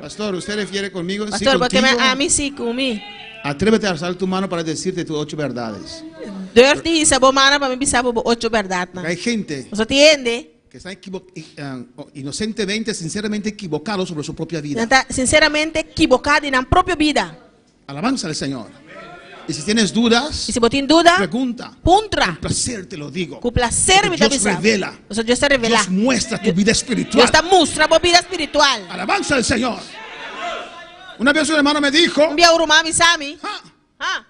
Pastor, ¿usted refiere conmigo? Sí, Pastor, porque contigo. a mim sim, comigo. Atrévete a alzar tu mano para decirte tus 8 verdades. Deus diz, a mana para mim pensar oito verdade. Porque hay gente Você entende? que está inocentemente, sinceramente equivocado sobre su propia vida. Está sinceramente equivocado na própria vida. Alabanza al Señor. Y si tienes dudas, E se você tem dúvida, pregunta. puntra. Con placer te lo digo. Com prazer me Porque está Dios pensando. revela. Ou seja, Deus está revelando. Dios muestra tu vida Deus espiritual. está mostrando a vida espiritual. Alabanza al Señor. Una vez un hermano me dijo, Envia o rumami sami.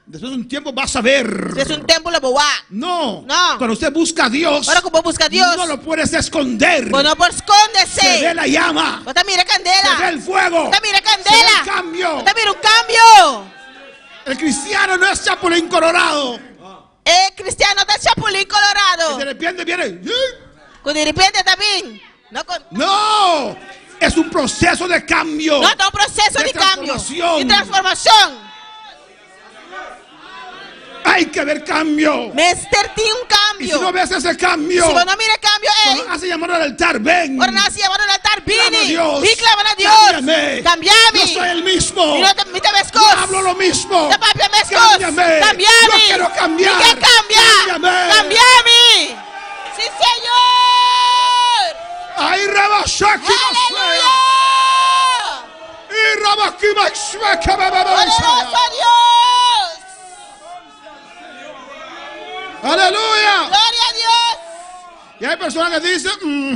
después de un tiempo vas a ver. Se é tempo la boa. No, No. cuando usted busca a Dios, Agora que vou buscar Deus, no lo puedes esconder. vos não por esconde-se. Se ve la llama, Vos mira se ve candela. el fuego, Vos mira se ve el candela. cambio. Vos mira un cambio. El cristiano no es chapulín colorado. Cristiano está chapulín Y colorado. de repente viene. Quando de repente também. Não, No, es un proceso de cambio. não está um processo de cambio. transformación. De transformação. hay que ver cambio. Mister tiene un Y cambio. si no ves ese cambio, Si vos no mira cambio, cuando hace llamar al altar, ven. Ahora nace llamar al altar, Clama a vini. Dios. Vi claman a Dios. Cámbiame. Cambiame. Yo soy el mismo. Y no te ves Yo hablo lo mismo. Te papi ves Cámbiame. Cambiame. Yo quiero cambiar. ¿Y qué cambia? Cámbiame. Cambiame. Sí, Señor. Ahí Rabashaki. Aleluya. Y Rabaki Maxweka Poderoso Dios. Aleluya. Gloria a Dios. Y hay personas que dicen,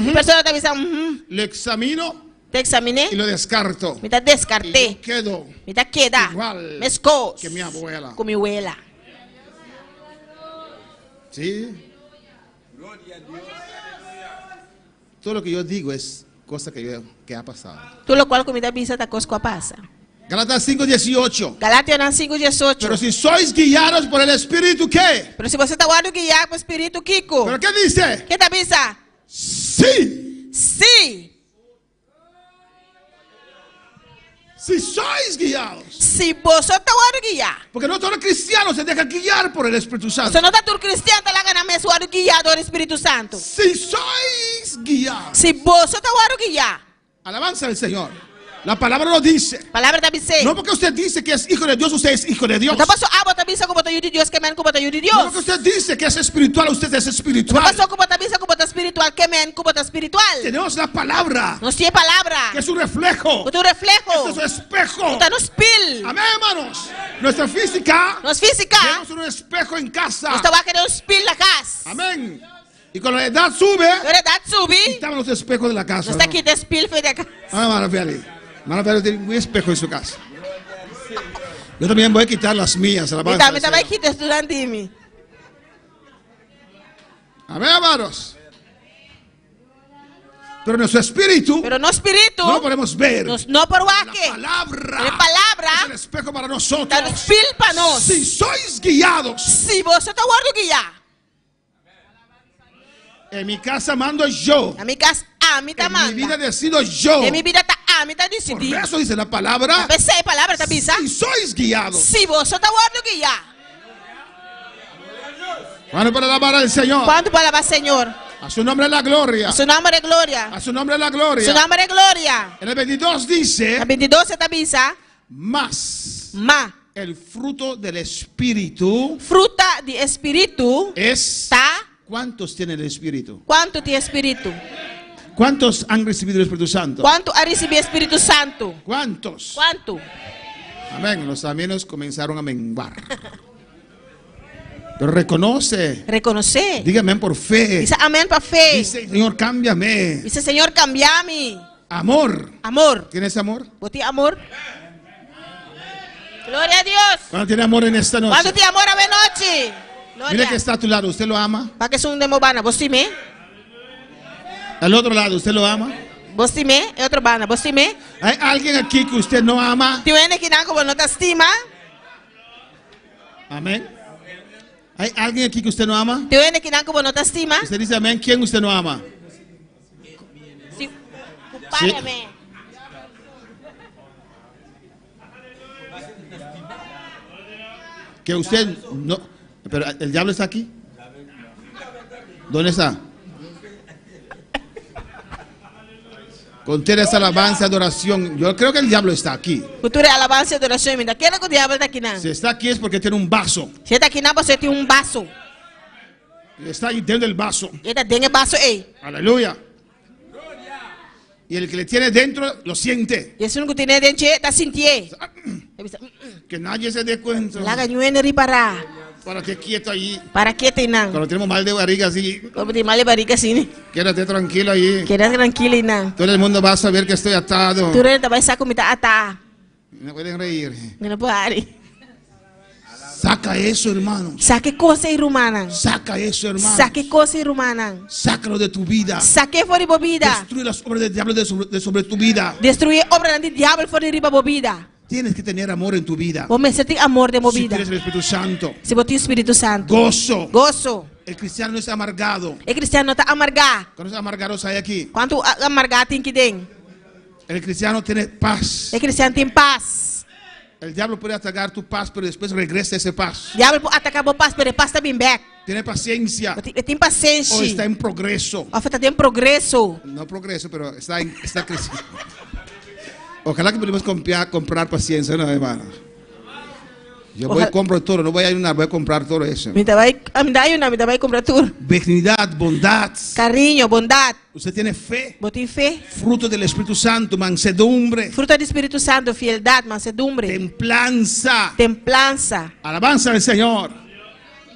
Y personas te dicen, le examino te examiné. y lo descarto. Me te descarté. Y yo quedo Me te queda. igual Mescos. que mi abuela. Con mi abuela. Sí. Todo lo que yo digo es cosa que ha pasado. Tú lo cual comida visa ta cosco pasa. Galatas 5:18. Galatia 5:18. Pero si sois guiados por el Espíritu, ¿qué? Pero si você está guardando guiar com o Espírito Kiko. ¿Pero qué dice? ¿Qué te avisa? Sí. Sí. Si sois guiados. Si vos está guardando guiar. Porque no todo cristiano se deja guiar por el Espíritu Santo. Se não está todo cristiano tá lá ganhando mesmo guardando guiar do Espírito Santo. Si sois guiados. Si vos está guardando guiar. Alabanza al Señor. La palabra lo dice. Palavra da dice. No porque usted dice que es hijo de Dios, usted es hijo de Dios. Não passou a bota bisa com bota de Deus, que men com bota de No Deus. porque usted dice que es espiritual, usted es Não espiritual. passou com bota bisa com bota espiritual, que men com bota espiritual. Tenemos la palabra, Nós tinha palavra. que es un reflejo. O teu reflejo. Esto es un espejo. Tá no espelho. Amén, hermanos. Nuestra física. Nós física. Tenemos un espejo en casa. Nós tá querendo um espelho na casa. Amén. Y cuando la edad sube, A verdade sube. quitamos los espejos de la casa. Nós tá aqui de espelho feito da casa. Ah, maravilha. Maravilha, tiene un espejo en su casa. Yo también voy a quitar las mías. Alabanza al Me tava Señor. aqui estudando em mim. Amén, hermanos. Pero nuestro espíritu Pero no espírito. no lo podemos ver. No por waque. La palabra A palavra es el espejo para nosotros. tá no espelho para nós. Si sois guiados. Se você tá guardando guiar. En mi casa mando yo. A minha casa, a mim tá En mi vida manda. decido yo. E minha vida tá a mim tá Por decidido. eso dice la palabra. Pensei a palavra tá bisa. Si sois guiados. Se você tá guardando guiar. Bueno, para alabar al Señor. Quanto para alabar Senhor? A su nombre es la gloria. Su nome é glória. A su nombre es la gloria. Su nome é glória. En el 22 dice. A 22 tá bisa. Más. El fruto del Espíritu. Fruta de Espírito. Está. ¿Cuántos tienen el Espíritu? Quanto tem Espírito? ¿Cuántos han recibido el Espíritu Santo? Quanto a receber Espírito Santo? ¿Cuántos? Quanto? Amén. Los amenos comenzaron a menguar. Pero reconoce. Reconocer. Dígame por fe. Dice amém para fé. Dice, Señor, cámbiame. Dice, Señor, cambiame. Amor. Amor. ¿Tienes amor? ¿Vos tienes amor? Gloria a Dios. ¿Cuánto tiene amor en esta noche? ¿Cuánto tiene amor a noche? Mire que está a tu lado. ¿Usted lo ama? Para que son de mobana. ¿Vos me? Al otro lado, ¿usted lo ama? ¿Vos me? Es otro bana. ¿Vos me? ¿Hay alguien aquí que usted no ama? ¿Tiene que dar como no te estima? Amén. ¿Hay alguien aquí que usted no ama? ¿Tiene que dar como no te estima? Usted dice amén. ¿Quién usted no ama? Sí. Compárame. Que usted no. Pero el diablo está aquí. ¿Dónde está? Contiene esa alabanza, adoración. Yo creo que el diablo está aquí. Cultura, alabanza y adoración. Mira, ¿quién es que el diablo está aquí? Si está aquí es porque tiene un vaso. Si está aquí, você tiene un vaso. Está ahí dentro del vaso. Y está dentro del vaso ahí. Aleluya. Y el que le tiene dentro lo siente. Y eso no tiene dentro, está sintiendo. Que nadie se dé cuenta. La gañuena ripará. Para que quieto ahí. Para que tengan. Cuando tenemos mal de barriga así. Como de mal de barriga así. Quédate tranquilo ahí. Quédate tranquilo y nada. Todo el mundo va a saber que estoy atado. Tú eres de saco mitad ata. No pueden reír. No puede. Saca eso, hermano. Saque cosas irhumanas. Saca eso, hermano. Saque cosas irhumanas. Sácalo de tu vida. Saque fuera de vida. Destruye las obras del diablo de sobre tu vida. Destruye obras del diablo fuera de vida. Tienes que tener amor en tu vida. Vos me sentís amor de Si movida. tienes el Espíritu Santo. Si vos tienes Espíritu Santo. Gozo. Gozo. El cristiano no está amargado. El cristiano no está amargado. ¿Cuántos amargados hay aquí? ¿Cuánto amargado tiene que den? El cristiano tiene paz. El cristiano tiene paz. El diablo puede atacar tu paz, pero después regresa ese paz. Diabo pode atacar a paz, pero paz também back. Tiene paciencia. Tem paciência. O está en progreso. Ou está em progresso. No progreso, pero está creciendo. Ojalá que podamos comprar paciencia, ¿no, hermano? Yo voy y compro todo, no voy a ir a voy a comprar todo eso. Me vai comprar tudo. Benignidad, bondad. Carinho, bondade. Usted tiene fe. Botem fé. Fruto del Espíritu Santo, mansedumbre. Fruto do Espírito Santo, fidelidade, mansedumbre. Templanza. Templança. Alabanza al Señor.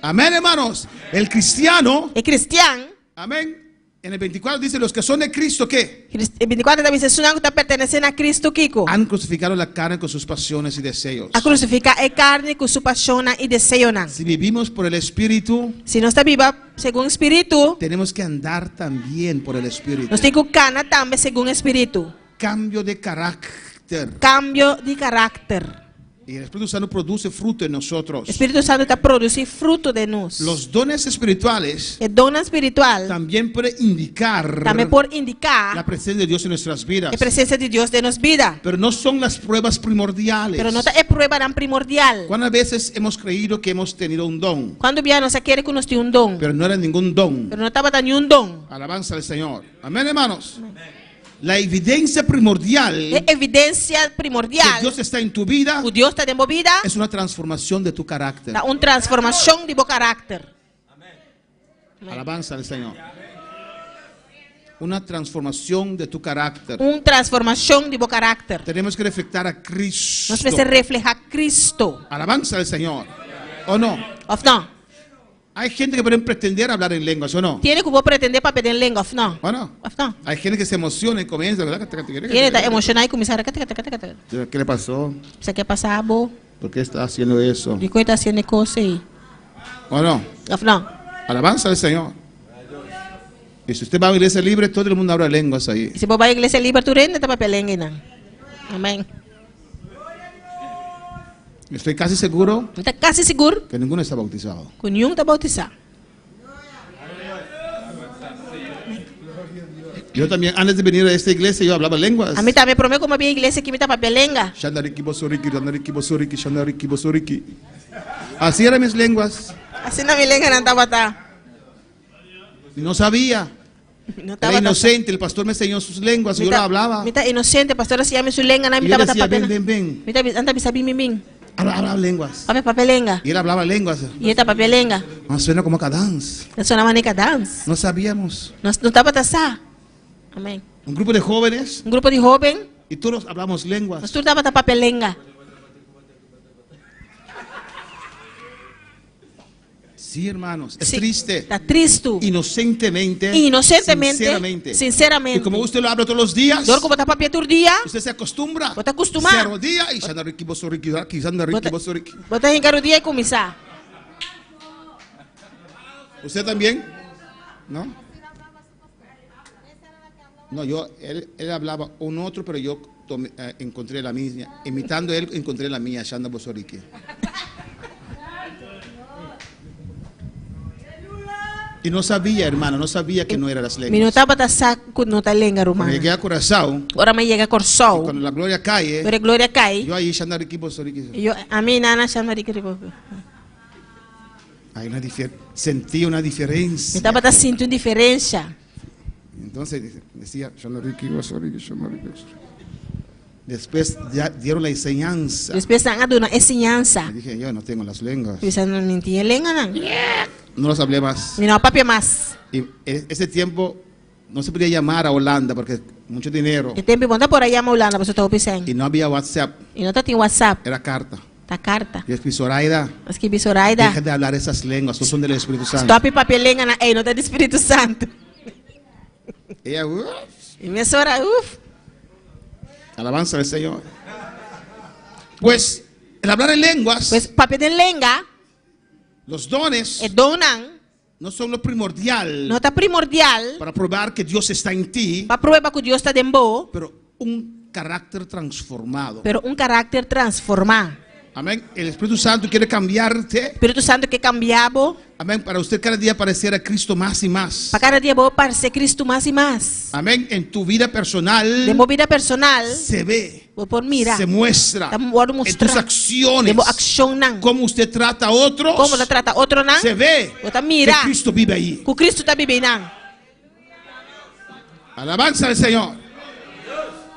Amén, hermanos. El cristiano. El cristiano. Amén. En el 24 dice, los que son de Cristo, ¿qué? El 24 também diz, que está pertencendo a Cristo, Kiko. Han crucificado la carne con sus pasiones y deseos. A crucificar a carne com sua paixão e desejo. Si vivimos por el Espíritu, se nós está viva segundo o Espírito, tenemos que andar también por el Espíritu. Nós temos que caminhar também segundo o Espírito. Cambio de carácter. Cambio de carácter. Y el Espíritu Santo produce fruto en nosotros. O Espírito Santo está produzindo fruto de nós. Los dones espirituales el dom espiritual también puede indicar la presencia de Dios en nuestras vidas. A presença de Deus em nossas vidas. Pero no son las pruebas primordiales. Pero não é prueba primordial. ¿Cuántas veces hemos creído que hemos tenido un don? Quando vier nós quer que nós temos dom. Pero no era ningún don. Pero não estava dando dom. Alabanza al Señor. Amén, hermanos. La evidencia primordial que Dios está en tu vida o Deus está dentro vida es una transformación de tu carácter. Uma transformação de tu carácter. Alabanza al Señor. Una transformación de tu carácter. Uma transformação de tu carácter. Tenemos que reflejar a Cristo. Nós precisamos reflejar Cristo. Alabanza al Señor. ¿O no? Of no. Hay gente que puede pretender hablar en lenguas, ¿o no? Tiene que pretender para pedir en lengua, of no? ¿O no? Of no. Hay gente que se emociona y comienza, ¿verdad? Tiene que emocionar y comenzar a... ¿Qué le pasó? ¿Qué ha pasado? ¿Por qué está haciendo eso? ¿Por qué está haciendo cosas ahí? ¿O no? Of no. Alabanza al Señor. Y si usted va a una iglesia libre, todo el mundo habla lenguas ahí. Si va a una iglesia libre, tú rendes para pedir en lengua. Amén. Estoy casi seguro que ninguno está bautizado. Que ninguno está bautizado. Yo también, antes de venir a esta iglesia, yo hablaba lenguas. A mí también prometo como había iglesia que me está papel lengua. Así eran mis lenguas. Así no mi lengua no estaba. Y no sabía. Era inocente, el pastor me enseñó sus lenguas y yo la hablaba. Me está inocente, el pastor hacía su lengua, no me estaba tapando. Ven. Me está anda bisa bim. Hablaba lenguas. Papel lengua. Y él hablaba lenguas. Y esta papel lengua. No suena como cadans. No suena manica dance. No sabíamos. No estaba tasá. Amén. Un grupo de jóvenes. Un grupo de jóvenes. Y todos hablamos lenguas. Nosotros estaba papel lengua. Sí, hermanos, es triste. Está triste. Inocentemente. Sinceramente. Y como usted lo habla todos los días. Como está papel todo día. Usted se acostumbra. Está acostumbrado. Se arrodilla y anda riqui bosoriki. Bota en carudía y comenzar. ¿Usted también? ¿No? No, él hablaba un otro, pero yo encontré la mía. Imitando a él, encontré la mía, Shanda Bosoriki. Y no sabía, hermano, no sabía que no eran las lenguas. Mi no estaba tasá con nota lengua romana. Cuando llegué a Curazao. Ahora me llega a Corzao. Cuando la gloria cae. Pero gloria cae. Yo ahí Shanda Riki Bosoriki. Yo a mí nana Shanda Riki. Hay sentí una diferencia. Estaba sintiendo diferencia. Entonces decía, después ya dieron la enseñanza. Después han dado una enseñanza. Y dije, yo no tengo las lenguas. No tiene lengua. No las hablé más. Ni no papi más. Y ese tiempo no se podía llamar a Holanda porque mucho dinero. El tiempo ponta por allá a Holanda, pues estaba pisando. Y no había WhatsApp. Y no tenía WhatsApp. Era carta. La carta. Yo escribí Zoraida. Deja de hablar esas lenguas, no son del Espíritu Santo. Stop papi lengua, no está del Espíritu Santo. Ella, y me sora, alabanza al Señor. Pues el hablar en lenguas, pues papel de lengua, los dones, no son lo primordial. No está primordial para probar que Dios está en ti. Para probar que Dios está dentro. Pero un carácter transformado. Pero un carácter transformado. Amén. El Espíritu Santo quiere cambiarte. Espírito Santo quer cambiar-vos. Amén. Para usted cada día parecer a Cristo más y más. Para cada dia vos parecer Cristo mais e mais. Amén. En tu vida personal De minha vida personal, se ve, vou por mirar. se muestra Tá bom en mostrar. tus acciones. De boa ação não. Cómo usted trata a otros. Como você trata outro não. Se ve Vou tá que mirar. Cristo vive ahí. Que o Cristo está vivendo não. Alabanza al Señor.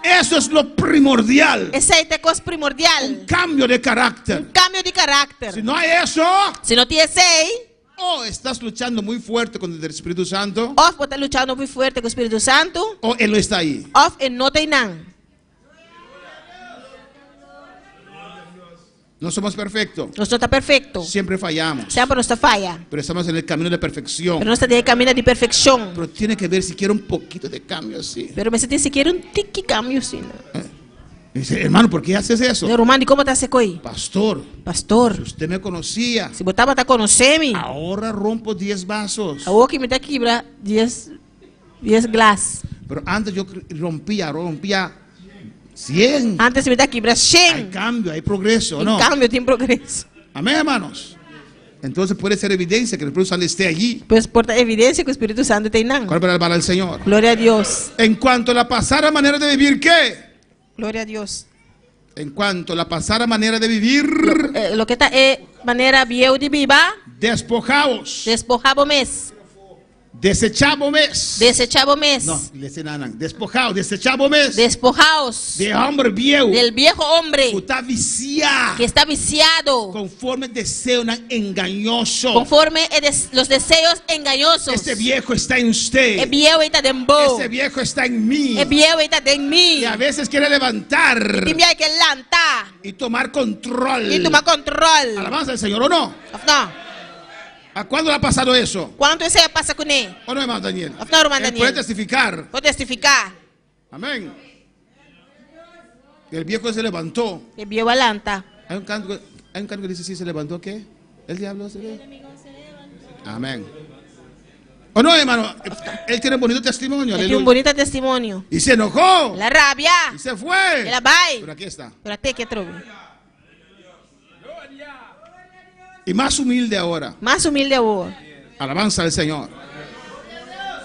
Eso es lo primordial. Essa aí é coisa primordial. Cambio de carácter. Cambio de carácter. Si no hay eso, Se não tem esse aí, o estás luchando muy fuerte con el Espíritu Santo, ou você está lutando muito forte com o Espírito Santo, o Él no está ahí. ou ele não tem não. No somos perfectos. Nós não está perfeito. Siempre fallamos. Sempre não está falha. Pero estamos en el camino de perfección. Pero nós está de caminho de perfeição. Pero tiene que ver si quiere un poquito de cambio así. Pero você tem sequer tique cambio sim. Dice, hermano, ¿por qué haces eso? Romano, como está esse coi? Pastor, Pastor, si usted me conocía, se botava tá conhecer-me, ahora rompo 10 vasos. a o que me tá quebra 10 glass. Pero antes yo rompía 100. Antes me tá quebra 100. Hay cambio, hay progreso, ¿no? Em cambio tem progresso. Amén, hermanos. Entonces puede ser evidencia que el Espíritu Santo esté allí. Pois porta evidência que o Espírito Santo tem não. ¿Cuál para alabar al Señor? Glória a Deus. En cuanto a la pasada manera de vivir, ¿qué? Glória a Deus. En cuanto a la pasada manera de vivir, Lo que tá é maneira biel de viva, despojaos, despojavo mes. desechamos mes. Desechavo mes. No, les enanan. Despojaos, desechamos mes. Despojaos De hombre viejo. del viejo hombre Que está viciado. que está viciado Conforme deseo engañoso. conforme los deseos engañosos. Este viejo está en usted. É viejo está dentro. Este viejo está en mí. É viejo está en mí. Y a veces quiere levantar Tem que levantar y tomar control. e tomar control. Alabanza al Señor, ¿o no? Não. ¿A cuándo le ha pasado eso? Quando isso aí passa com ele? ¿O no, hermano Daniel? Não, irmão Él Daniel. puede testificar. Vou testificar. Amén. El viejo se levantó. É viejo levanta. Hay un canto que dice, ¿sí se levantó qué? ¿El diablo se levantó? Amén. ¿O no, hermano? Él tiene un bonito testimonio. Ele tem bonito testemunho. Y se enojó. La rabia. Y se fue. Ela vai. Pero aquí está. Pero até que trouxe. Y más humilde ahora. Mais humilde agora. Alabanza al Señor.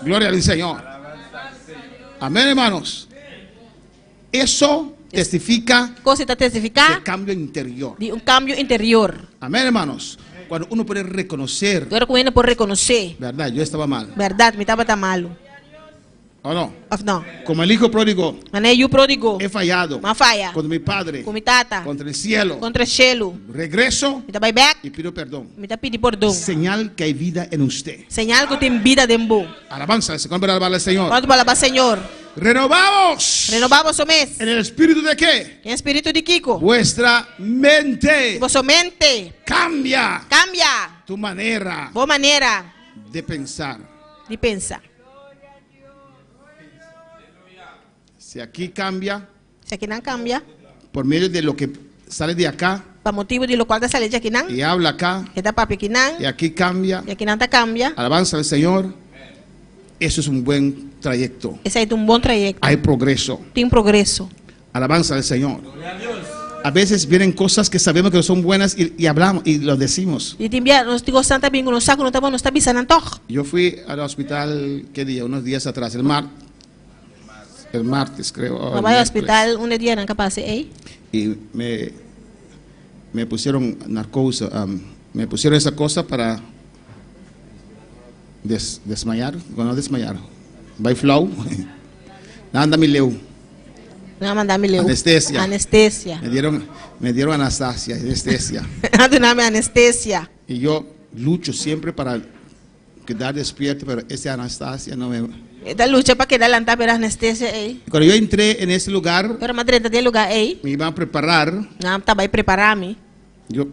Gloria al Señor. Amén, hermanos. Eso testifica Coisa está testificar de cambio interior. de cambio interior. Amén, hermanos. Cuando uno puede reconocer, Agora com ele por reconhecer. verdad, yo estaba mal. Verdade, me estava malo. ¿O no? Não. Como el hijo pródigo, Mas nem o pródigo. he fallado Uma falha. contra mi padre, Com mi tata. contra el cielo. Contra Shelo. Regreso Me tá back. y pido perdón. Me tá pedindo perdão. Señal que hay vida en usted. Señal que tem vida dentro. Alabanza al Señor, para alabar al Señor. Quando para Senhor. Renovamos Renovamos o mês. en el espíritu de qué? Em espírito de Kiko. Vuestra mente. Vossa mente Cambia cambia. tu manera Boa maneira de pensar. de pensar. Si aquí cambia, Se aqui não cambia, por medio de lo que sale de acá para motivo de lo qual da saída de aqui não, y habla acá, que da papo aqui não, y aquí cambia, e aqui não tá cambia. alabanza al Señor, eso es un buen trayecto. Esse aí tem bom trajeto. Hay progreso. Tem progresso. Alabanza al Señor. A veces vienen cosas que sabemos que no son buenas y hablamos y lo decimos. E tem dia, nós digo santa bem, nós saco, nós está bisando antojo. Yo fui al hospital, ¿qué día? Unos días atrás, el martes creo. o el Nós vai ao miércoles. hospital dia não capaz, Y me pusieron narcosis, me pusieron esa cosa para desmayar, no desmayar, by flow, nada me leu, Não mandar me leu. Anestesia. Anestesia. me dieron anestesia, Ando nome anestesia. y yo lucho siempre para quedar despierto, pero esa anastasia no me... Esta lucha para quedar lantar pero anestesia, Cuando yo entré en ese lugar, Pero madre de lugar, me iban a preparar, Não estava aí preparar-me. yo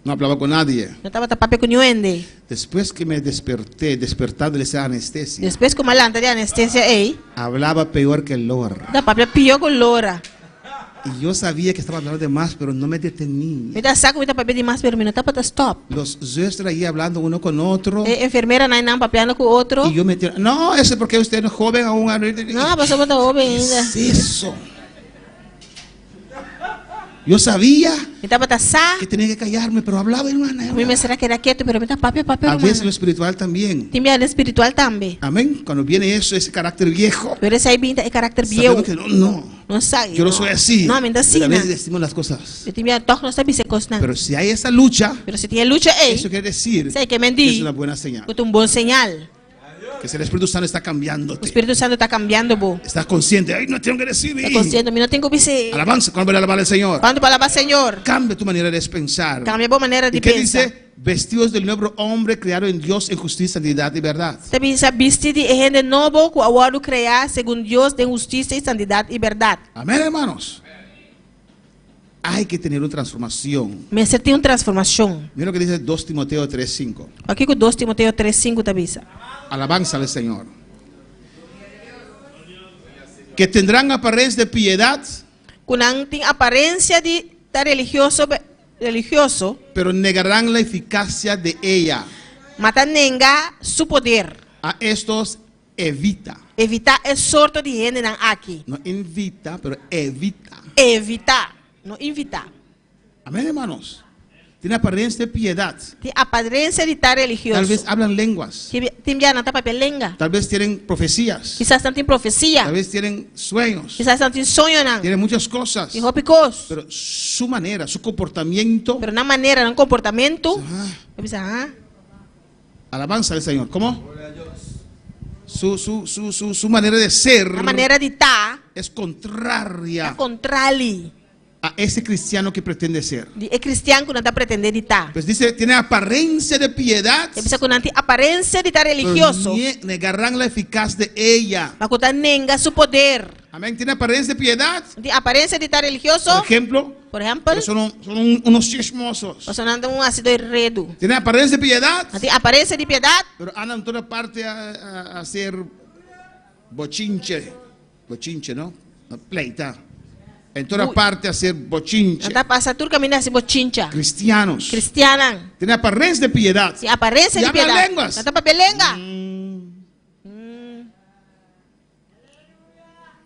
no hablaba con nadie. Não estava tapando com ninguém. Después que me despertando de esa anestesia, Depois que uma lanta de anestesia, hablaba peor que el Lord. da papel pior com loura. Y yo sabía que estaba hablando de más, pero no me detení. Me dá saco, me dá papel de mais, pero me não tá para stop. Los zestros ahí hablando uno con otro. Enfermeira não papeando com outro. Y yo me tiré, no, eso es porque usted no es joven aún. Não, a pessoa está jovem ainda. ¿Qué es eso? Yo sabía Minta batasar. que tenía que callarme, pero hablaba, hermana. A mim me será que era quieto, pero minta papi, A veces lo espiritual también. Timia no espiritual também. Amén. Cuando viene eso, ese carácter viejo. Pero esse aí binta é carácter Sabemos viejo. que no. Não sai. Yo no soy así. Não, minta Pero a assim, veces né? decimos las cosas. Eu timia toque não sabe se cosna. Pero si hay esa lucha, Pero se tinha luta aí, eso quiere decir sei que que es mendi. una buena señal. Botou bom señal. Que si el Espíritu Santo está O cambiándote. Espírito Santo está cambiando, bo. Estás consciente. Ay, no tengo que recibir. Está consciente, eu não tenho que ser. Alabanza. Cuando voy a alabar al Señor. Quando para Senhor, Cambia tu manera de pensar. cambia a boa maneira de ¿Y qué pensar. dice? Vestidos del nuevo hombre creado en Dios en justicia, santidad y verdad. Também se vestir de rende novo, com o criar segundo Deus, de justiça e santidade e verdade. Amén, hermanos. Hay que tener una transformación. Mas você tem uma transformação. Mira lo que dice 2 Timoteo 3:5. Aqui com 2 Timoteo 3:5 também. Alabanza al Señor. Que tendrán apariencia de piedad, Quando tem aparência de estar religioso, pero negarán la eficacia de ella. mata nenga su poder. A estos evita. Evitar é sorto de rende não aqui. No invita, pero evita. Evitar, não invitar. Amén, hermanos. Tiene apariencia de piedad. Tem aparência de estar religioso. Tal vez hablan lenguas. Tem já não tá papel lenga. Tal vez tienen profecías. Quizás não tem profecia. Tal vez tienen sueños. Quizás não tem sonho não. Tienen muchas cosas. Tem roupas. Pero su manera, su comportamiento. Pero na maneira, no comportamento, eu penso, Alabanza al Señor. ¿Cómo? Su manera de ser a maneira de estar es contraria é contrário. a ese cristiano que pretende ser. É cristiano que não está pretendendo estar. Pues dice, tiene apariencia de piedad, Eu penso que não tem aparência de estar pero religioso, negarán la eficaz de ella. mas que nega seu poder. Amén. Tiene apariencia de piedad. Tem aparência de estar religioso, Por ejemplo, por exemplo, son unos chismosos. você não anda ácido enredo. Tiene apariencia de piedad, Tem aparência de piedade, pero andan en toda parte a hacer bochinche. Bochinche, ¿no? Pleita. En toda parte a hacer bochinche. não passa tudo caminho assim, bochincha. Cristianos. Cristiana, Tiene apariencia de piedad. tem aparência Y de habla piedade. lenguas. Não está papel lenga.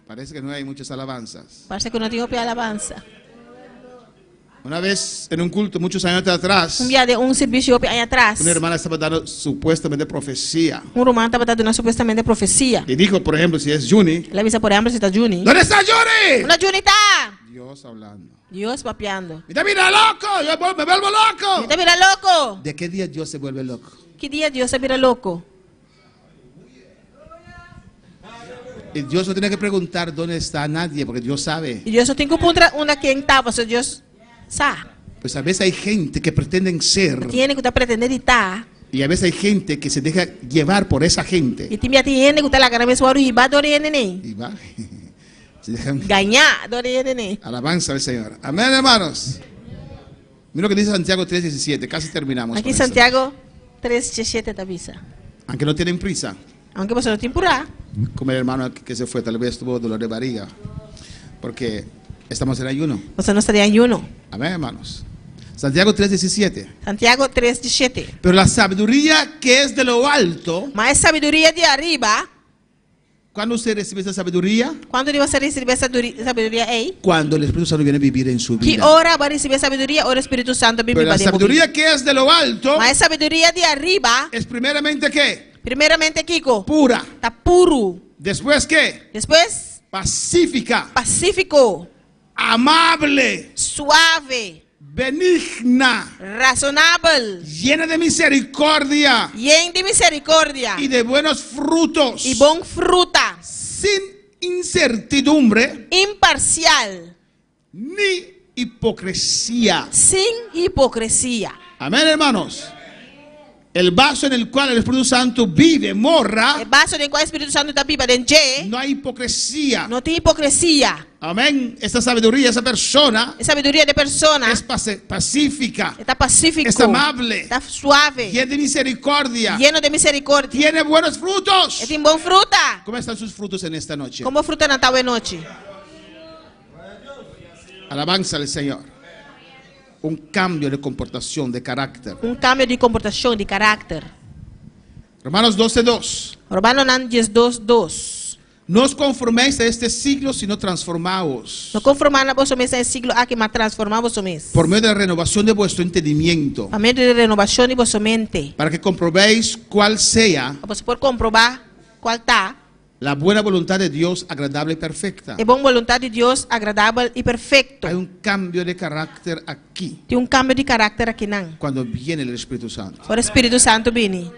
Parece que no hay muchas alabanzas. Parece que não tem roupa alabança. Una vez en un culto, muchos años atrás, Dia de serviço roupa aí atrás. una hermana estaba dando supuestamente profecía. Romano estava dando supostamente profecia. Y dijo, por ejemplo, si es Juni, Ela avisa por exemplo se está Juni. ¿dónde está Juni? Onde Juni está? Dios hablando. Dios papeando. Mira loco, yo me vuelvo loco. Te mira loco. ¿De qué día Dios se vuelve loco? Que dia Dios se mira loco? Y Dios no tiene que preguntar dónde está nadie, porque Dios sabe. E Deus só tem que perguntar onde quem estava, se Deus sabe. Pues a veces hay gente que pretenden ser, Tiene que estar pretendendo estar. y a veces hay gente que se deja llevar por esa gente. E tem tiene que estar lá cara mesmo e vai dore neném. Y va. Se dejan Ganhar dore neném. alabanza al Señor. Amén, hermanos. Mira lo que dice Santiago 3:17. Casi terminamos. Aqui con esto. Santiago 3:17 te avisa. Aunque no tienen prisa, Aunque você não tem por lá. como el hermano que se fue, tal vez tuvo dolor de barriga, porque estamos en ayuno. Você não estaria em ayuno. Amén, hermanos. Santiago 3:17. Santiago 3:17. Pero la sabiduría que es de lo alto, Mas sabedoria de arriba, ¿cuándo usted recibe esa sabiduría? quando você receber sabedoria aí, Cuando el Espíritu Santo viene a vivir en su que vida. ora vai receber sabedoria, ora o Espírito Santo vem Pero la para dentro. sabiduría que es de lo alto Mas sabedoria de arriba, es primeramente ¿qué? primeiramente Kiko, Pura. tá puro. Después ¿qué? Depois, Pacífica, pacífico, amable, suave, benigna, razonável, llena de misericordia lleno de misericórdia y de buenos frutos, e bom fruta, sin incertidumbre imparcial, ni hipocresía. sem hipocrisia. Amén, hermanos. El vaso en el cual el Espíritu Santo vive, morra, É baixo de qual o Espírito Santo está viva dentro, no hay hipocresía. não tem hipocrisia. Amén. Esta sabiduría, esa persona É sabedoria de persona, es pacífica, está pacífico, es amable, está suave, llena de misericordia, lleno de misericórdia, tiene buenos frutos. e tem bom fruta. ¿Cómo están sus frutos en esta noche? Como fruta natal e noite. Alabanza al Señor. Un cambio de comportación, de carácter. Cambio de comportação, de carácter. Romanos 12:2. Romano 12:2. No os conforméis a este siglo, sino transformaos. No conformar vos mes esse siglo aqui, mas transformar vos mes. Por medio de la renovación de vuestro entendimiento. A meio de renovação de vossa mente. Para que comprobéis cuál sea Você pode comprovar qual tá. la buena voluntad de Dios agradable y perfecta. É bom vontade de Deus, agradável e perfeito. Hay un cambio de carácter aquí. Tem cambio de carácter aqui não. Cuando viene el Espíritu Santo. O Espírito Santo vem.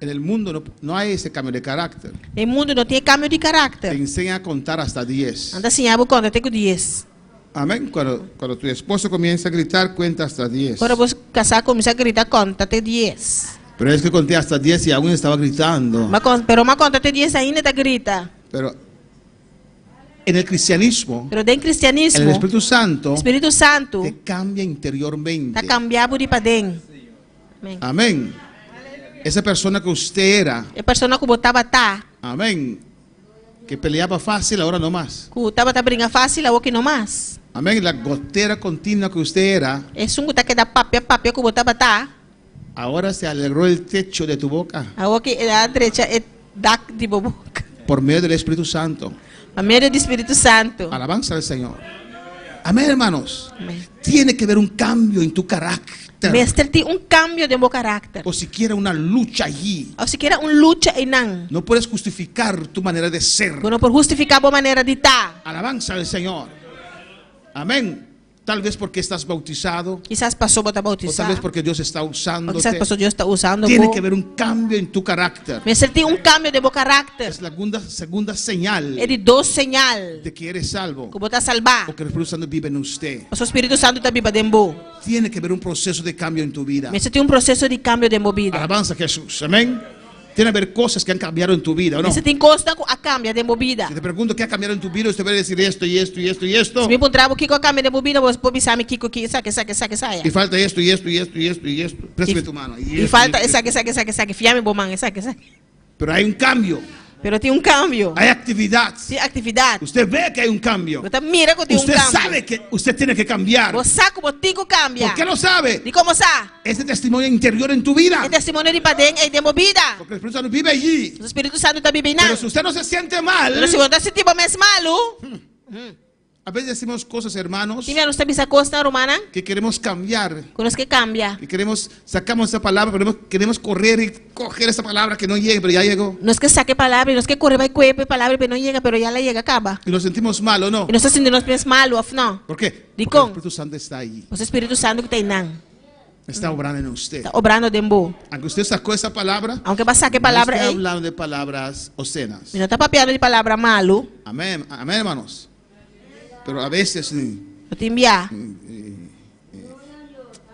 En el mundo no hay ese cambio de carácter. No mundo não tem cambio de Te carácter. enseña a contar hasta 10. Anda assim, abo conta até com 10. Amén. Cuando tu esposo comienza a gritar, cuenta hasta 10. Quando você casar, começa a gritar, conta até 10. Pero es que conté hasta 10 y aún estaba gritando. Pero uma conta até 10 ainda está grita. Pero en el cristianismo, Pero dentro do cristianismo, el Espíritu Santo Espírito Santo te cambia interiormente. está cambiado de para dentro. Amén. Esa persona que usted era, A pessoa que botava tá, amén, que peleaba fácil, ahora no más. que botava tá brincar fácil, a que não mais. Amén. La gotera continua que usted era, É um que dá papel que botava tá, ahora se alegró el techo de tu boca a que a direita é da de boca. por medio del Espíritu Santo. A meio do Espírito Santo. Alabanza al Señor. Amén, hermanos. Amém. Tiene que haber un cambio en tu carácter. Mestre tem cambio de meu carácter. O siquiera una lucha allí. Ou sequer luta e não. No puedes justificar tu manera de ser. Não por justificar a maneira de estar. Alabanza al Señor. Amén. Tal vez porque estás bautizado. Quizás passou botar O tal bautizado. vez porque Dios está usando. Ou quizás passou Deus está usando. Tiene que haber un cambio en tu carácter. Mestre tem cambio de meu carácter. Es la segunda señal É de dois señal. de que eres salvo. Que botar salvar. O que el Espíritu Santo vive en usted. O Espírito Santo está vivo dentro. Tiene que haber un proceso de cambio en tu vida. Mestre tem processo de cambio de minha vida. Alabanza a Jesús. Amén. Tiene que haber cosas que han cambiado en tu vida, ¿o no? Mestre tem coisa a cambio de minha vida. Si te pregunto qué ha cambiado en tu vida, usted va a decir esto y esto y esto y esto. Se me encontrar o que a cambio de minha vida, você pode pensar me que sabe. Y falta esto y esto y esto y esto y esto. Préstame tu mano. E falta sabe. Fiame bom man, sabe. Pero hay un cambio. Pero tem cambio. Hay actividad. Tem atividade. Usted ve que hay un cambio. Você mira que tem Usted cambio. sabe que usted tiene que cambiar. Você sabe como tem que cambiar. ¿Por qué lo sabe? E como sabe? Ese testimonio interior en tu vida. É testemunho de padrão e de minha vida. Porque el Espíritu Santo vive allí. O Espírito Santo está vivendo. Pero si usted no se siente mal, Pero se você está sentindo mais malo, a veces decimos cosas, hermanos, time não está bisa costa romana, que queremos cambiar. conosco que cambia. Que sacamos esa palabra, queremos correr y coger esa palabra que no llegue, pero ya llegó. Não é que saque palavra, não é que corre vai cuepe palavra, pero não chega, pero já la chega acaba. Y nos sentimos mal, ¿o no? E nós está sentindo nós malo, não. ¿Por qué? Di Porque el con. Espíritu Santo está ahí. O Espírito Santo que tem não. Está obrando en usted. Está obrando dentro. Aunque usted sacó esa palabra, Aunque vai saque no palavra estoy aí, hablando de palabras obscenas. não está papeando de palavra malo, Amén, amén, hermanos. Pero a veces eu te enviar.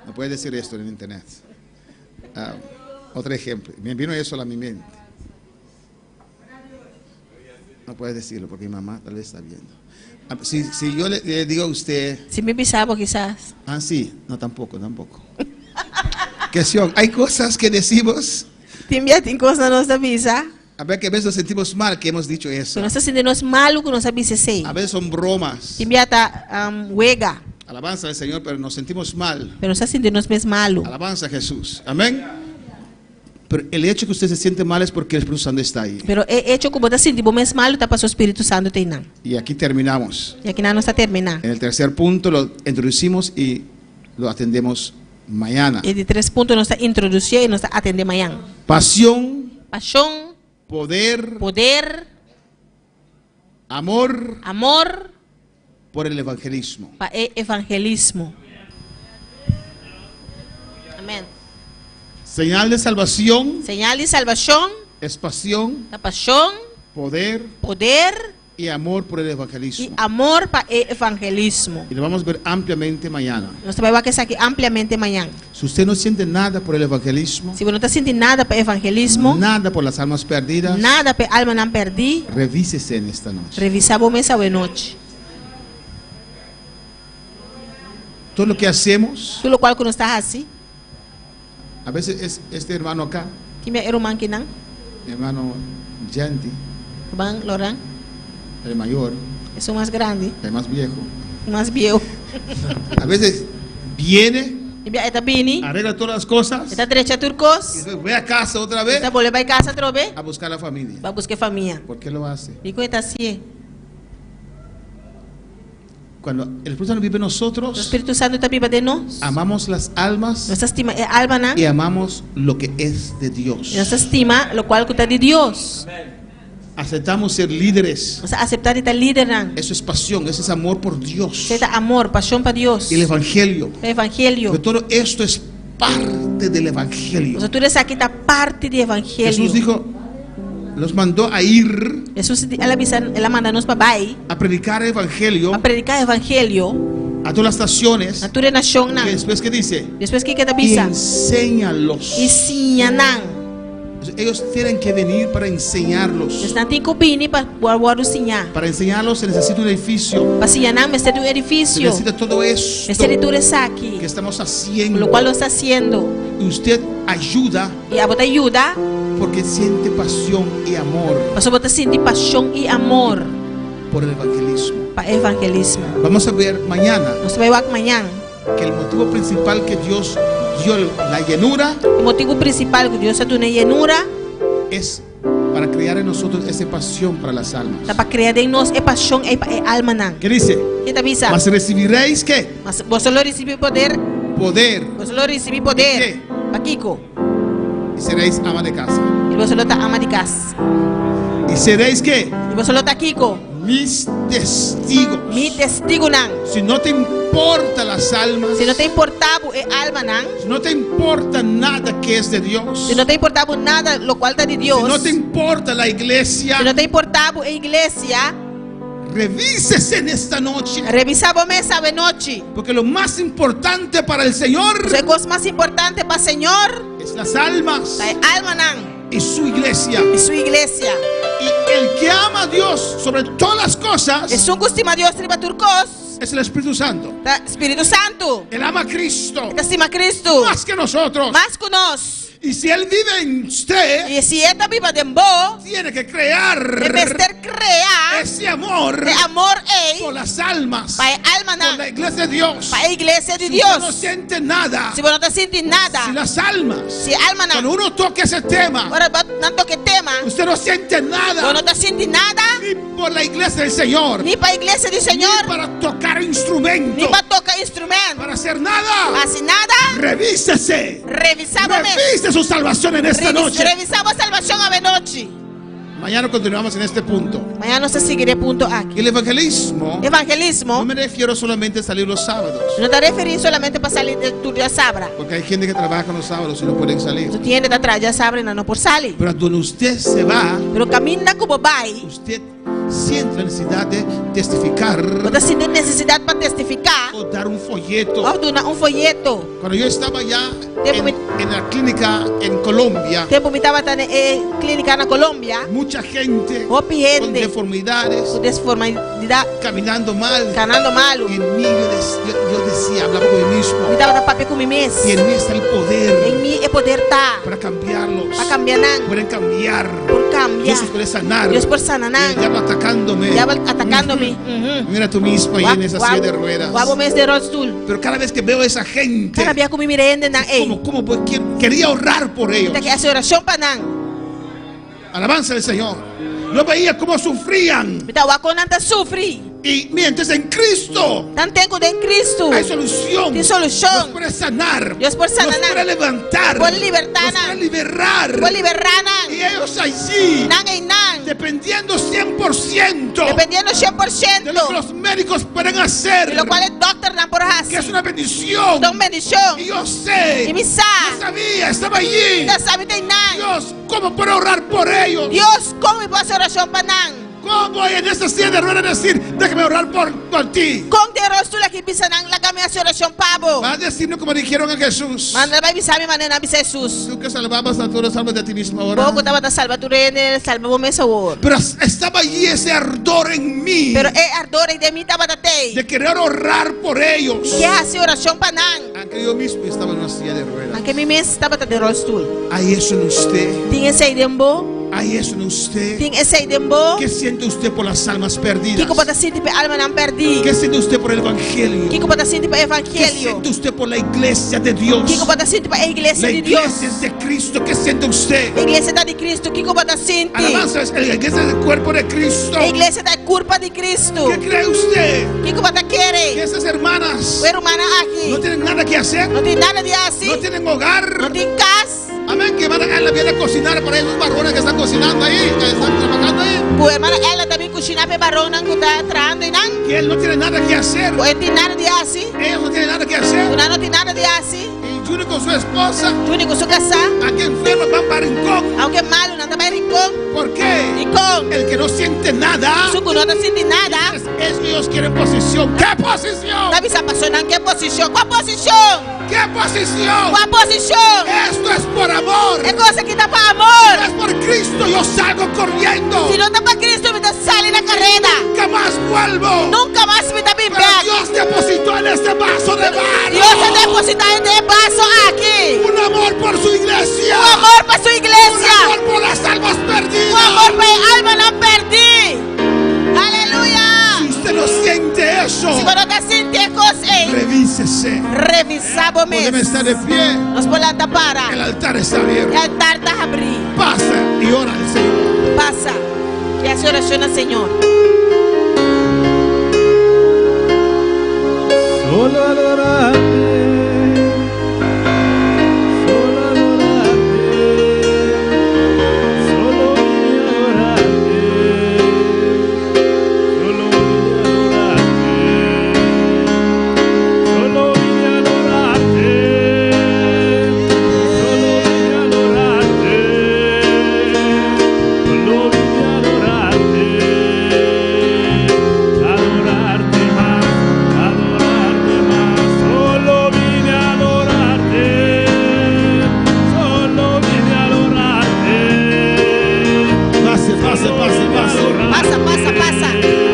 no puede decir esto en internet. Otro ejemplo. Me vino eso a mi mente. No puede decirlo porque mi mamá tal vez está viendo. Si yo le digo a usted, Se me pisava quizás. sí, no, tampoco. Cuestión, hay cosas que decimos, Te enviar tem coisa na nossa visa. a ver que a veces nos sentimos mal que hemos dicho eso. Que nós está sentindo nós malo que nós sabia sei. A veces son bromas. Te enviar tá huega, Alabanza al Señor, pero nos sentimos mal. pero nós está sentindo nós mesmo malo. Alabanza a Jesús. Amén. Pero el hecho que usted se siente mal es porque el Espíritu Santo está ahí. Pero é hecho que você sente bom mesmo malo tá para o Espírito Santo tem não. Y aquí terminamos. E aqui nós está terminar. En el tercer punto lo introducimos y lo atendemos mañana. E de 3 pontos nós está introduzir e nós está atender amanhã. Pasión, Paixão, poder, poder, amor amor por el evangelismo. para evangelismo. Amém. Señal de salvación Señal de salvação, es pasión, da paixão, poder poder y amor por el e evangelismo. amor para evangelismo. Y lo vamos a ver ampliamente mañana. Nós também vamos aqui ampliamente amanhã. Si usted no siente nada por el evangelismo, Se você não está sentindo nada para evangelismo, nada por las almas perdidas, nada para alma não perdi, revísese en esta noche. revisar bom essa noite. Todo lo que hacemos, Pelo qual que nós está assim, a veces es este hermano acá, que meu irmão que não, mi hermano Yanti, bang Loran, el mayor, eu sou mais grande, el más viejo, mais viejo. a veces viene Ibia eta bini. Arregla todas las cosas. Eta derecha turcos. Y después voy a casa otra vez. Eta volver a casa otra vez. A buscar la familia. Va a buscar familia. ¿Por qué lo hace? Digo eta así. Cuando el Espíritu Santo vive en nosotros, El Espíritu Santo está viva de nos. amamos las almas Nos estima alma nan. y amamos lo que es de Dios. Nos estima lo cual está de Dios. Aceptamos ser líderes. O sea, aceptar esta líder nan. Eso es pasión, eso es amor por Dios. Esta amor, pasión para Dios. Y el Evangelio. El Evangelio. Porque todo esto es parte del Evangelio. O sea, tú eres aquí esta parte del Evangelio. Jesús dijo, los mandó a ir Jesús él manda nos para a predicar el Evangelio a predicar el Evangelio a todas las naciones. a toda nación nan. Y después, ¿qué dice? Después que te Y avisa. enséñalos. Y siñanan. Ellos tienen que venir para enseñarlos. Están tinco pini para guardar siñar. Para enseñarlos se necesita un edificio. Para siñanan me un Se edificio. necesita todo esto Necesitamos aquí. que estamos haciendo. Lo cual lo está haciendo. Y usted ayuda Y a vos te ayuda. porque siente pasión y amor Para vos te sientes pasión y amor por el evangelismo. para el evangelismo. Vamos a ver mañana Nos vemos mañana. que el motivo principal que Dios dio la llenura El motivo principal que Dios ha dado una llenura es para crear en nosotros esa pasión para las almas. está para crear en nosotros pasión y alma nan. ¿Qué dice? ¿Qué te avisa? Mas recibiréis ¿qué? Mas vos solo recibís poder. Poder. Vos solo recibís poder. ¿Qué? Pa Kiko. Y seréis ama de casa. Y vos solo está ama de casa. Y seréis ¿qué? Y vos solo está Kiko. Mis testigos. Mi testigo nan. Si no te importa las almas, Si no te importaba el alma nan. si no te importa nada que es de Dios, Si no te importaba nada lo cual está de Dios. si no te importa la iglesia, Si no te importaba la iglesia. revísese en esta noche. Revisamos esa noche. Porque lo más importante para el Señor La cosa más importante para el Señor es las almas es el alma nan. y su iglesia. Y su iglesia. Y el que ama a Dios sobre todas las cosas Es un gustima a Dios triba turcos. es el Espíritu Santo. Espíritu Santo. Él ama a Cristo Te estima a Cristo. más que nosotros. Más que nos. Y si Él vive en usted, Y si esta viva de vos, tiene que crear en vez de crear ese amor de amor por las almas, para el alma por la nan. iglesia de Dios. Para la iglesia de Si usted no Dios. siente nada, Si vos no te sientes nada. si las almas, Si alma nan. cuando uno toca ese tema, Ahora tanto que tema. usted no siente Vos nada no te sientes nada. ni por la iglesia del Señor, Ni para la iglesia del ni Señor. para tocar instrumento, Ni para tocar instrumento. para hacer nada. Así nada. Revísese. Revisamos. Revise su salvación en esta noche. Revisamos salvación a noche. Mañana continuamos en este punto. Mañana se seguiré punto aquí. El evangelismo, Evangelismo. no me refiero solamente a salir los sábados, No te referís solamente para salir de tu día sabra. porque hay gente que trabaja los sábados y no pueden salir. Tú tienes que atrás ya sabra y no por salir. Pero donde usted se va, Pero camina como vai. usted siente la necesidad de testificar No te sientes necesidad para testificar. o dar un folleto. O dar un folleto. Cuando yo estaba allá Tiempo en la clínica en Colombia, Tiempo me estaba en clínica en Colombia. mucha gente Opi con gente. deformidades, Con desformalidad. caminando mal. Ganando malo. Y en mí yo decía, hablaba con mí mismo, Me estaba de papel con mi mes. y en mí está el poder En mí el poder está. para cambiarlos. Para cambiar nan. Pueden cambiar. Por cambiar. Dios puede sanar. Dios por Y sanar. el diablo atacándome. Ya va atacándome. Mira tú mismo ahí en esa silla de ruedas. Guapo mes de roadstool. Pero cada vez que veo a esa gente, Cada día con mi mirende nan. como quería orar por ellos. Te que hace oración para nan. Alabanza al Señor. Yo veía cómo sufrían. Me estaba con anta sufrir. Y mientras en Cristo Tan tengo de Cristo. hay solución. Tem solución. Dios puede sanar. Dios por sanar. Nos puede levantar. Por libertar. Nos puede liberar. Por liberar nan. Y ellos allí, Nan y nan. dependiendo 100% Dependiendo de lo que 100%. los médicos pueden hacer, De lo cual el doctor nan por que es así. una bendición. Don bendición. Y yo sé, Y mi yo sa. sabía, estaba allí. Ya sabe de nan. Dios, ¿cómo puedo orar por ellos? Dios, ¿cómo me puedo hacer oración para nan? ¿Cómo voy en esta silla de ruedas a decir, déjame orar por ti? Con de roadstool aquí pisa nan. La cambia hace oración pavo. Va a decirnos como dijeron a Jesús. Manda va a visar mi manera a visar Jesús. Tú que salvabas a todos, salvas de ti mismo ahora. Poco estaba salva tu reine. Salva vos mesa ahora. Pero estaba allí ese ardor en mí Pero el ardor de mí estaba de te. de querer orar por ellos. Que hace oración para nan. Aunque yo mismo estaba en una silla de ruedas. Aunque mi mes estaba de roadstool. Hay eso en usted. Tiene ese idembo. Hay eso en usted. Ting ese dembo. ¿Qué siente usted por las almas perdidas? Kiko pata sinti pe alma nan perdi. ¿Qué siente usted por el evangelio? Kiko pata sinti pe ¿Qué evangelio. siente usted por la iglesia de Dios? Kiko pata sinti pe iglesia La de Dios. iglesia es de Cristo. ¿Qué siente usted? Iglesia da di Cristo. Kiko pata sinti. Alabanza, es la iglesia del cuerpo de Cristo. Iglesia da culpa di Cristo. ¿Qué cree usted? Kiko pata Que quiere. esas hermanas We hermana aquí. no tienen nada que hacer, No tiene nada de así. no tienen hogar. No tiene casa. Amén, que ella viene a cocinar para esos varones que están cocinando ahí, que están trabajando ahí. Pues hermana, ella también cocina pe barón nan gusta trando y nan. Que él no tiene nada que hacer. Pues tiene nada de así. Ellos no tienen nada que hacer. Una no tiene nada de así. Y Junior con su esposa, Junior con su casa. aquí enfermos van para Rincón. Aunque malo, no te va a rincón. ¿Por qué? Rincón. El que no siente nada. Su no siente nada. Es que ellos quieren posición. ¿Qué posición? David se apasiona en qué posición. ¿Cuál posición? ¿Qué posición? ¿Cuál posición? Esto es por amor. Es cosa que está para amor. Es por Cristo, yo salgo corriendo. Si no está para Cristo, me sale la carrera. Nunca más vuelvo. Nunca más me está Pero Dios depositó en este vaso de barro. Dios se deposita en este vaso aquí. Un amor por su iglesia. Un amor para su iglesia. Un amor por las almas perdidas. Un amor para el alma no perdí. Aleluya. Si usted no siente eso, Si vos no te sientes cosas, revísese. revisamos Podemos estar de pie. Nos podemos tapar. El altar está abierto. El altar está abierto. Pasa y ora al Señor. Pasa y hace oración al Señor. Solo adorarte, solo adorarte, solo vine a adorarte, solo vine a adorarte, solo vine a adorarte, solo vine a adorarte, solo vine a adorarte, adorarte más, adorarte más, solo vine a adorarte, solo vine a adorarte. Pase. Pasa.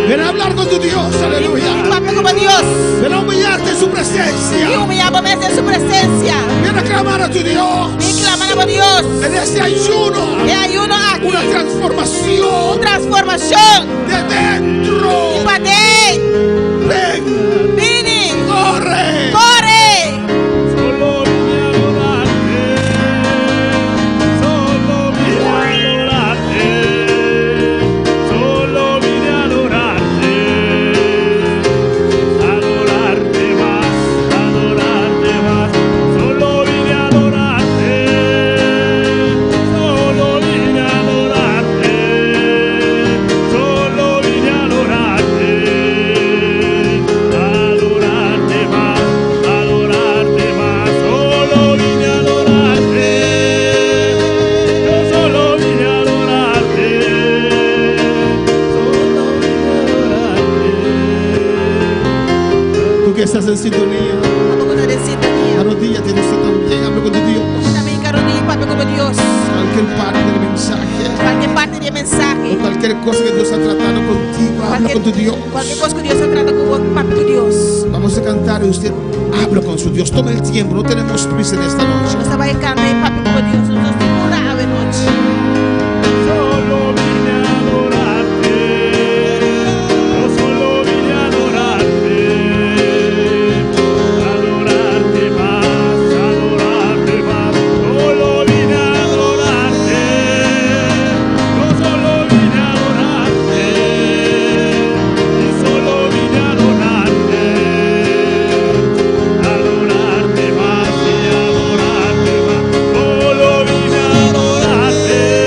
Ven a hablar con tu Dios, aleluya. Papi como Dios. Ven a humillarte en su Y presencia. humillamos en su presencia. Ven a clamar a tu Dios. Y clamamos a Dios. En este ayuno, Y hay uno aquí. una transformación Transformación. de dentro. Y para ti. Ven, Vini. corre. Corre. Solo vine a adorarte, solo vine a adorarte, solo vine a adorarte, adorarte más, solo vine a adorarte, solo vine a adorarte, solo vine a adorarte, adorarte más, solo vine a adorarte, yo solo vine a adorarte, solo vine a adorarte. Tú que estás en sintonía, Papi como de sintonía. arrodíllate usted también, habla con tu Dios. También carodí, papi como Dios. Cualquier parte del mensaje Cualquier parte del mensaje. o cualquier cosa que Dios está tratando contigo, habla con tu Dios. Cualquier cosa que Dios está tratando con vos, papi con Dios. Vamos a cantar y usted habla con su Dios. Tome el tiempo, no tenemos prisa en esta noche. Você vai cantar e papi como Dios. Nos segura a noite. Solo vine a adorarte, yo solo vine a adorarte, adorarte más, solo vine a adorarte, yo solo vine a adorarte, y solo vine a adorarte, adorarte más y adorarte más, solo vine a adorarte.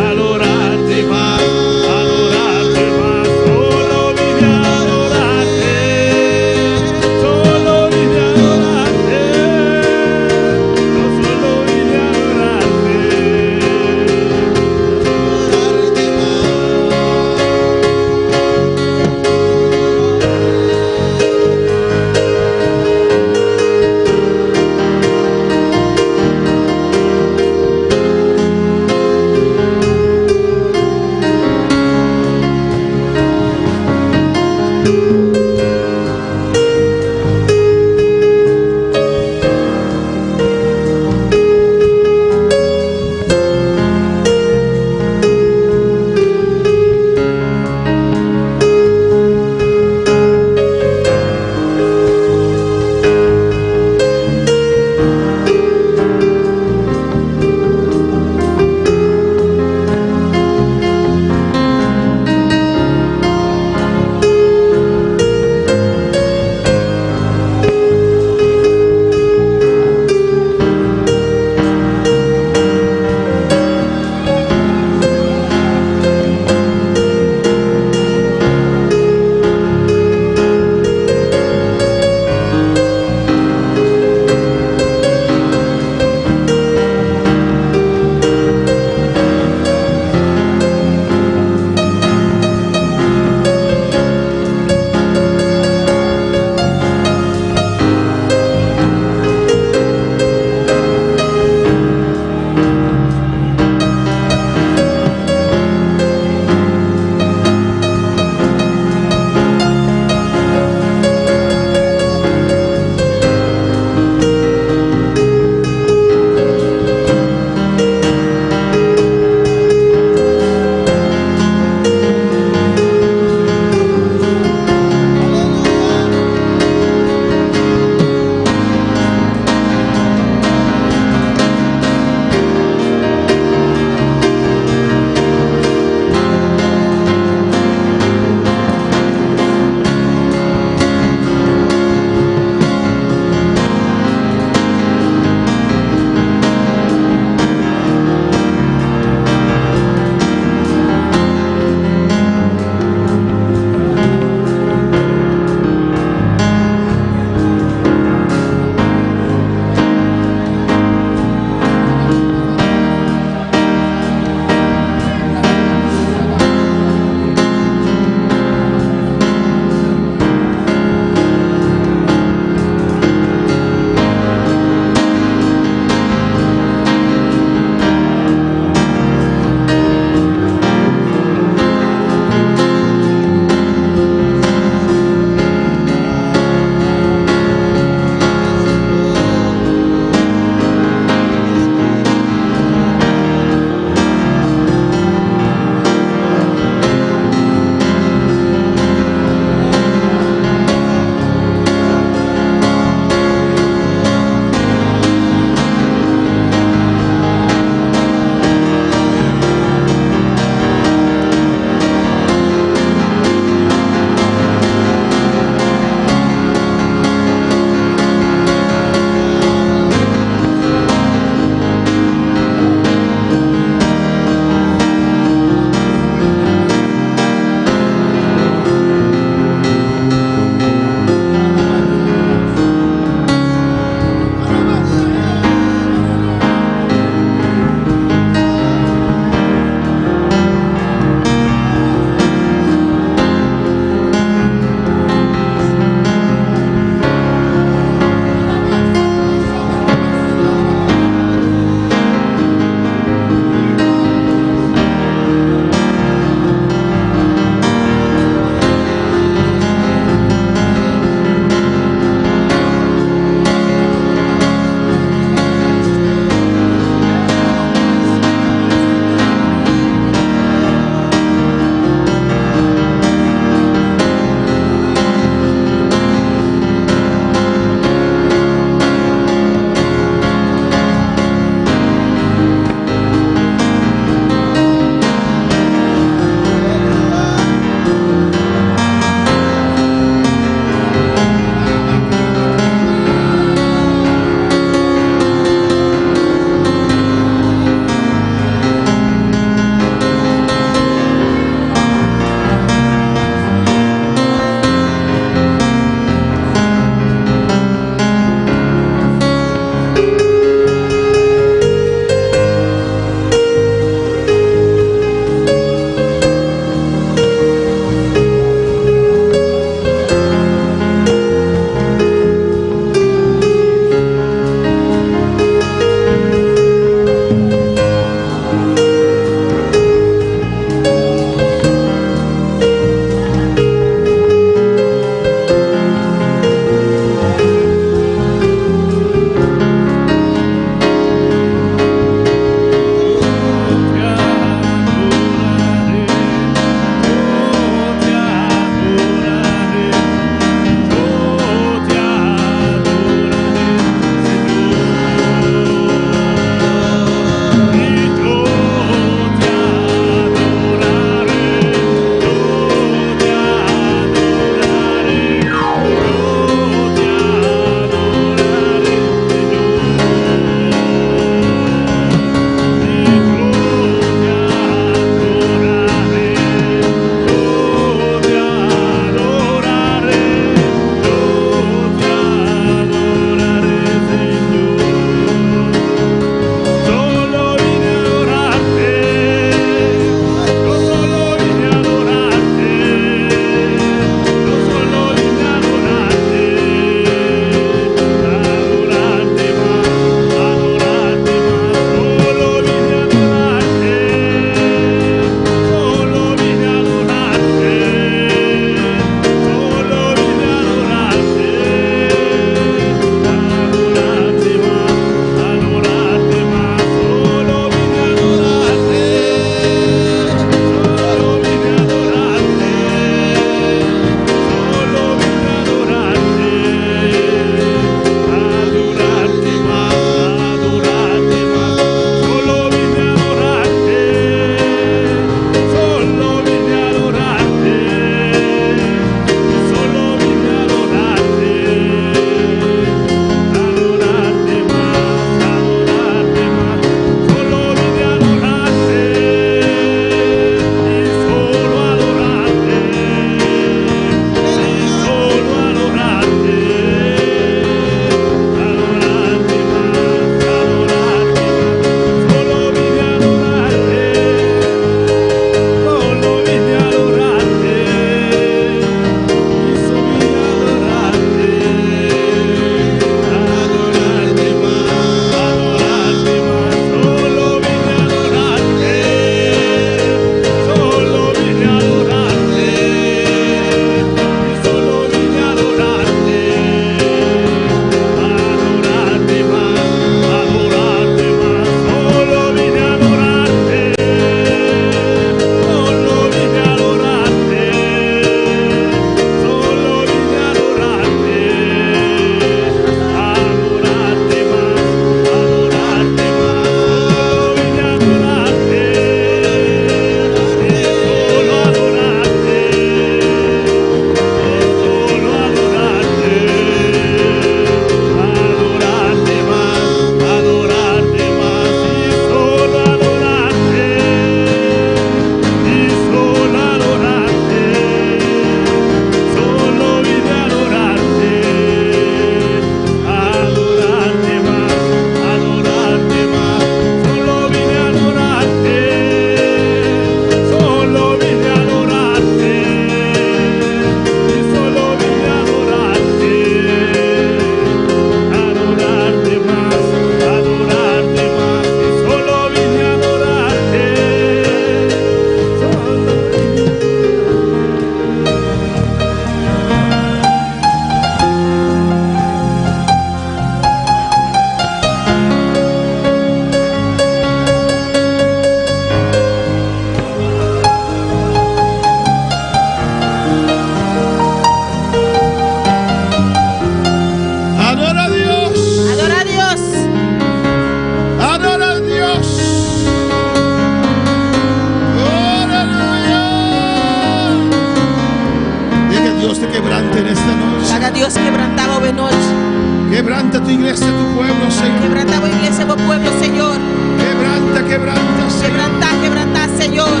quebranta, Señor. Quebranta, Señor.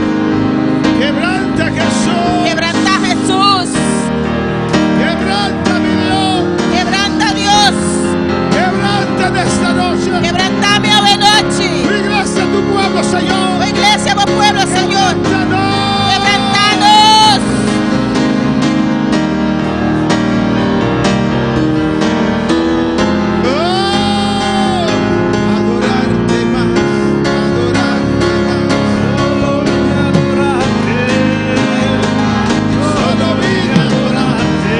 Quebranta, Jesús. Quebranta, Jesús. Quebranta, mi Dios. Quebranta, Dios. Quebranta de esta noche. Quebrantame hoy noche. Tu iglesia, tu pueblo, Señor. Tu iglesia, tu pueblo, Señor. Quebrantanos. Adorarte más, adorarte más. Solo vine a adorarte. Solo vine a adorarte.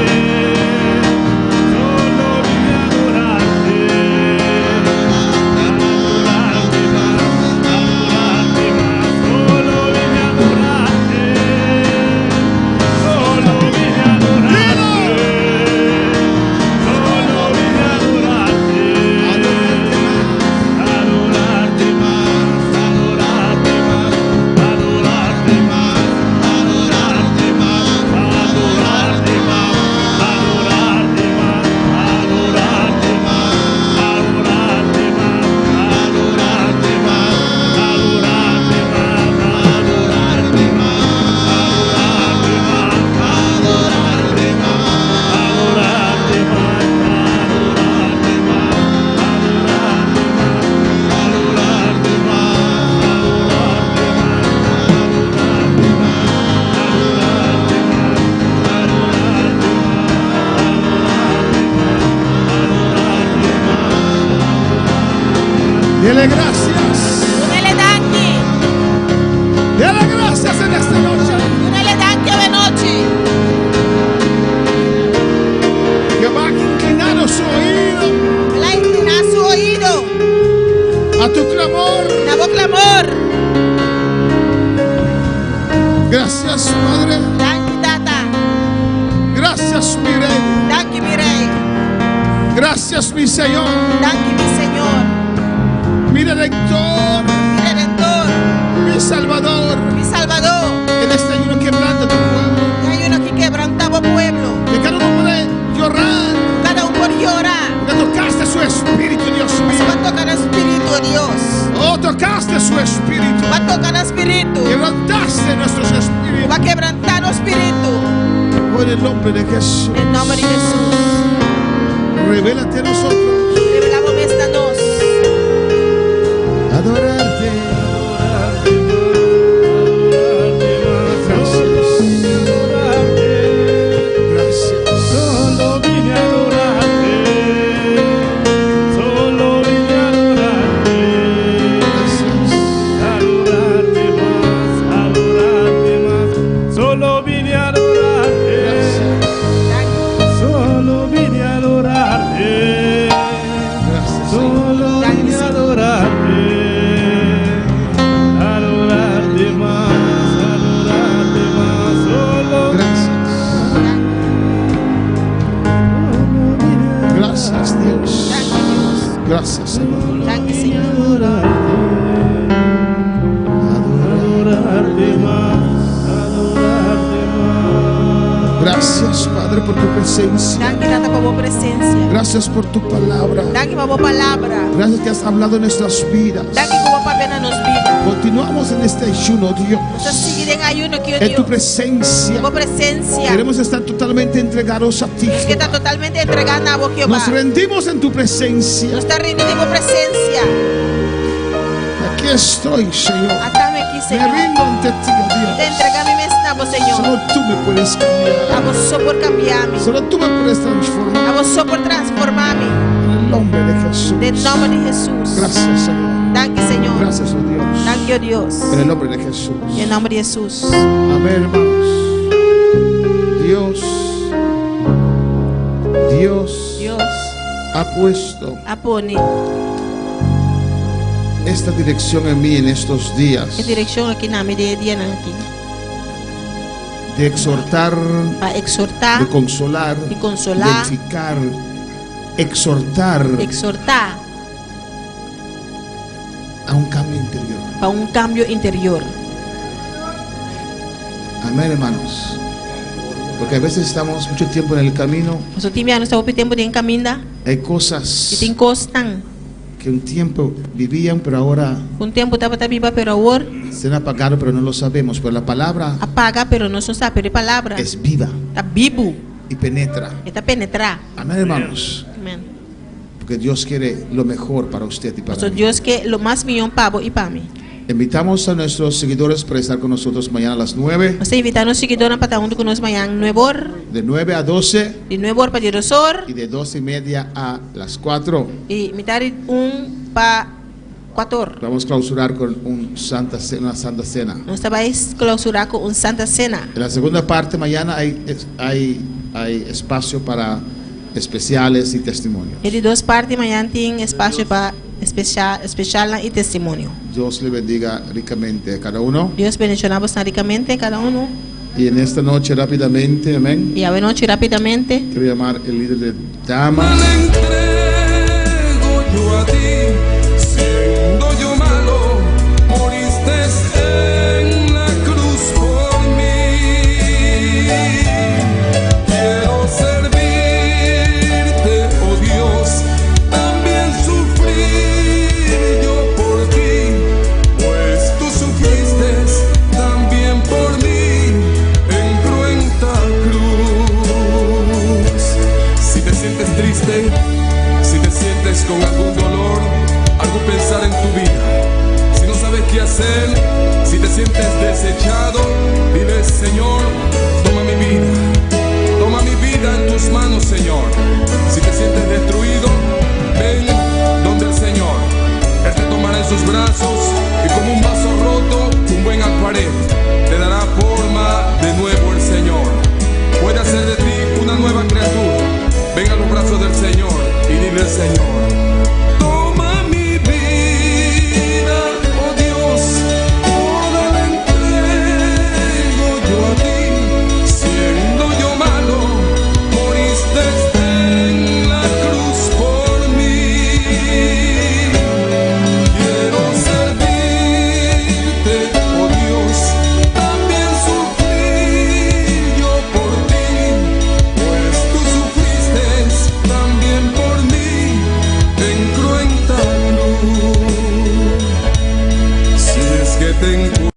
Adorarte más, adorarte más. Solo vine a adorarte. Solo vine a adorarte. Solo vine a adorarte. Adorarte más, adorarte más, adorarte más, adorarte más, adorarte más, adorarte más, adorarte más, adorarte más, adorarte más, adorarte más, adorarte más, adorarte Dele gracias. Dele danki. Dele gracias en esta noche. Dele danki hoy noche. Que va a inclinar su oído La inclina su oído. a tu clamor. Na voz clamor. Gracias, Padre. Danki tata. Gracias, mi Rey. Danki mi rey. Gracias, mi Señor. Danki mi Señor. Mi Redentor. Mi redentor. Mi Salvador. Mi Salvador. En este ayuno quebranta tu pueblo. Y hay uno que quebrantaba pueblo. Que cada uno puede llorar. Cada uno por llorar. Que tocaste su espíritu, Dios Se mío. va a tocar el espíritu, Dios. Oh, tocaste su espíritu. Va a tocar el espíritu. Quebrantaste nuestros espíritus. Va a quebrantar el espíritu. Oh, en el nombre de Jesús. En nombre de Jesús. Revélate a nosotros. Revelamos esta noche. Adorarte. Gracias. Solo vine a adorarte. Solo vine a adorarte. Adorarte más, adorarte más. Solo vine a adorarte. Solo vine a adorarte. Solo vine a adorarte. Adorarte más, adorarte más. Solo Gracias, Dios. Gracias, Señor. Danke, Señor. adorarte más, adorarte más. Gracias, Padre, por tu presencia. Danke, Tata, por tu presencia. Gracias por tu palabra. Danke por tu palabra. Gracias que has hablado en nuestras vidas. Danke como papel nos vida. Continuamos en este ayuno, Dios. Nos seguir en ayuno que En tu presencia. Tu presencia. Queremos estar totalmente entregados a ti. Que está totalmente entregada a vos, Jehová. Nos rendimos en tu presencia. Nos está rendiendo en tu presencia. Aquí estoy, Señor. Atame aquí, Señor. Me rindo ante ti, oh Dios. Te entrega mi mesnabo, Señor. Solo tú me puedes cambiar. A vos por cambiarme. Solo tú me puedes transformar. A vos por transformarme. En el nombre de Jesús. En nombre de Jesús. Gracias, Señor. Danke, Señor. Gracias, oh Dios. Danke, oh Dios. En el nombre de Jesús. En nombre de Jesús. Amén, hermanos. Dios ha puesto Apone esta dirección en mí en estos días en dirección aquí na media día aquí. de exhortar, Para exhortar, de consolar, de consolar, de edificar, exhortar exhortar a un cambio interior. para un cambio interior. Amén, hermanos. Porque a veces estamos mucho tiempo en el camino. Nosotros no estamos tiempo de encaminar. Hay Que cosas te costan que un tiempo vivían, pero ahora Un tempo estava viva, pero agora se han apagado, pero no lo sabemos. Pero la palabra apaga, pero não se sabe a palavra. es viva Está vivo, y penetra. está penetrar. Amén, hermanos. Amém. Porque Dios quiere lo mejor para usted y para Então mí. Deus quer o mais melhor para você e para mim. Invitamos a nuestros seguidores para estar con nosotros mañana a las 9, Você invitar os seguidores para estar junto conosco amanhã 9 horas, de 9 a 12 de 9 horas para 12 horas y de 12:30 a las 4. e metade para 4 horas. Vamos a clausurar con una santa cena. Nós vamos clausurar com Santa Cena. En la segunda parte mañana hay espacio para especiales y testimonios. E de 2 partes amanhã tem espaço para especial e testemunho. Dios le bendiga ricamente a cada uno. Deus bendicionamos ricamente cada um. Y en esta noche rápidamente, amén, E a noite rapidamente quiero llamar el líder de damas. Entrego yo a ti, siendo yo malo, moriste en la cruz por mí. Quiero servirte, oh Dios, también sufrir yo por ti, pues tú sufriste también por mí en cruenta cruz. Si te sientes triste, si te sientes con algún dolor, algún pensar en tu vida, si no sabes qué hacer, si te sientes desechado, dile: Señor, toma mi vida en tus manos, Señor. Si te sientes destruido, ven donde el Señor. Él te tomará en sus brazos y como un vaso roto, un buen acuarel, te dará forma de nuevo el Señor. Puede hacer de ti una nueva criatura. Ven a los brazos del Señor y dile al Señor: toma mi vida, oh Dios, toda la entrego yo a ti. Siendo yo malo, moriste en la cruz por mí. Quiero servirte, oh Dios, también sufrir yo por ti, pues tú sufriste también por mí en cruenta cruz. Si es que te encuentro